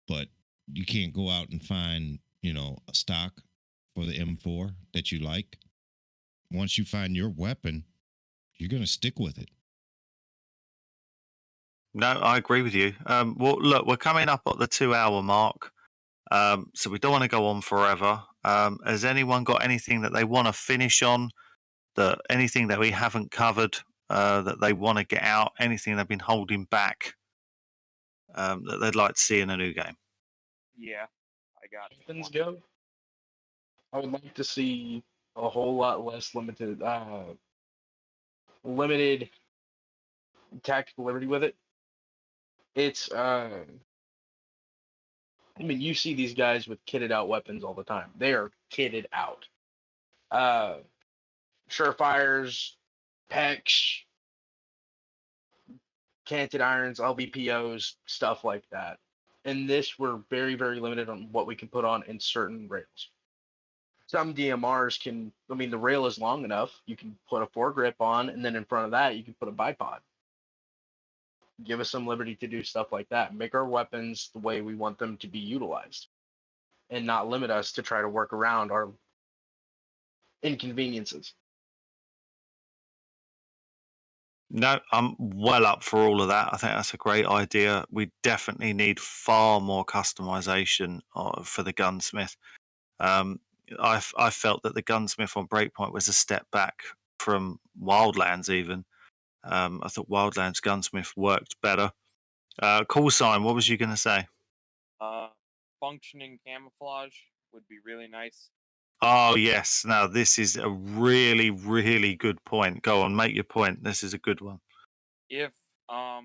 Speaker 1: but you can't go out and find, a stock for the M4 that you like. Once you find your weapon, you're going to stick with it.
Speaker 2: No, I agree with you. Well, look, we're coming up at the 2-hour mark, so we don't want to go on forever. Has anyone got anything that they want to finish on? Anything that we haven't covered that they want to get out? Anything they've been holding back that they'd like to see in a new game?
Speaker 6: Yeah, I got
Speaker 9: Weapons
Speaker 6: one.
Speaker 9: go. I would like to see a whole lot less limited tactical liberty with it. It's I mean, you see these guys with kitted out weapons all the time. They are kitted out. Surefires, PEX, canted irons, LVPOs, stuff like that. In this, we're very, very limited on what we can put on in certain rails. Some DMRs can, I mean, the rail is long enough. You can put a foregrip on, and then in front of that, you can put a bipod. Give us some liberty to do stuff like that. Make our weapons the way we want them to be utilized, and not limit us to try to work around our inconveniences.
Speaker 2: No, I'm well up for all of that. I think that's a great idea. We definitely need far more customization for the gunsmith. I felt that the gunsmith on Breakpoint was a step back from Wildlands. Even I thought Wildlands gunsmith worked better. Call sign. What was you going to say?
Speaker 6: Functioning camouflage would be really nice.
Speaker 2: Oh yes. Now this is a really, really good point. Go on, make your point. This is a good one.
Speaker 6: If I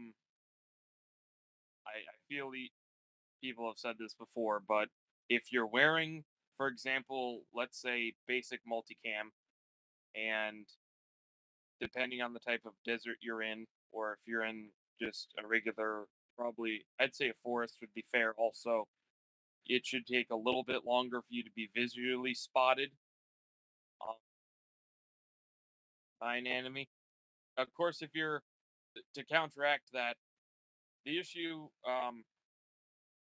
Speaker 6: feel people have said this before, but if you're wearing, for example, let's say basic multicam, and depending on the type of desert you're in, or if you're in just a regular, probably I'd say a forest would be fair also. it should take a little bit longer for you to be visually spotted by an enemy. Of course, if you're to counteract that, the issue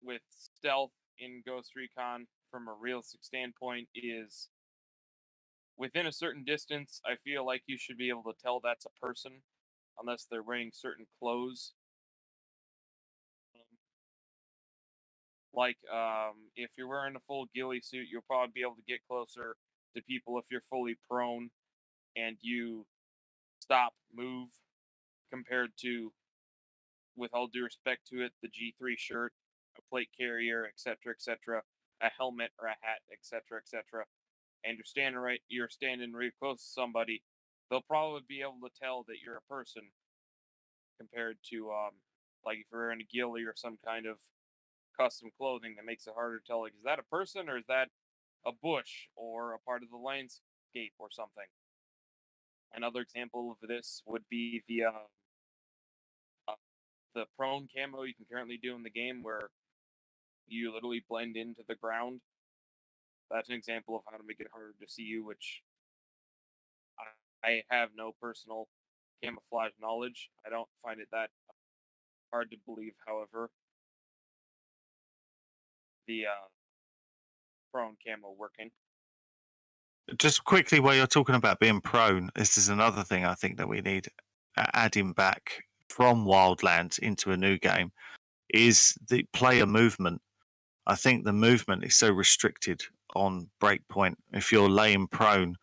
Speaker 6: with stealth in Ghost Recon from a realistic standpoint is within a certain distance, I feel like you should be able to tell that's a person unless they're wearing certain clothes. Like, if you're wearing a full ghillie suit, you'll probably be able to get closer to people if you're fully prone and you stop, move, compared to, with all due respect to it, the G3 shirt, a plate carrier, etc., a helmet or a hat, etc., and you're standing real close to somebody, they'll probably be able to tell that you're a person compared to, like if you're wearing a ghillie or some kind of custom clothing that makes it harder to tell, like, is that a person or is that a bush or a part of the landscape or something? Another example of this would be the prone camo you can currently do in the game where you literally blend into the ground. That's an example of how to make it harder to see you, which I have no personal camouflage knowledge. I don't find it that hard to believe, however, the prone camo working.
Speaker 2: Just quickly, while you're talking about being prone, this is another thing I think that we need adding back from Wildlands into a new game is the player movement. I think the movement is so restricted on Breakpoint. If you're laying prone,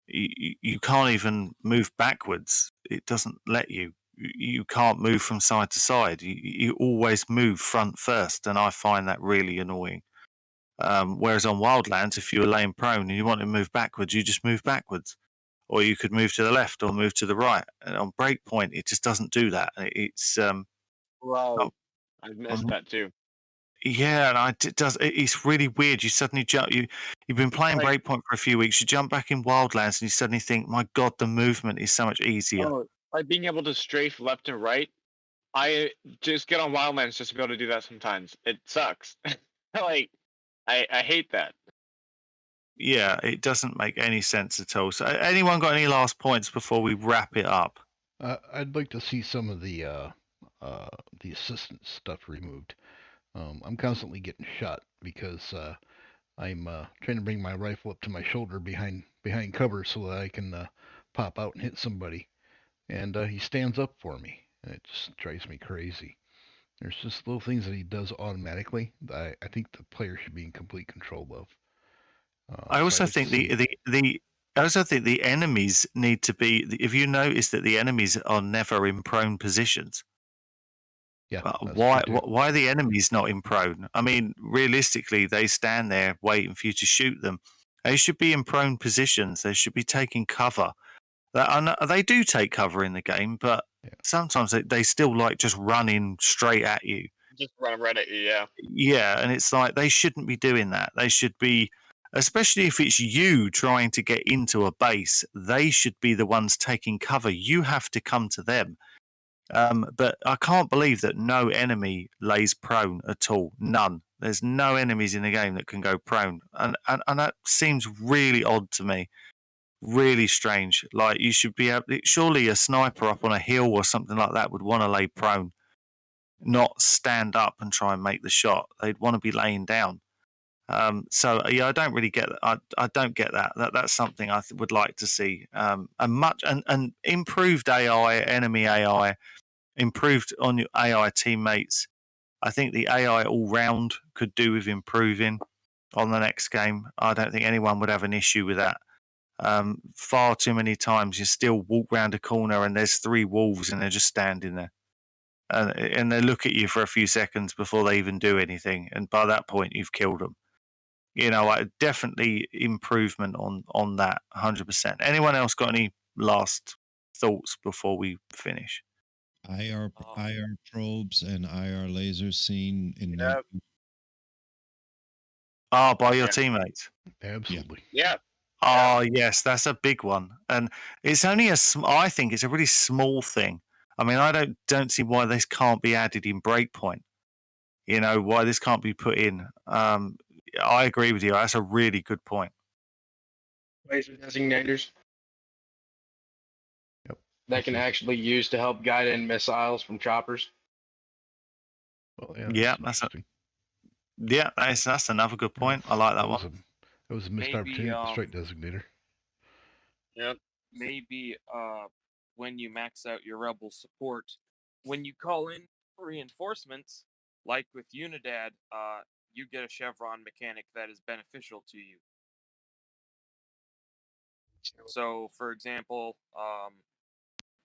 Speaker 2: you can't even move backwards. It doesn't let you. You can't move from side to side. You always move front first, and I find that really annoying. Whereas on Wildlands, if you were laying prone and you want to move backwards, you just move backwards, or you could move to the left or move to the right. And on Breakpoint, it just doesn't do that. It's
Speaker 9: Right. I've missed that too.
Speaker 2: yeah, and it's really weird. You suddenly jump. You've been playing
Speaker 9: Like-
Speaker 2: Breakpoint for a few weeks. You jump back in Wildlands, and you suddenly think, "My God, the movement is so much easier."
Speaker 9: Oh, like being able to strafe left and right. I just get on Wildlands just to be able to do that sometimes. It sucks. Like, I hate that.
Speaker 2: Yeah, it doesn't make any sense at all. So, anyone got any last points before we wrap it up?
Speaker 4: I'd like to see some of the assistance stuff removed. I'm constantly getting shot because I'm trying to bring my rifle up to my shoulder behind cover so that I can pop out and hit somebody, and he stands up for me. And it just drives me crazy. There's just little things that he does automatically that I think the player should be in complete control of.
Speaker 2: I also think I also think the enemies need to be. If you notice that the enemies are never in prone positions,
Speaker 4: Yeah,
Speaker 2: why are the enemies not in prone? I mean, realistically, they stand there waiting for you to shoot them. They should be in prone positions. They should be taking cover. They do take cover in the game, but sometimes they still like just running straight at you.
Speaker 5: Just run right at you, yeah.
Speaker 2: Yeah, and it's like they shouldn't be doing that. They should be, especially if it's you trying to get into a base, they should be the ones taking cover. You have to come to them. But I can't believe that no enemy lays prone at all. None. There's no enemies in the game that can go prone, and that seems really odd to me. Really strange. Like you should be able. Surely a sniper up on a hill or something like that would want to lay prone, not stand up and try and make the shot. They'd want to be laying down. So yeah, I don't really get that. I don't get that. That's something I would like to see. And improved AI, enemy AI, improved on your AI teammates. I think the AI all round could do with improving on the next game. I don't think anyone would have an issue with that. Far too many times you still walk round a corner and there's 3 wolves and they're just standing there. And they look at you for a few seconds before they even do anything. And by that point, you've killed them. You know, definitely improvement on that, 100%. Anyone else got any last thoughts before we finish?
Speaker 1: IR probes and IR lasers seen in
Speaker 9: Yep.
Speaker 2: By your teammates.
Speaker 4: Absolutely.
Speaker 9: Yeah.
Speaker 2: Oh, yes, that's a big one. And it's only I think it's a really small thing. I mean, I don't see why this can't be added in Breakpoint. You know, why this can't be put in. I agree with you. That's a really good point.
Speaker 9: Laser designators
Speaker 4: Yep.
Speaker 9: that can actually use to help guide in missiles from choppers.
Speaker 4: Well,
Speaker 2: Yeah,
Speaker 4: that's interesting.
Speaker 2: that's another good point. I like that one.
Speaker 4: It was a missed
Speaker 6: Maybe,
Speaker 4: opportunity with the strike designator.
Speaker 9: Yep.
Speaker 6: Maybe when you max out your rebel support, when you call in reinforcements, like with Unidad, you get a chevron mechanic that is beneficial to you. So, for example,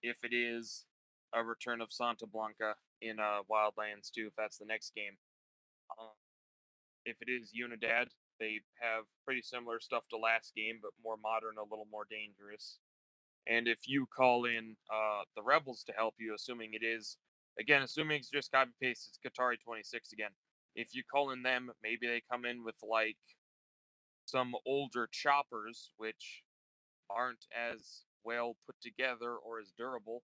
Speaker 6: if it is a return of Santa Blanca in Wildlands 2, if that's the next game, if it is Unidad, they have pretty similar stuff to last game, but more modern, a little more dangerous. And if you call in the rebels to help you, assuming it is, again, assuming it's just copy paste, it's Qatari 26 again. If you call in them, maybe they come in with like some older choppers, which aren't as well put together or as durable,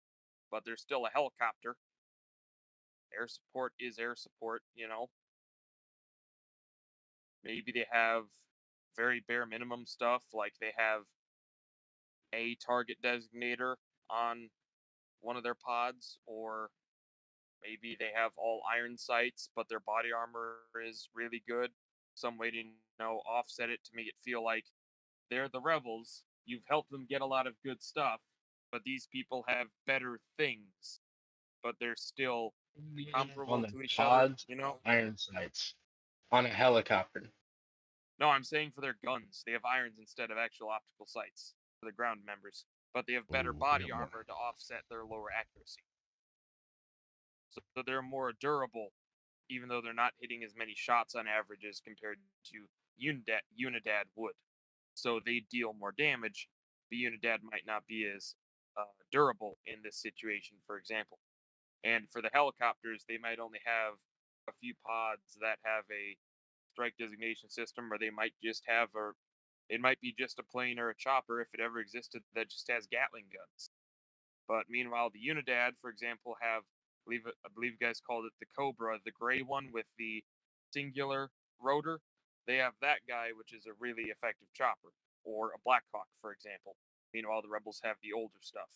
Speaker 6: but they're still a helicopter. Air support is air support, you know. Maybe they have very bare minimum stuff, like they have a target designator on one of their pods, or maybe they have all iron sights, but their body armor is really good. Some way to, offset it to make it feel like they're the rebels. You've helped them get a lot of good stuff, but these people have better things, but they're still comparable
Speaker 9: On the
Speaker 6: to each other,
Speaker 9: pods,
Speaker 6: you know?
Speaker 9: iron sights on a helicopter.
Speaker 6: No, I'm saying for their guns. They have irons instead of actual optical sights for the ground members, but they have better body armor to offset their lower accuracy. So they're more durable, even though they're not hitting as many shots on average as compared to Unidad would. So they deal more damage, but Unidad might not be as durable in this situation, for example. And for the helicopters, they might only have a few pods that have a strike designation system, or they might just have it might be just a plane or a chopper, if it ever existed, that just has Gatling guns. But meanwhile, the Unidad, for example, have I believe you guys called it the Cobra, the gray one with the singular rotor. They have that guy, which is a really effective chopper, or a Blackhawk, for example. Meanwhile, the Rebels have the older stuff,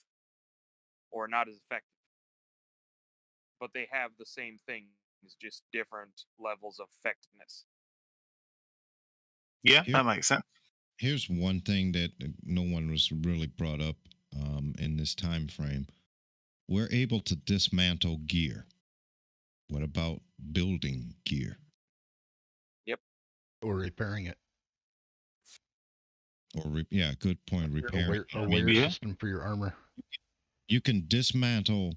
Speaker 6: or not as effective. But they have the same things, just different levels of effectiveness.
Speaker 2: Yeah, that makes sense.
Speaker 1: Here's one thing that no one was really brought up in this time frame. We're able to dismantle gear. What about building gear?
Speaker 6: Yep.
Speaker 4: Or repairing it.
Speaker 1: Or good point. Repairing.
Speaker 4: A wear system for your armor.
Speaker 1: You can dismantle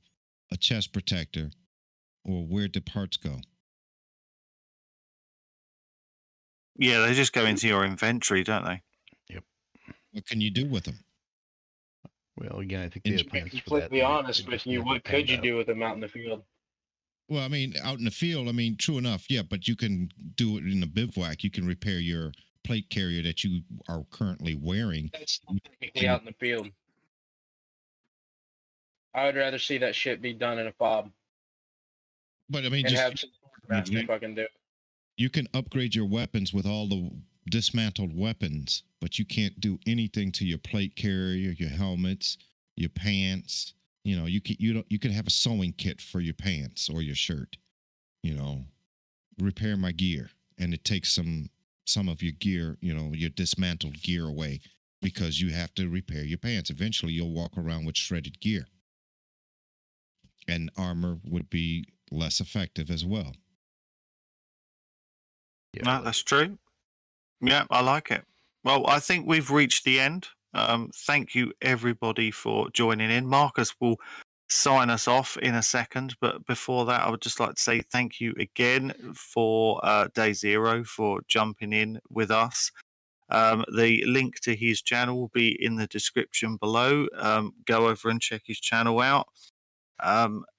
Speaker 1: a chest protector, or where the parts go.
Speaker 2: Yeah, they just go into your inventory, don't they?
Speaker 4: Yep.
Speaker 1: What can you do with them?
Speaker 4: Well, again, I think they have plans for that.
Speaker 9: Completely honest with you, what could you do with them out in the field?
Speaker 1: Well, I mean, out in the field, I mean, true enough, yeah, but you can do it in the bivouac. You can repair your plate carrier that you are currently wearing.
Speaker 9: That's technically out in the field. I would rather see that shit be done in a fob.
Speaker 1: But I mean,
Speaker 9: and
Speaker 1: just
Speaker 9: have master fucking do it.
Speaker 1: You can upgrade your weapons with all the dismantled weapons, but you can't do anything to your plate carrier, your helmets, your pants. You know, you can have a sewing kit for your pants or your shirt. You know, repair my gear, and it takes some of your gear, your dismantled gear away, because you have to repair your pants. Eventually, you'll walk around with shredded gear, and armor would be less effective as well.
Speaker 2: Yeah, no, that's true. Yeah, I like it. Well, I think we've reached the end. Thank you, everybody, for joining in. Marcus will sign us off in a second, but before that, I would just like to say thank you again for Day Zero for jumping in with us. The link to his channel will be in the description below. Go over and check his channel out.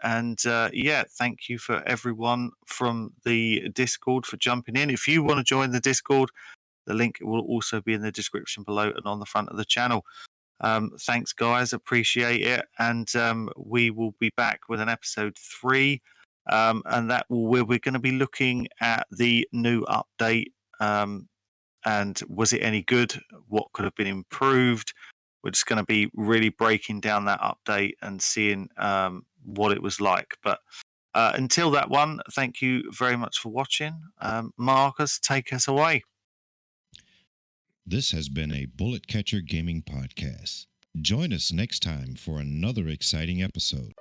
Speaker 2: Thank you for everyone from the Discord for jumping in. If you want to join the Discord, the link will also be in the description below and on the front of the channel. Thanks, guys. Appreciate it. And we will be back with an episode 3. And that will where we're going to be looking at the new update and was it any good? What could have been improved? We're just going to be really breaking down that update and seeing what it was like. But until that one, thank you very much for watching. Marcus, take us away.
Speaker 1: This has been a Bullet Catcher Gaming Podcast. Join us next time for another exciting episode.